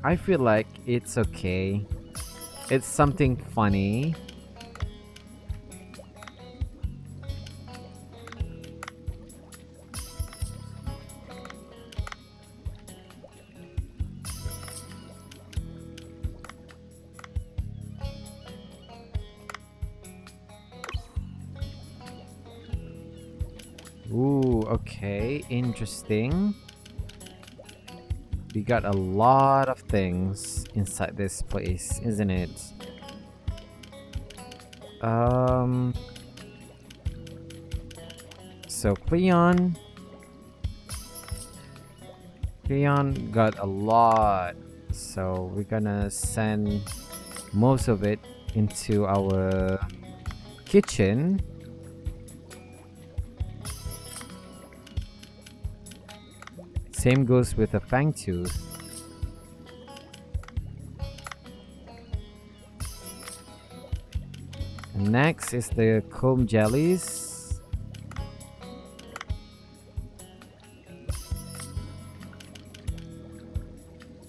[SPEAKER 1] I feel like it's okay. It's something funny. Ooh, okay, interesting. We got a lot of things inside this place, isn't it? So Cleon got a lot, so we're gonna send most of it into our kitchen. Same goes with the Fangtooth. And next is the comb jellies.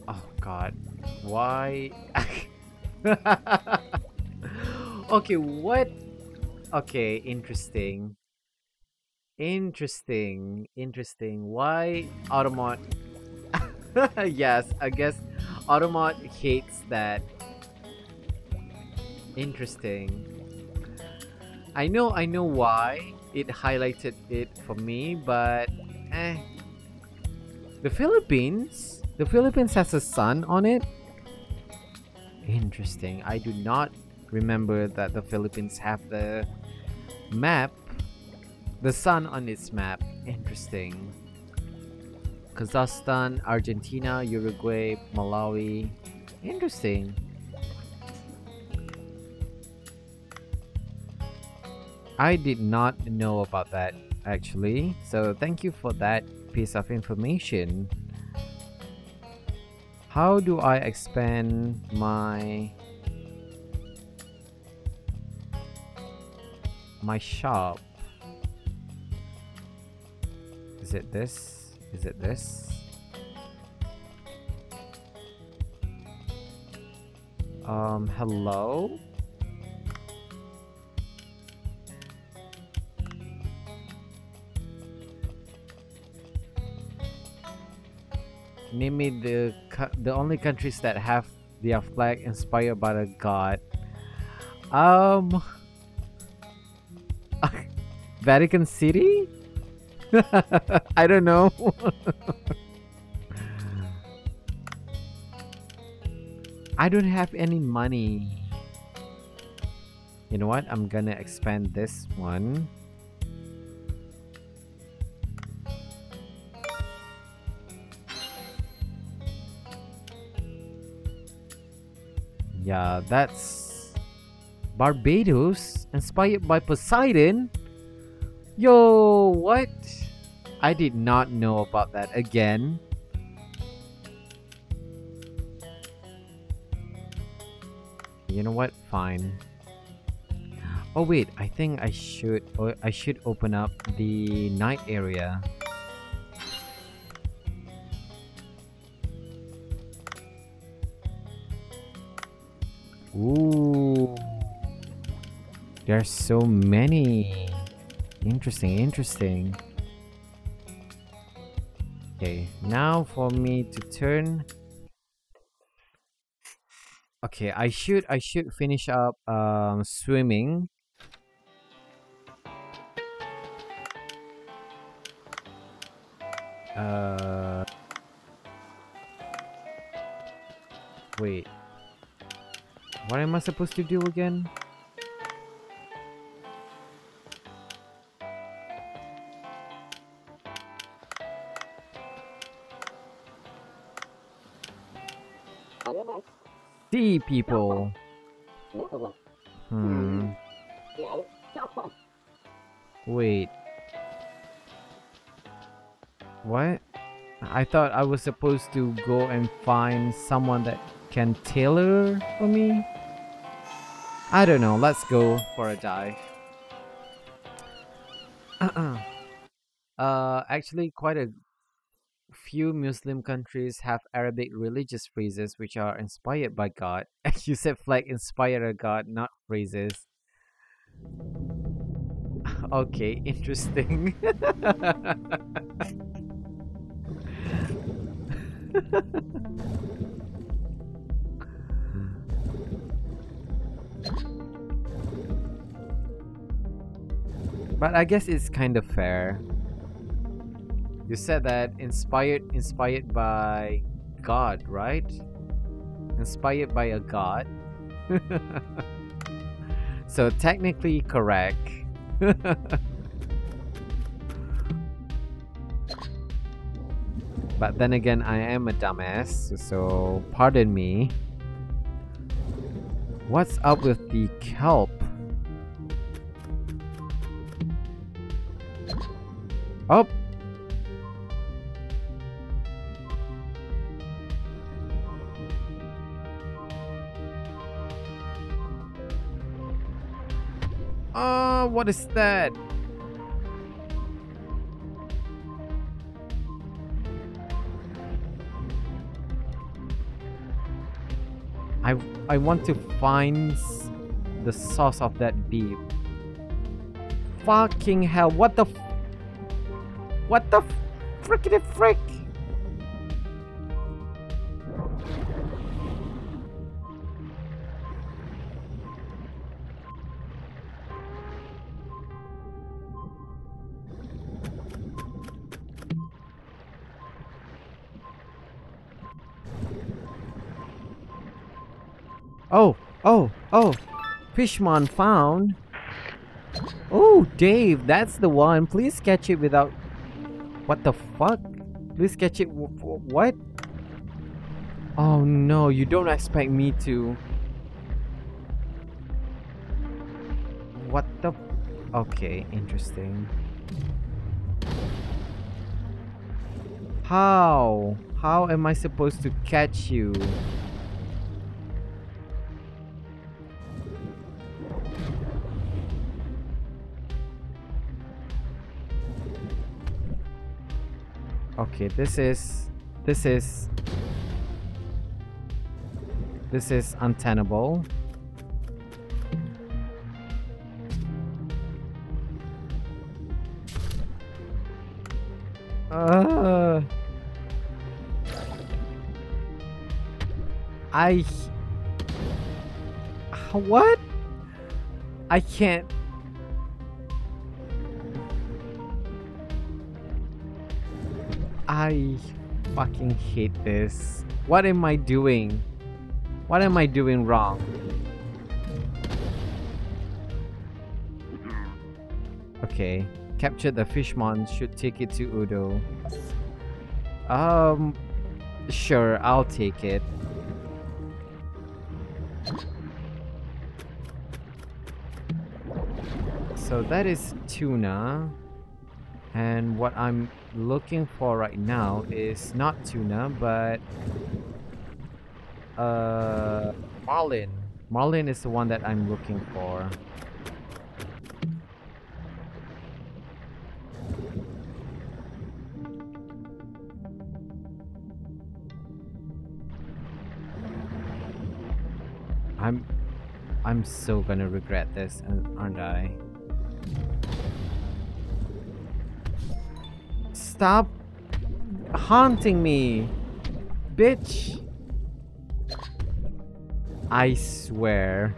[SPEAKER 1] Oh god, why? Okay, what? Okay, interesting. Interesting. Why Automot? Yes, I guess Automot hates that. Interesting. I know why it highlighted it for me, but the Philippines The Philippines has a sun on it? Interesting. I do not remember that the Philippines have the map, the sun on its map. Interesting. Kazakhstan, Argentina, Uruguay, Malawi. Interesting. I did not know about that actually. So thank you for that piece of information. How do I expand my shop? Is it this? Is it this? Hello? Name me the only countries that have their flag inspired by a god. Vatican City? I don't know. I don't have any money. You know what? I'm gonna expand this one. Yeah, that's Barbados, inspired by Poseidon. Yo, what? I did not know about that again. You know what? Fine. Oh wait, I think I should open up the night area. Ooh. There's so many. Interesting. Okay, now for me to turn. Okay, I should finish up swimming. Wait. What am I supposed to do again? See people. Wait. What? I thought I was supposed to go and find someone that can tailor for me. I don't know. Let's go for a dive. Actually, quite a few Muslim countries have Arabic religious phrases which are inspired by God. You said flag inspired a god, not phrases. Okay, interesting. But I guess it's kind of fair. You said that inspired by God, right? Inspired by a god. So technically correct. But then again, I am a dumbass, so pardon me. What's up with the kelp? Oh! What is that? I want to find the source of that beef. Fucking hell! What the frickity frick? Oh, oh. Fishmon found. Oh, Dave, that's the one. Please catch it without... What the fuck? Please catch it... What? Oh no, you don't expect me to... What the... Okay, interesting. How? How am I supposed to catch you? Okay, this is untenable. What? I can't. I fucking hate this. What am I doing? What am I doing wrong? Okay. Capture the Fishmon should take it to Udo. Sure, I'll take it. So that is tuna. And what I'm looking for right now is not tuna, but marlin. Marlin is the one that I'm looking for. I'm so gonna regret this, aren't I? Stop haunting me, bitch. I swear.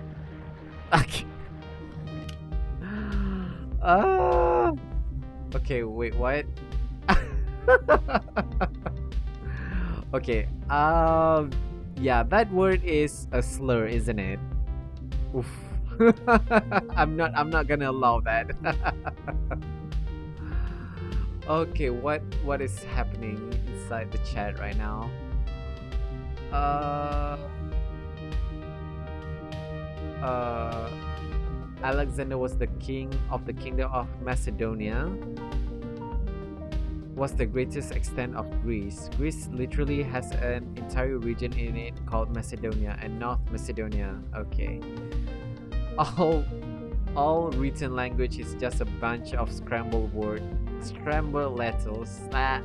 [SPEAKER 1] Okay, wait, what? Okay, yeah, that word is a slur, isn't it? Oof. I'm not gonna allow that. Okay, what is happening inside the chat right now? Alexander was the king of the kingdom of Macedonia. Was the greatest extent of Greece. Greece literally has an entire region in it called Macedonia and North Macedonia. Okay. All written language is just a bunch of scrambled words. Scrambled letters. Ah.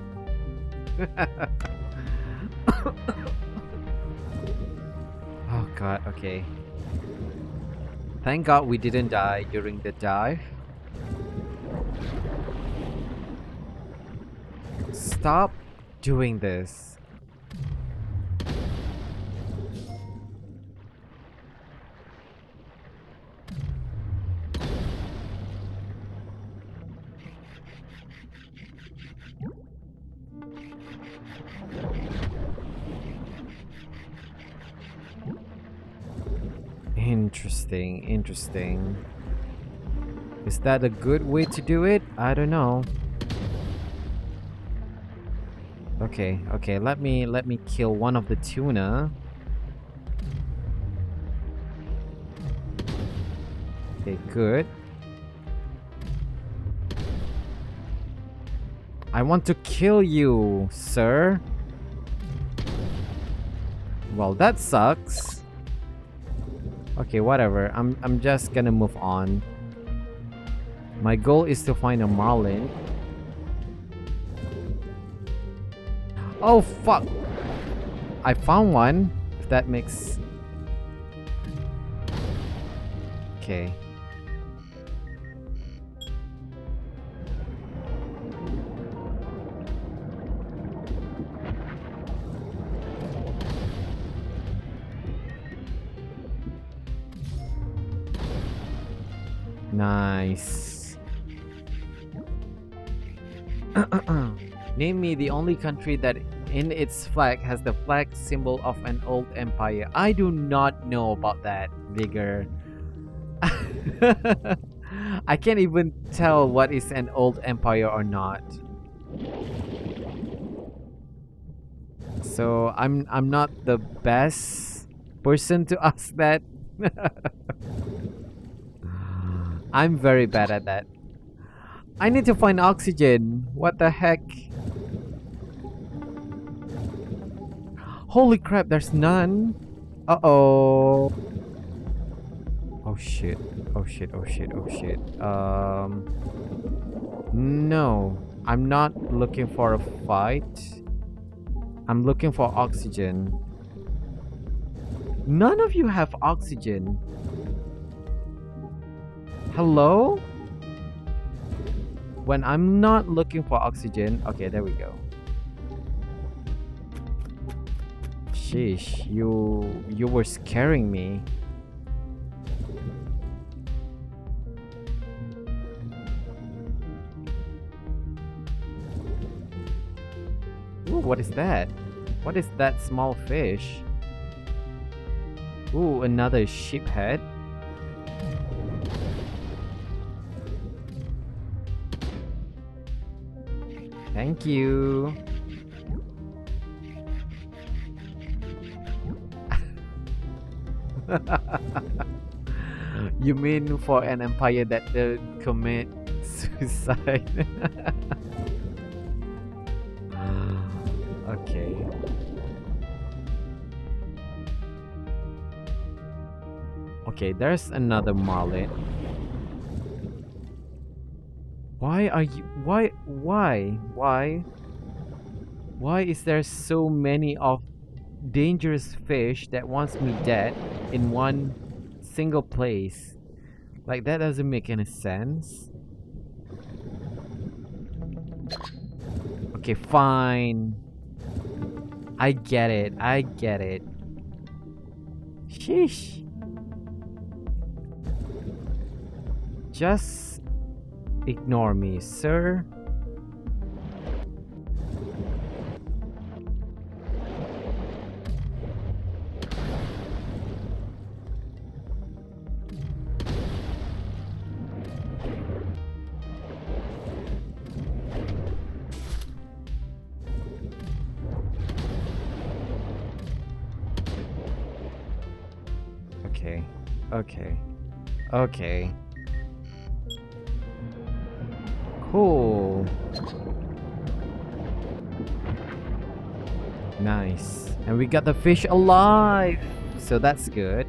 [SPEAKER 1] Oh god, okay. Thank god we didn't die during the dive. Stop doing this. Interesting. Is that a good way to do it? I don't know. Okay, let me kill one of the tuna. Okay, good. I want to kill you, sir. Well, that sucks. Okay, whatever. I'm just gonna move on. My goal is to find a marlin. Oh fuck! I found one. If that makes... Okay. Nice. Name me the only country that in its flag has the flag symbol of an old empire. I do not know about that, Vigor. I can't even tell what is an old empire or not. So I'm not the best person to ask that. I'm very bad at that. I need to find oxygen. What the heck? Holy crap, there's none. Uh-oh. Oh shit. Oh shit, oh shit, oh shit. No. I'm not looking for a fight. I'm looking for oxygen. None of you have oxygen. Hello? When I'm not looking for oxygen. Okay, there we go. Sheesh, you were scaring me. Ooh, what is that? What is that small fish? Ooh, another sheep head. Thank you. You mean for an empire that commit suicide? Okay. Okay, there's another marlin. Why are you... Why is there so many of dangerous fish that wants me dead in one single place? Like, that doesn't make any sense. Okay, fine. I get it. I get it. Sheesh. Just ignore me, sir. Okay. Okay. Okay. Cool. Nice. And we got the fish alive. So that's good.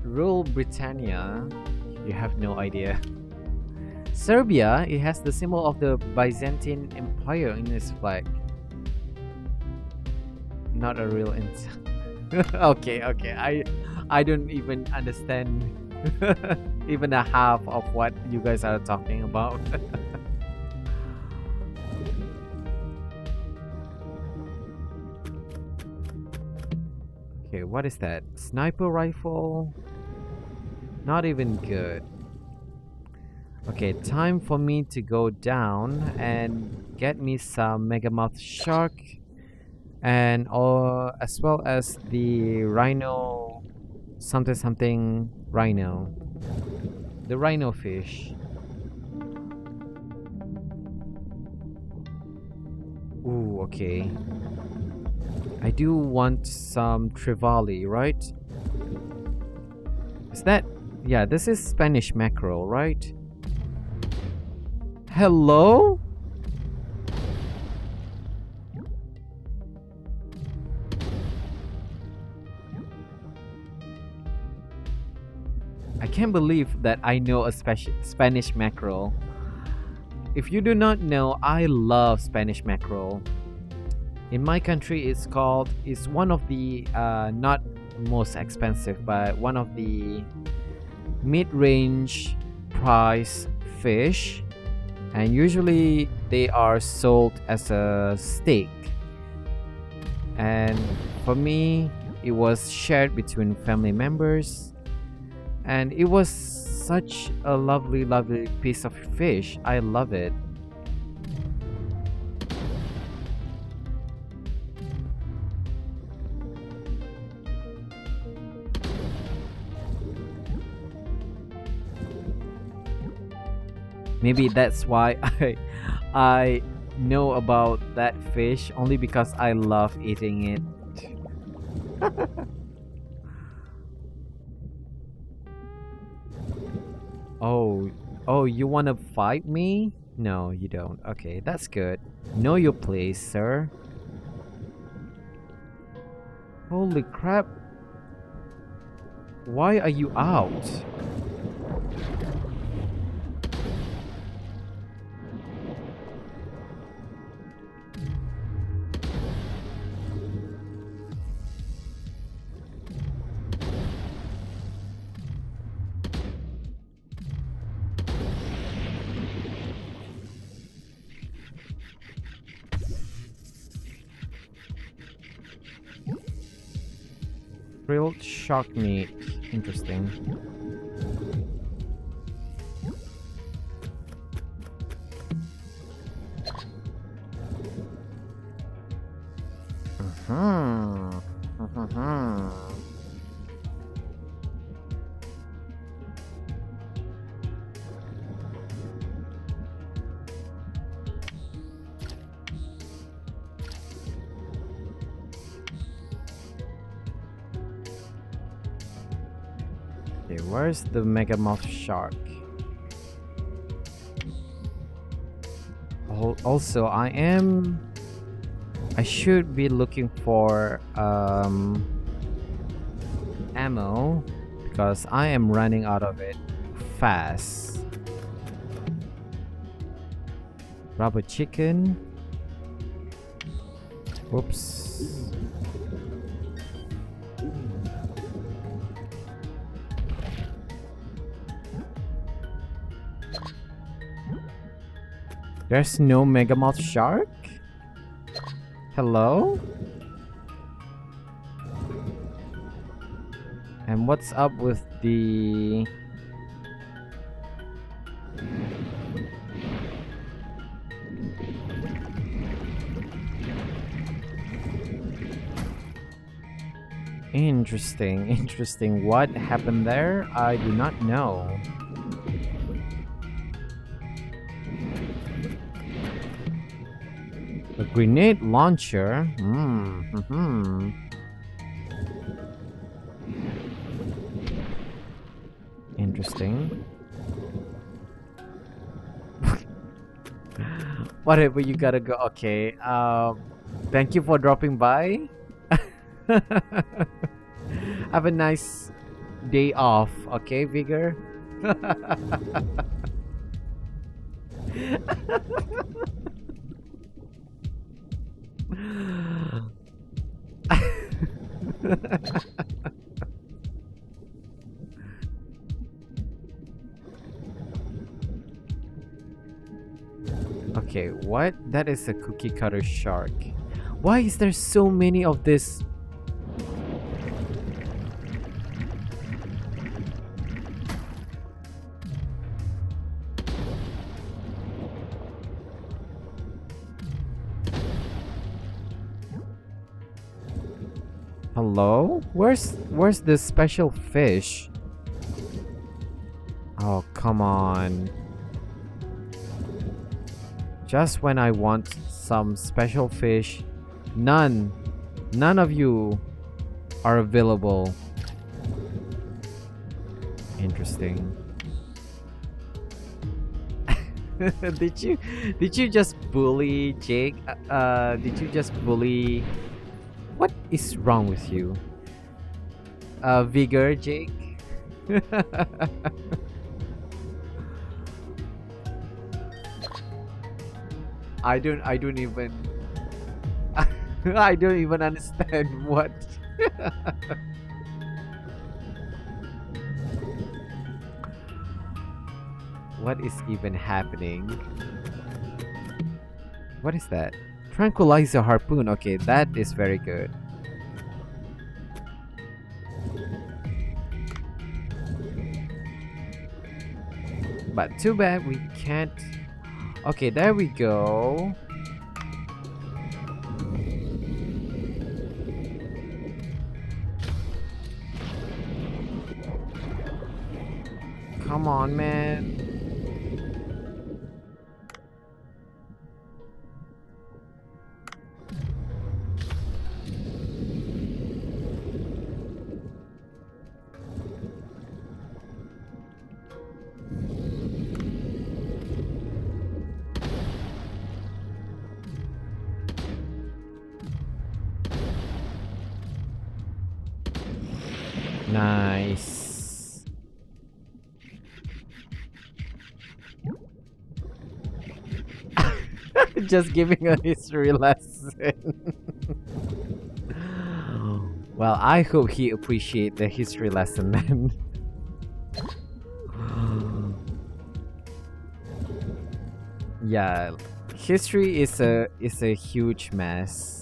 [SPEAKER 1] Rule Britannia. You have no idea. Serbia, it has the symbol of the Byzantine Empire in its flag. Not a real okay, I don't even understand even a half of what you guys are talking about. Okay, what is that? Sniper rifle? Not even good. Okay, time for me to go down and get me some megamouth shark, and as well as the rhino, something rhino, the rhino fish. Ooh, okay. I do want some trevally, right? Is that... yeah, this is Spanish mackerel, right? Hello? I can't believe that I know a Spanish mackerel. If you do not know, I love Spanish mackerel. In my country, it's one of the not most expensive, but one of the mid-range price fish, and usually they are sold as a steak. And for me, it was shared between family members, and it was such a lovely, lovely piece of fish. I love it. Maybe that's why I know about that fish, only because I love eating it. Oh, you wanna fight me? No, you don't. Okay, that's good. Know your place, sir. Holy crap. Why are you out? Grilled shark meat. Interesting. Okay, where's the Megamouth shark? Also, I should be looking for ammo because I am running out of it fast. Rubber chicken. Whoops. There's no Megamouth shark? Hello? And what's up with the... Interesting. What happened there? I do not know. A grenade launcher? Interesting. Whatever, you gotta go. Okay. Thank you for dropping by. Have a nice day off, okay, Vigor? Okay, what? That is a cookie cutter shark. Why is there so many of this? Hello? Where's the special fish? Oh, come on. Just when I want some special fish, none of you are available. Interesting. Did you just bully Jake? Did you just bully? What is wrong with you? Vigor, Jake? I don't even I don't even understand what. What is even happening? What is that? Tranquilizer harpoon. Okay, that is very good. But too bad we can't. Okay, there we go. Come on, man. Nice. Just giving a history lesson. Well, I hope he appreciate the history lesson then. Yeah, history is a huge mess.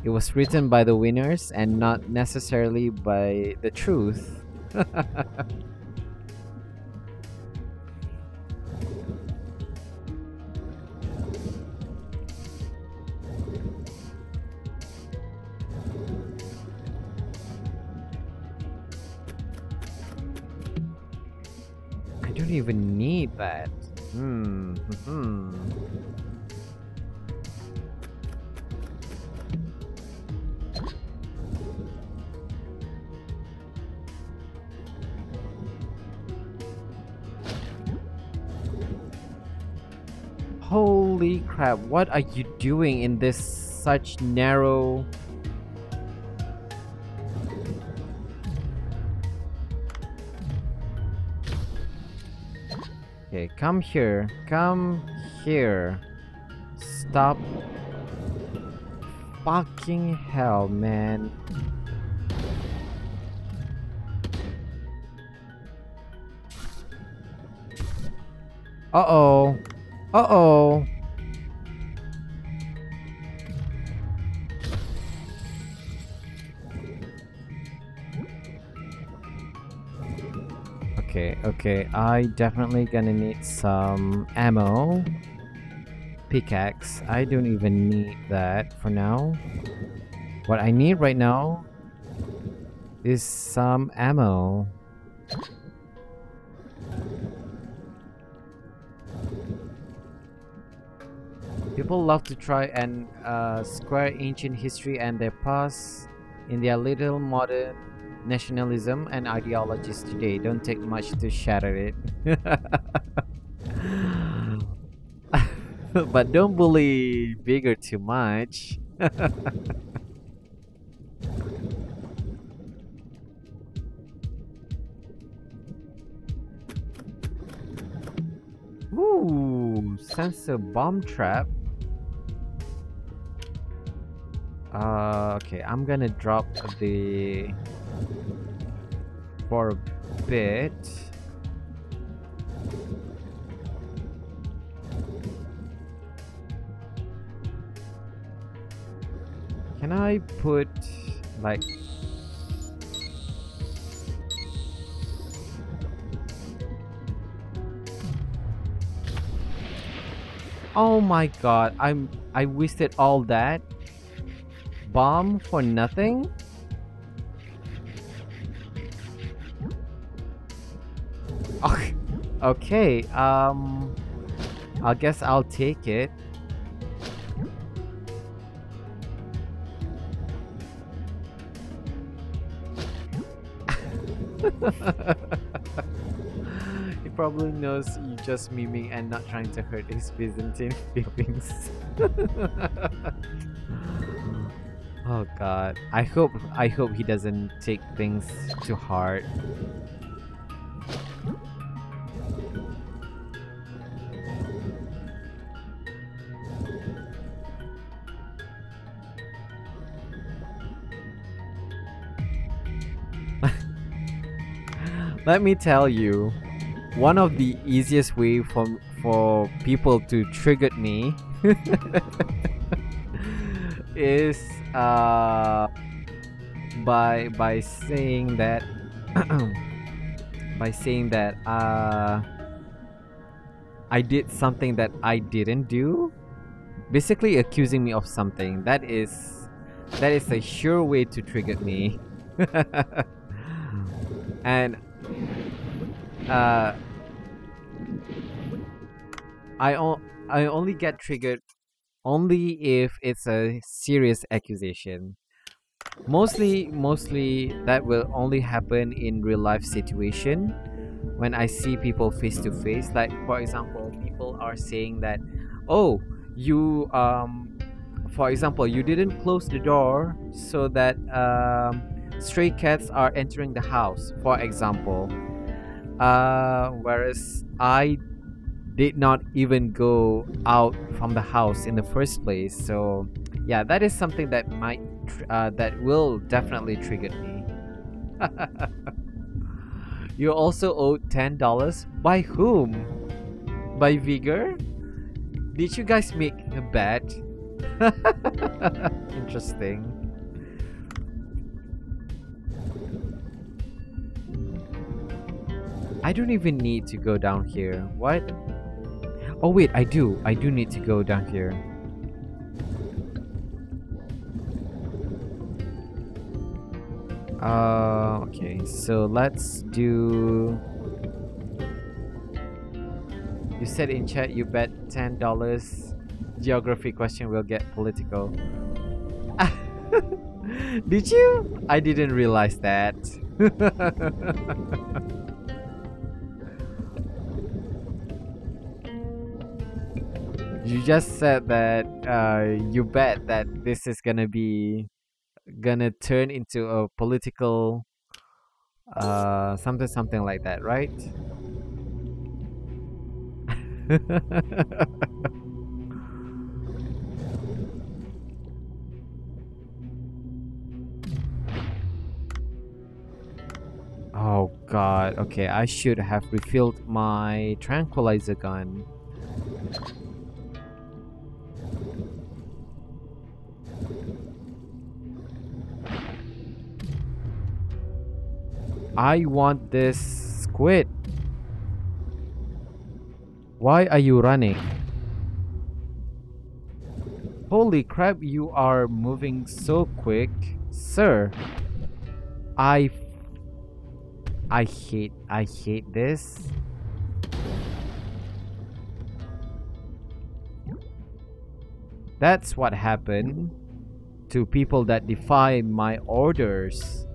[SPEAKER 1] It was written by the winners and not necessarily by the truth. I don't even need that. Holy crap, what are you doing in this such narrow... Okay, come here. Come here. Stop. Fucking hell, man. Uh-oh. Uh-oh. Okay, I definitely gonna need some ammo. Pickaxe, I don't even need that for now. What I need right now is some ammo. People love to try and square ancient history and their past in their little modern nationalism and ideologies today. Don't take much to shatter it. But don't bully bigger too much. Ooh, sensor bomb trap. Okay, I'm gonna drop the for a bit. Can I put like oh my god, I wasted all that bomb for nothing? Okay, I guess I'll take it. He probably knows you just miming and not trying to hurt his Byzantine feelings. Oh god, I hope he doesn't take things too hard. Let me tell you, one of the easiest way for people to trigger me is by saying that I did something that I didn't do. Basically accusing me of something. That is a sure way to trigger me. And I only get triggered only if it's a serious accusation. Mostly that will only happen in real life situation when I see people face to face. Like for example, people are saying that, oh, you for example, you didn't close the door so that stray cats are entering the house, for example. Whereas I did not even go out from the house in the first place. So yeah, that is something that that will definitely trigger me. You also owed $10. By whom? By Vigor? Did you guys make a bet? Interesting. I don't even need to go down here. What? Oh wait, I do need to go down here. Okay, so let's do... You said in chat you bet $10 geography question will get political. Did you? I didn't realize that. You just said that you bet that this is gonna turn into a political something like that, right? Oh god, okay, I should have refilled my tranquilizer gun. I want this squid. Why are you running? Holy crap, you are moving so quick, sir. I hate this. That's what happened to people that defy my orders.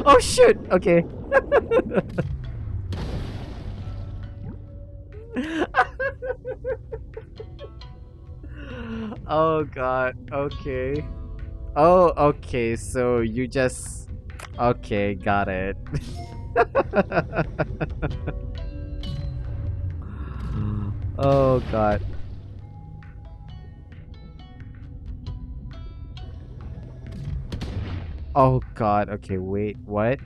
[SPEAKER 1] Oh shit, okay. Oh god, okay. Oh, okay, so you just... Okay, got it. Oh god. Oh god, okay, wait, what?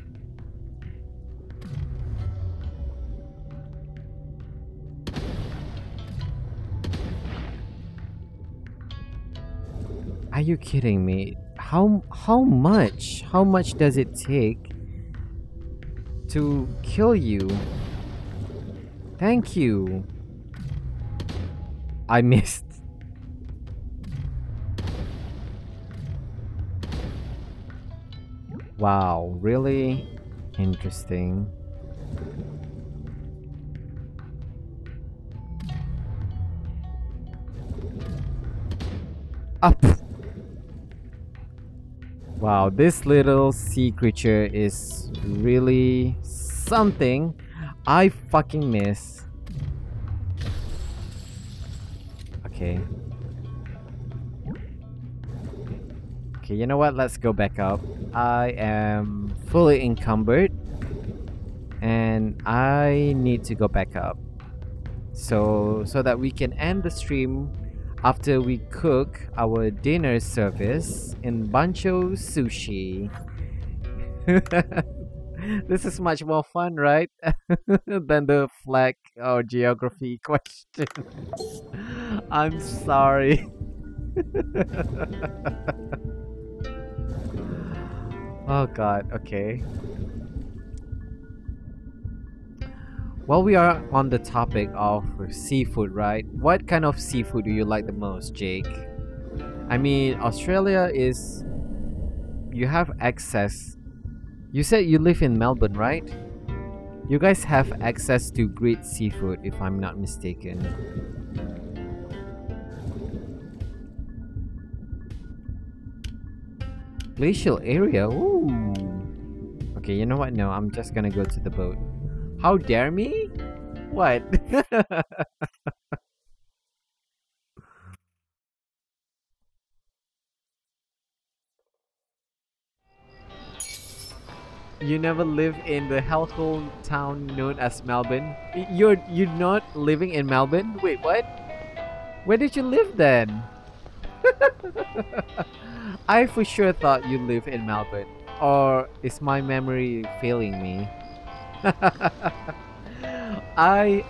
[SPEAKER 1] Are you kidding me? How much? How much does it take to kill you? Thank you. I missed. Wow, really interesting. Up. Wow, this little sea creature is really something. I fucking miss. Okay. Okay, you know what? Let's go back up. I am fully encumbered and I need to go back up. So that we can end the stream after we cook our dinner service in Bancho Sushi. This is much more fun, right? Than the flag or geography question. I'm sorry. Oh god, okay. While we are on the topic of seafood, right? What kind of seafood do you like the most, Jake? I mean, Australia is... You have access... You said you live in Melbourne, right? You guys have access to great seafood, if I'm not mistaken. Glacial area? Ooh. Okay, you know what? No, I'm just gonna go to the boat. How dare me? What? You never live in the hellhole town known as Melbourne? You're not living in Melbourne? Wait, what? Where did you live then? I for sure thought you live in Melbourne. Or is my memory failing me? I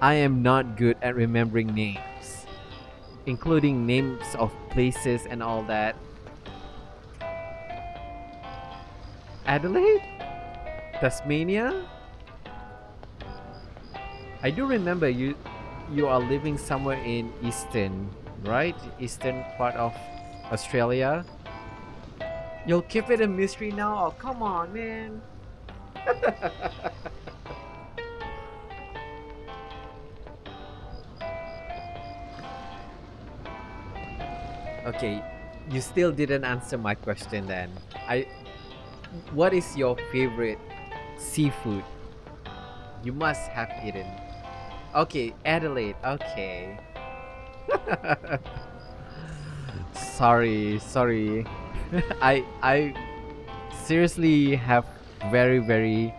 [SPEAKER 1] am not good at remembering names, including names of places and all that. Adelaide? Tasmania? I do remember you are living somewhere in eastern, right? Eastern part of Australia. You'll keep it a mystery now? Oh, come on, man. Okay, you still didn't answer my question then. What is your favorite seafood? You must have eaten. Okay, Adelaide. Okay. Sorry. I seriously have very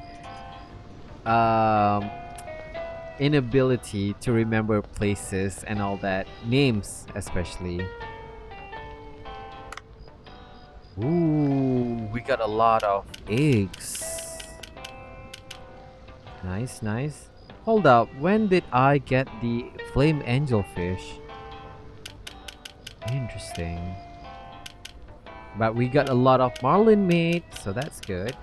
[SPEAKER 1] inability to remember places and all that, names especially. Ooh, we got a lot of eggs. Nice. Hold up, when did I get the flame angelfish? Interesting. But we got a lot of marlin meat, so that's good.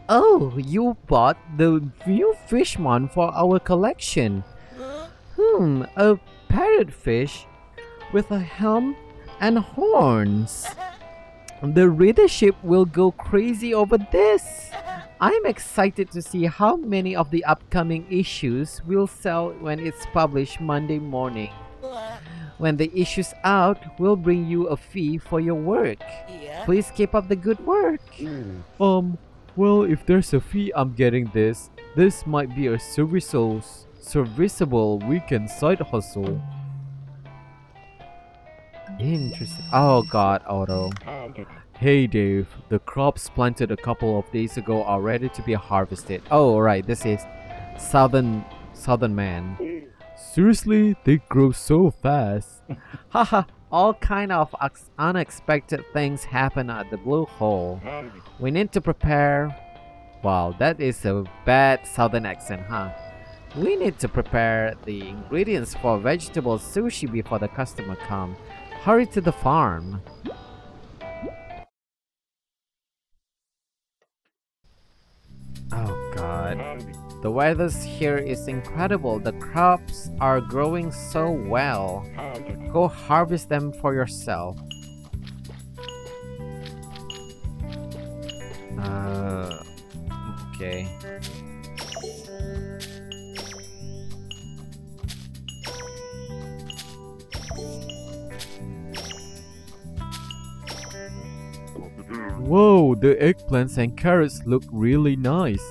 [SPEAKER 1] Oh, you bought the new Fishmon for our collection. A parrotfish with a helm and horns. The readership will go crazy over this. I'm excited to see how many of the upcoming issues will sell when it's published Monday morning. When the issue's out, we'll bring you a fee for your work. Please keep up the good work.
[SPEAKER 2] Well, if there's a fee, I'm getting this. This might be a serviceable weekend side hustle.
[SPEAKER 1] Interesting. Oh god, Otto.
[SPEAKER 2] Hey Dave, the crops planted a couple of days ago are ready to be harvested.
[SPEAKER 1] Oh right, this is Southern Man.
[SPEAKER 2] Seriously? They grow so fast.
[SPEAKER 1] Haha, all kind of unexpected things happen at the Blue Hole. We need to prepare... Wow, that is a bad Southern accent, huh? We need to prepare the ingredients for vegetable sushi before the customer come. Hurry to the farm. Oh god. The weather here is incredible. The crops are growing so well. Go harvest them for yourself. Okay.
[SPEAKER 2] Whoa, the eggplants and carrots look really nice.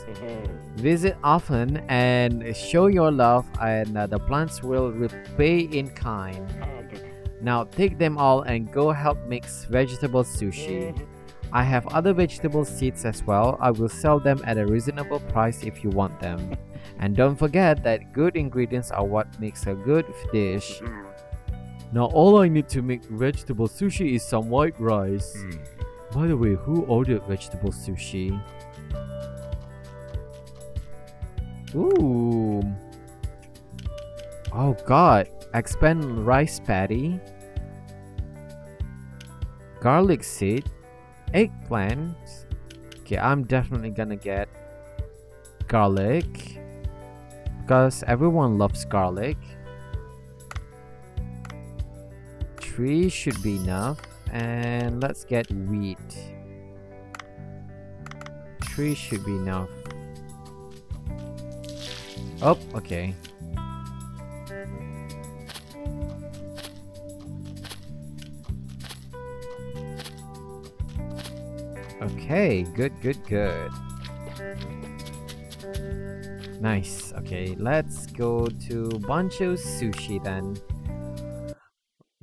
[SPEAKER 1] Visit often and show your love, and the plants will repay in kind. Now take them all and go help mix vegetable sushi. I have other vegetable seeds as well. I will sell them at a reasonable price if you want them. And don't forget that good ingredients are what makes a good dish.
[SPEAKER 2] Now all I need to make vegetable sushi is some white rice. By the way, who ordered vegetable sushi?
[SPEAKER 1] Ooh. Oh god. expand rice patty, garlic seed, eggplant. Okay, I'm definitely gonna get garlic because everyone loves garlic. 3 should be enough, and let's get wheat. 3 should be enough. Oh, okay. Okay, good. Nice. Okay, let's go to Bancho Sushi then.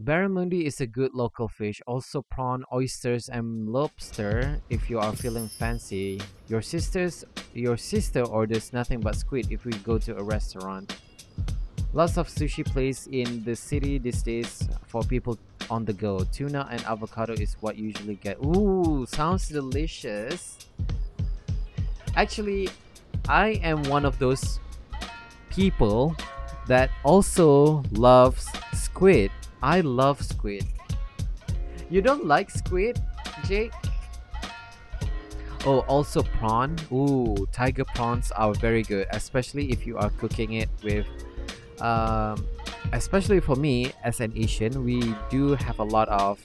[SPEAKER 1] Barramundi is a good local fish. Also prawn, oysters, and lobster if you are feeling fancy. Your sister orders nothing but squid if we go to a restaurant. Lots of sushi places in the city these days for people on the go. Tuna and avocado is what you usually get. Ooh, sounds delicious. Actually, I am one of those people that also loves squid. I love squid. You don't like squid, Jake? Oh, also prawn. Ooh, tiger prawns are very good, especially if you are cooking it with especially for me as an Asian, we do have a lot of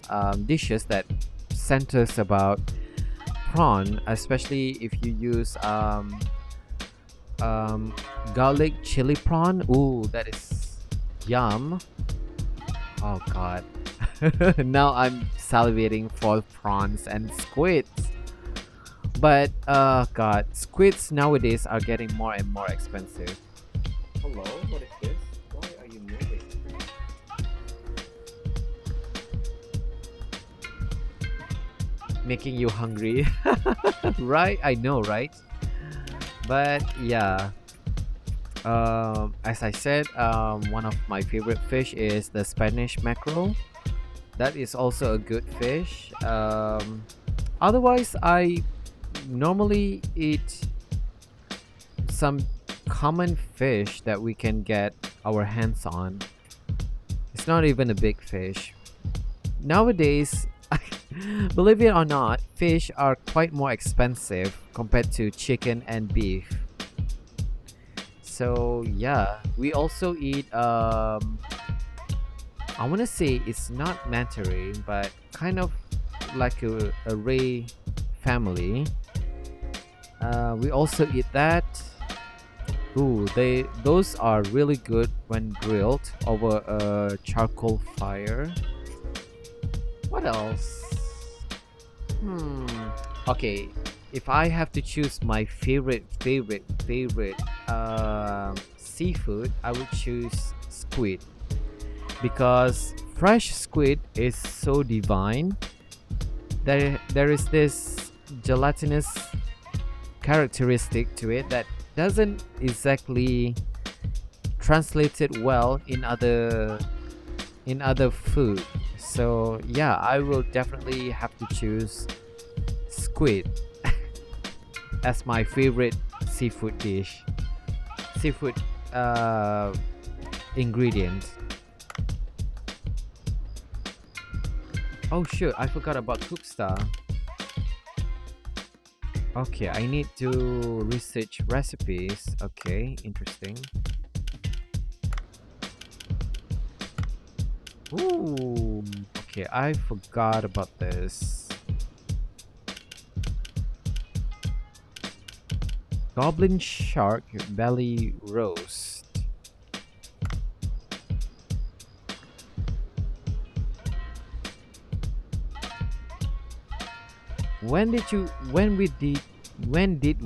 [SPEAKER 1] dishes that centers about prawn, especially if you use garlic chili prawn. Ooh, that is yum. Oh god. Now I'm salivating for prawns and squids. But god, squids nowadays are getting more and more expensive. Hello, what is this? Why are you moving? Making you hungry. Right? I know, right? But yeah. As I said, one of my favorite fish is the Spanish mackerel. That is also a good fish. Otherwise, I normally eat some common fish that we can get our hands on. It's not even a big fish. Nowadays, believe it or not, fish are quite more expensive compared to chicken and beef. So yeah, we also eat I want to say it's not manta-ray, but kind of like a ray family. We also eat that. Ooh, those are really good when grilled over a charcoal fire. What else? Okay, if I have to choose my favorite seafood, I would choose squid, because fresh squid is so divine. There is this gelatinous characteristic to it that doesn't exactly translate it well in other food. So yeah, I will definitely have to choose squid as my favorite seafood dish, seafood ingredient. Oh shoot, I forgot about Cookstar. Okay, I need to research recipes. Okay, interesting. Ooh, okay, I forgot about this. Goblin shark belly roast. When did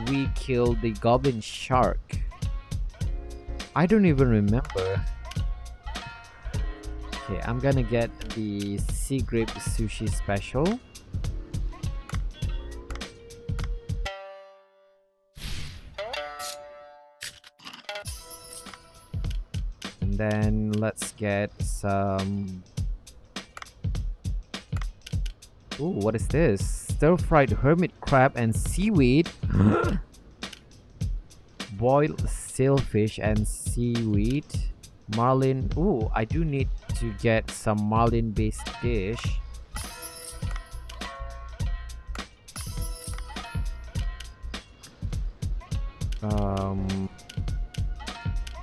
[SPEAKER 1] we kill the goblin shark? I don't even remember. Okay, I'm gonna get the sea grape sushi special. And then let's get some. Ooh, what is this? Stir-fried hermit crab and seaweed. Boiled sailfish and seaweed. Marlin. Ooh, I do need to get some marlin based dish.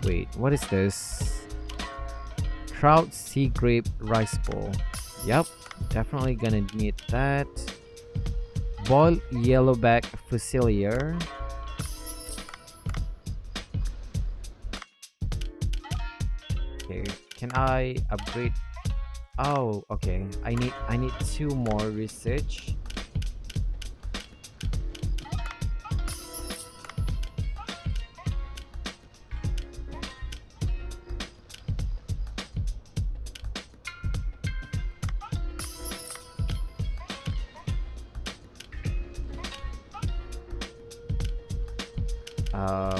[SPEAKER 1] Wait, what is this? Trout sea grape rice bowl. Yep, definitely gonna need that. Boiled yellowback fusilier. Okay, can I upgrade? Oh, okay. I need 2 more research.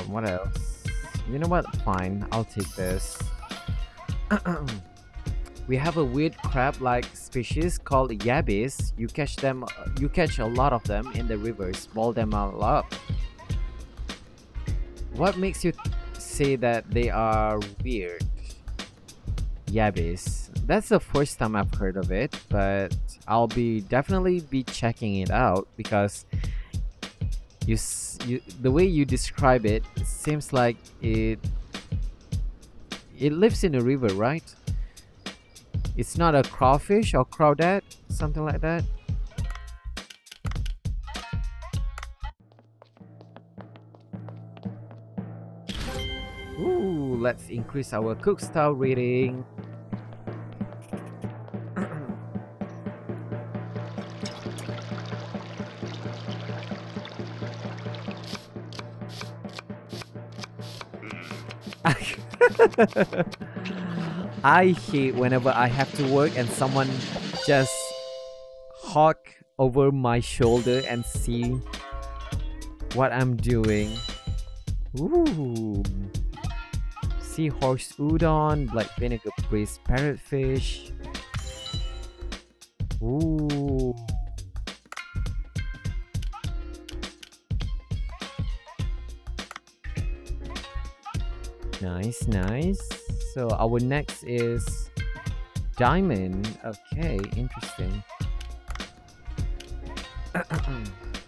[SPEAKER 1] What else? You know what? Fine, I'll take this. We have a weird crab-like species called yabbies. You catch a lot of them in the rivers. Boil them all up. What makes you say that they are weird? Yabbies. That's the first time I've heard of it, but I'll definitely be checking it out because the way you describe it, it seems like it lives in a river, right? It's not a crawfish or crawdad, something like that. Ooh, let's increase our cook style rating. I hate whenever I have to work and someone just hawk over my shoulder and see what I'm doing. Ooh. Seahorse udon, black vinegar braised parrotfish. Ooh. Nice, nice. So our next is diamond. Okay, interesting.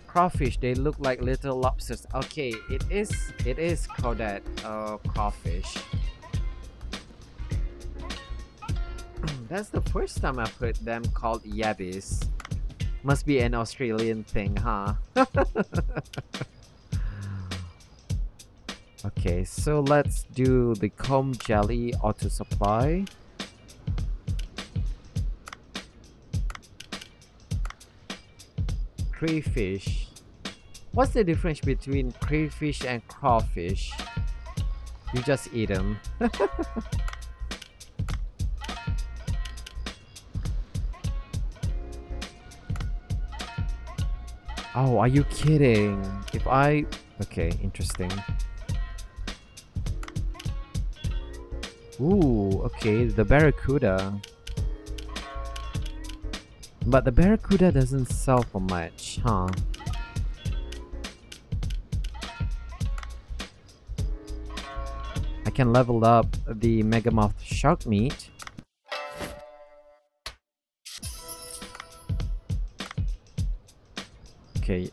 [SPEAKER 1] Crawfish, they look like little lobsters. Okay, it is crawdad crawfish. That's the first time I've heard them called yabbies. Must be an Australian thing, huh? Okay, so let's do the comb jelly auto supply. Crayfish. What's the difference between crayfish and crawfish? You just eat them. Oh, are you kidding? Okay, interesting. Ooh, okay, the barracuda. But the barracuda doesn't sell for much, huh? I can level up the megamouth shark meat. Okay,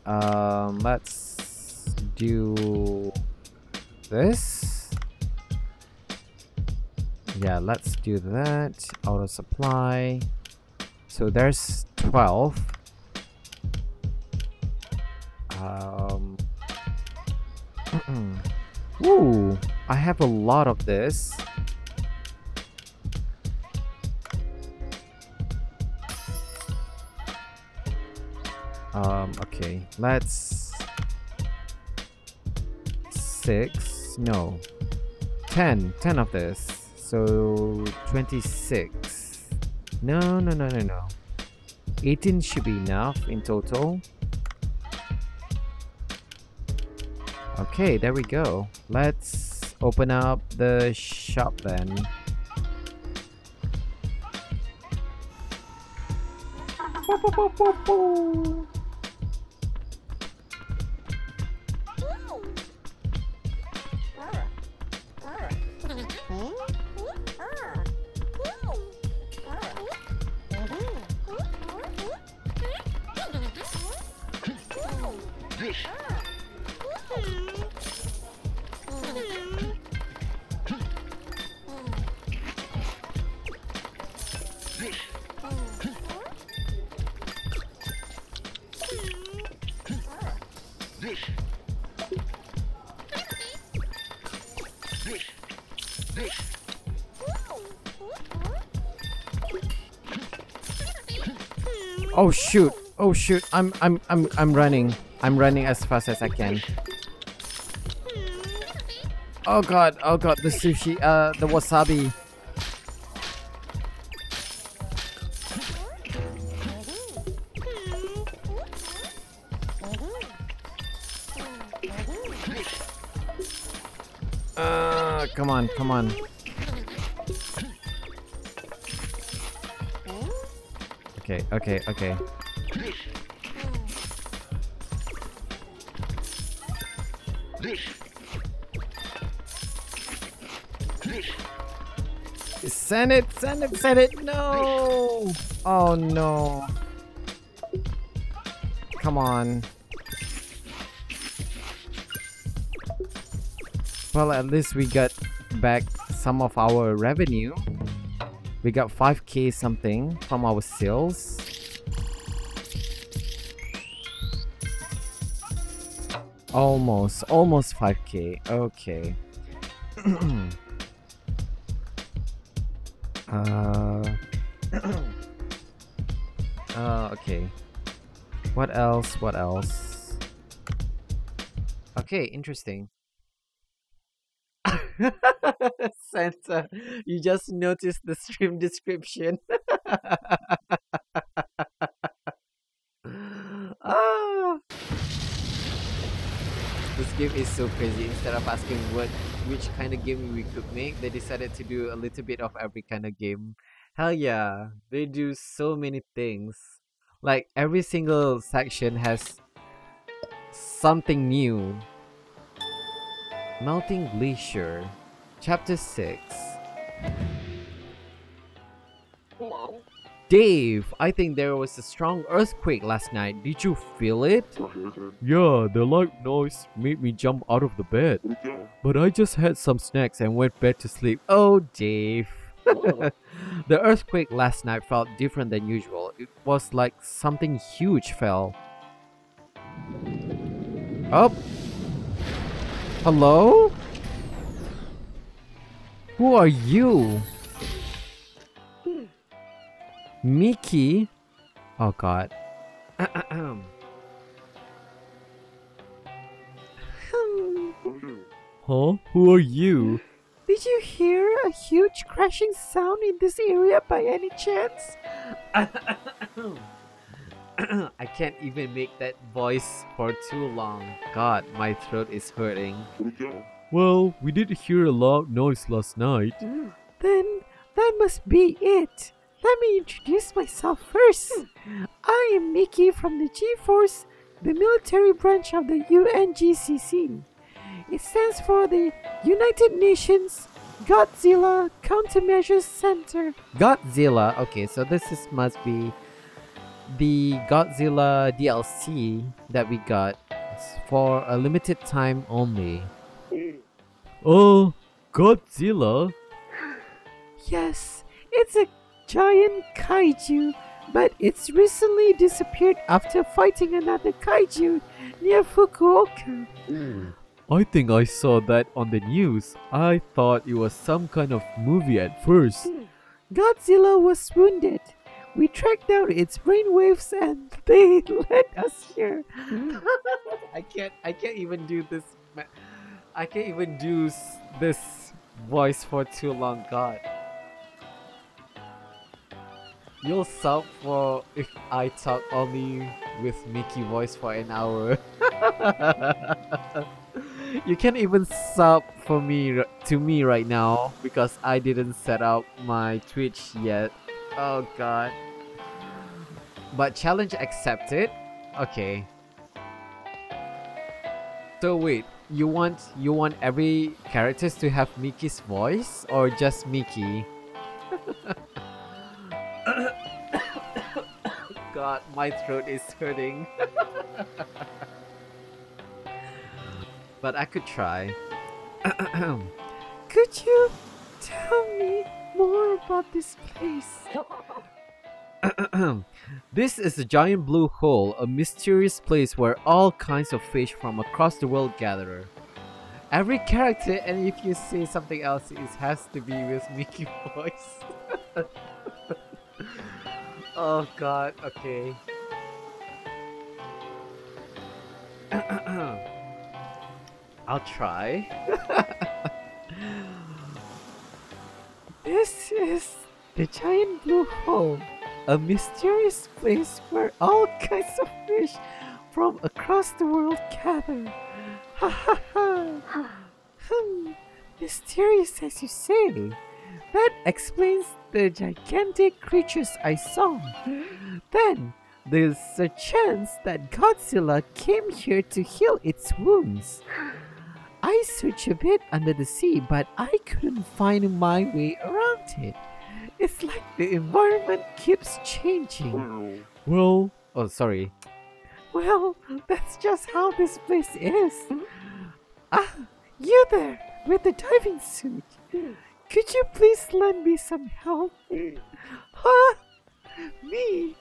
[SPEAKER 1] let's do this. Yeah, let's do that. Auto supply. So there's 12. Ooh, I have a lot of this. Okay, let's 10 of this. So 26. No. 18 should be enough in total. Okay, there we go. Let's open up the shop then. Oh shoot! Oh shoot! I'm running. I'm running as fast as I can. Oh god! Oh god! The sushi. The wasabi. Come on! Come on! Okay. Okay. Okay. Send it, send it, send it. No. Oh no. Come on. Well, at least we got back some of our revenue. We got 5k something from our sales. Almost 5k. Okay. Okay. What else? What else? Okay, interesting. Santa, you just noticed the stream description. Ah. This game is so crazy. Instead of asking which kind of game we could make, they decided to do a little bit of every kind of game. Hell yeah, they do so many things. Like every single section has something new. Melting Glacier, Chapter 6. Dave, I think there was a strong earthquake last night. Did you feel it?
[SPEAKER 2] Yeah, the loud noise made me jump out of the bed. But I just had some snacks and went back to sleep.
[SPEAKER 1] Oh, Dave. The earthquake last night felt different than usual. It was like something huge fell. Oh. Hello? Who are you? Mickey? Oh god.
[SPEAKER 2] Huh? Who are you?
[SPEAKER 3] Did you hear a huge crashing sound in this area by any chance?
[SPEAKER 1] I can't even make that voice for too long. God, my throat is hurting.
[SPEAKER 2] Well, we did hear a loud noise last night.
[SPEAKER 3] Then that must be it. Let me introduce myself first. I am Mickey from the G-Force, the military branch of the UNGCC. It stands for the United Nations Godzilla Countermeasures Center.
[SPEAKER 1] Godzilla. Okay, so must be the Godzilla DLC that we got. It's for a limited time only.
[SPEAKER 2] Godzilla?
[SPEAKER 3] Yes, it's a giant kaiju, but it's recently disappeared after fighting another kaiju near Fukuoka.
[SPEAKER 2] I think I saw that on the news. I thought it was some kind of movie at first.
[SPEAKER 3] Godzilla was wounded. We tracked down its brainwaves and they led us here.
[SPEAKER 1] I can't even do this. I can't even do this voice for too long. God. You'll sub for if I talk only with Mickey voice for an hour. You can't even sub for me to me right now because I didn't set up my Twitch yet. Oh god. But challenge accepted. Okay. So wait, you want every characters to have Mickey's voice or just Mickey? God, my throat is hurting. But I could try.
[SPEAKER 3] Could you tell me more about this place.
[SPEAKER 1] This is a giant blue hole, a mysterious place where all kinds of fish from across the world gather. Every character, and if you say something else, it has to be with Mickey voice. Oh god, okay. I'll try.
[SPEAKER 3] This is the giant blue hole, a mysterious place where all kinds of fish from across the world gather. Ha ha ha! Mysterious as you say. That explains the gigantic creatures I saw. Then, there's a chance that Godzilla came here to heal its wounds. I searched a bit under the sea, but I couldn't find my way around it. It's like the environment keeps changing.
[SPEAKER 2] Well,
[SPEAKER 1] Oh, sorry.
[SPEAKER 3] Well, that's just how this place is. Ah, you there with the diving suit. Could you please lend me some help? Huh? Me?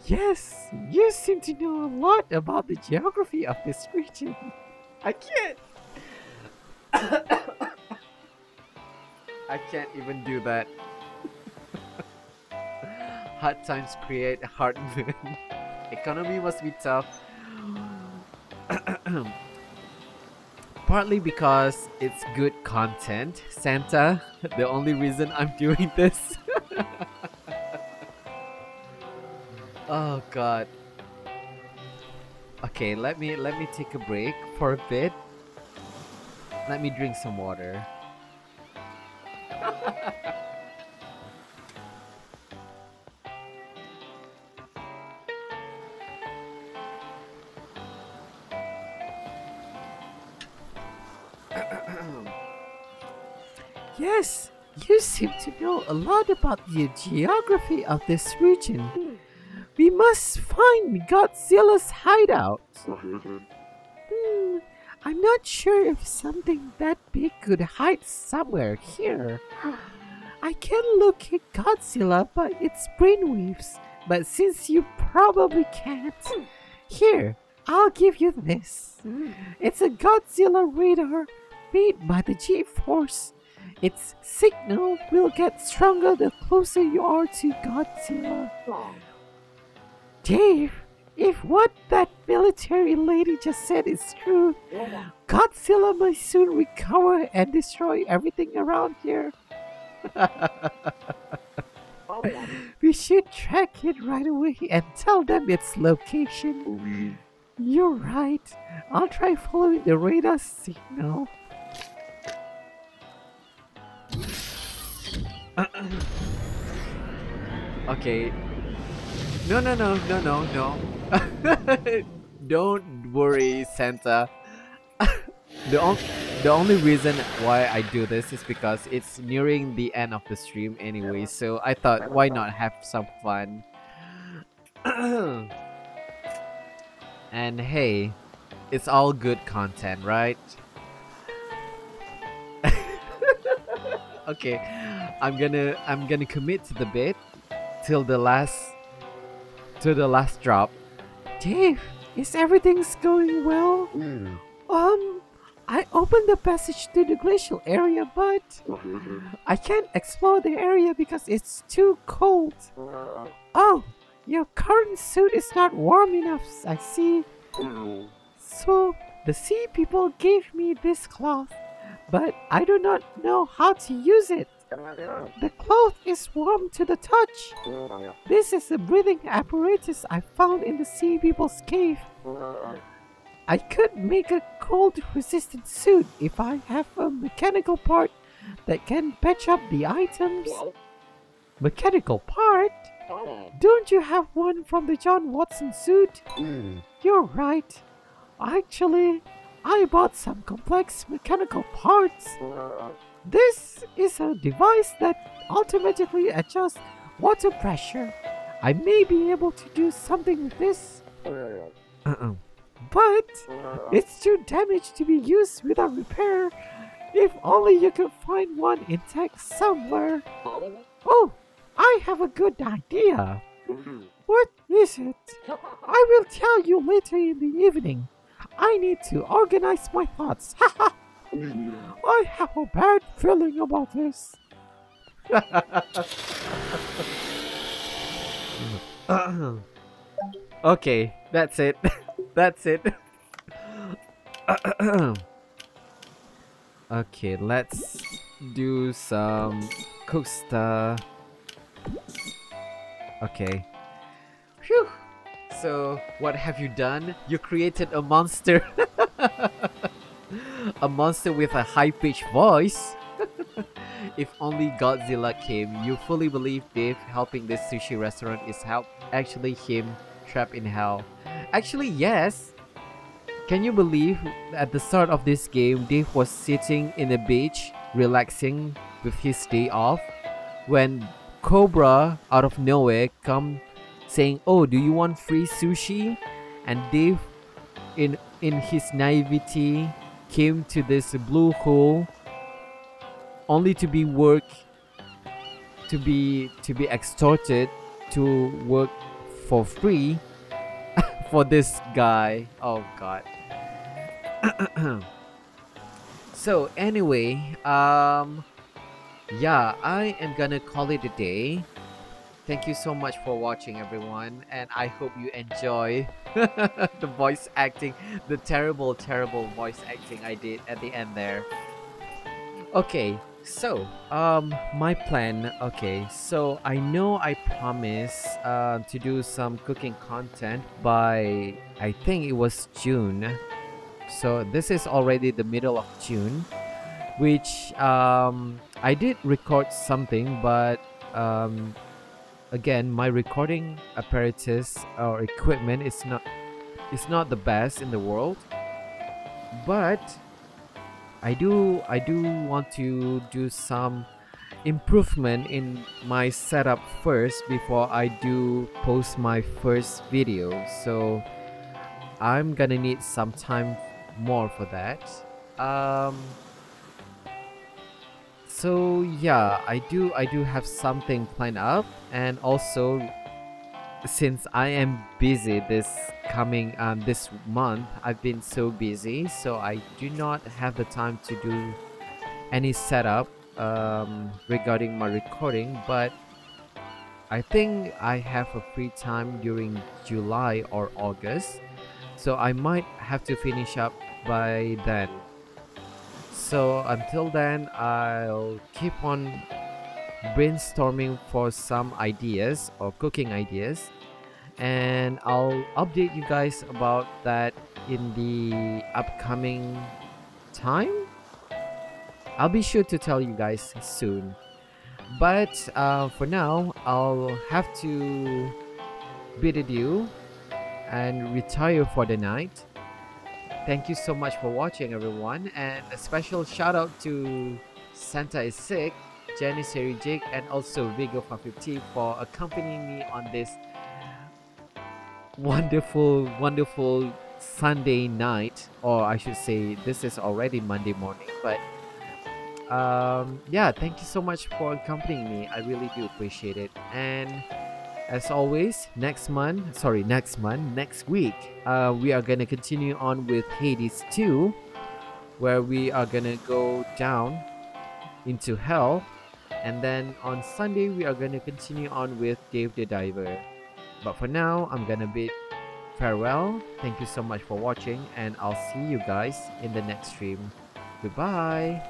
[SPEAKER 3] Yes, you seem to know a lot about the geography of this region. I can't.
[SPEAKER 1] I can't even do that. Hard times create hard men. Economy must be tough. Partly because it's good content. Santa, the only reason I'm doing this. Oh god. Okay, let me take a break for a bit. Let me drink some water.
[SPEAKER 3] Yes, you seem to know a lot about the geography of this region. We must find Godzilla's hideout. I'm not sure if something that big could hide somewhere here. I can locate Godzilla by its brainwaves, but since you probably can't, here, I'll give you this. It's a Godzilla radar made by the G-Force. Its signal will get stronger the closer you are to Godzilla. Dave, if what that military lady just said is true, Godzilla might soon recover and destroy everything around here. We should track it right away and tell them its location. You're right. I'll try following the radar signal.
[SPEAKER 1] Okay. No. Don't worry, Santa. The only reason why I do this is because it's nearing the end of the stream anyway, so I thought why not have some fun. And hey, it's all good content, right? Okay, I'm gonna commit to the bit till the last drop.
[SPEAKER 3] Dave, is everything's going well? I opened the passage to the glacial area, but I can't explore the area because it's too cold. Oh, your current suit is not warm enough, I see. So, the sea people gave me this cloth, but I do not know how to use it. The cloth is warm to the touch. This is a breathing apparatus I found in the sea people's cave. I could make a cold-resistant suit if I have a mechanical part that can patch up the items. Mechanical part? Don't you have one from the John Watson suit? You're right. Actually, I bought some complex mechanical parts. This is a device that automatically adjusts water pressure. I may be able to do something with this. But it's too damaged to be used without repair.
[SPEAKER 1] If only you could find one intact somewhere. Oh, I have a good idea. What is it? I will tell you later in the evening. I need to organize my thoughts. I have a bad feeling about this. Okay, that's it. That's it. Okay, let's do some cook stuff. Okay. Phew. So, what have you done? You created a monster. A monster with a high-pitched voice. If only Godzilla came, you fully believe Dave helping this sushi restaurant is actually him trapped in hell. Actually, yes. Can you believe at the start of this game, Dave was sitting in the beach, relaxing with his day off, when Cobra out of nowhere come saying, "Oh, do you want free sushi?" And Dave, in his naivety, came to this blue hole, only to be extorted to work for free for this guy. Oh God. So anyway, yeah, I am gonna call it a day. Thank you so much for watching, everyone, and I hope you enjoy the voice acting, the terrible voice acting I did at the end there. Okay, so my plan. Okay, so I know I promised to do some cooking content by, I think it was June. So this is already the middle of June, which I did record something, but again, my recording apparatus or equipment is not the best in the world, but I do want to do some improvement in my setup first before I do post my first video. So I'm gonna need some time more for that. So yeah, I do have something planned up, and also since I am busy this month, I've been so busy, so I do not have the time to do any setup regarding my recording, but I think I have a free time during July or August, so I might have to finish up by then. So until then, I'll keep on brainstorming for some ideas or cooking ideas, and I'll update you guys about that in the upcoming time. I'll be sure to tell you guys soon, but for now I'll have to bid adieu and retire for the night. Thank you so much for watching, everyone, and a special shout out to Santa is Sick, Jenny Seri Jake, and also Vigo550 for accompanying me on this wonderful Sunday night, or I should say this is already Monday morning, but yeah, thank you so much for accompanying me. I really do appreciate it. And as always, next week, we are gonna continue on with Hades 2, where we are gonna go down into hell, and then on Sunday we are gonna continue on with Dave the Diver. But for now, I'm gonna bid farewell. Thank you so much for watching, and I'll see you guys in the next stream. Goodbye.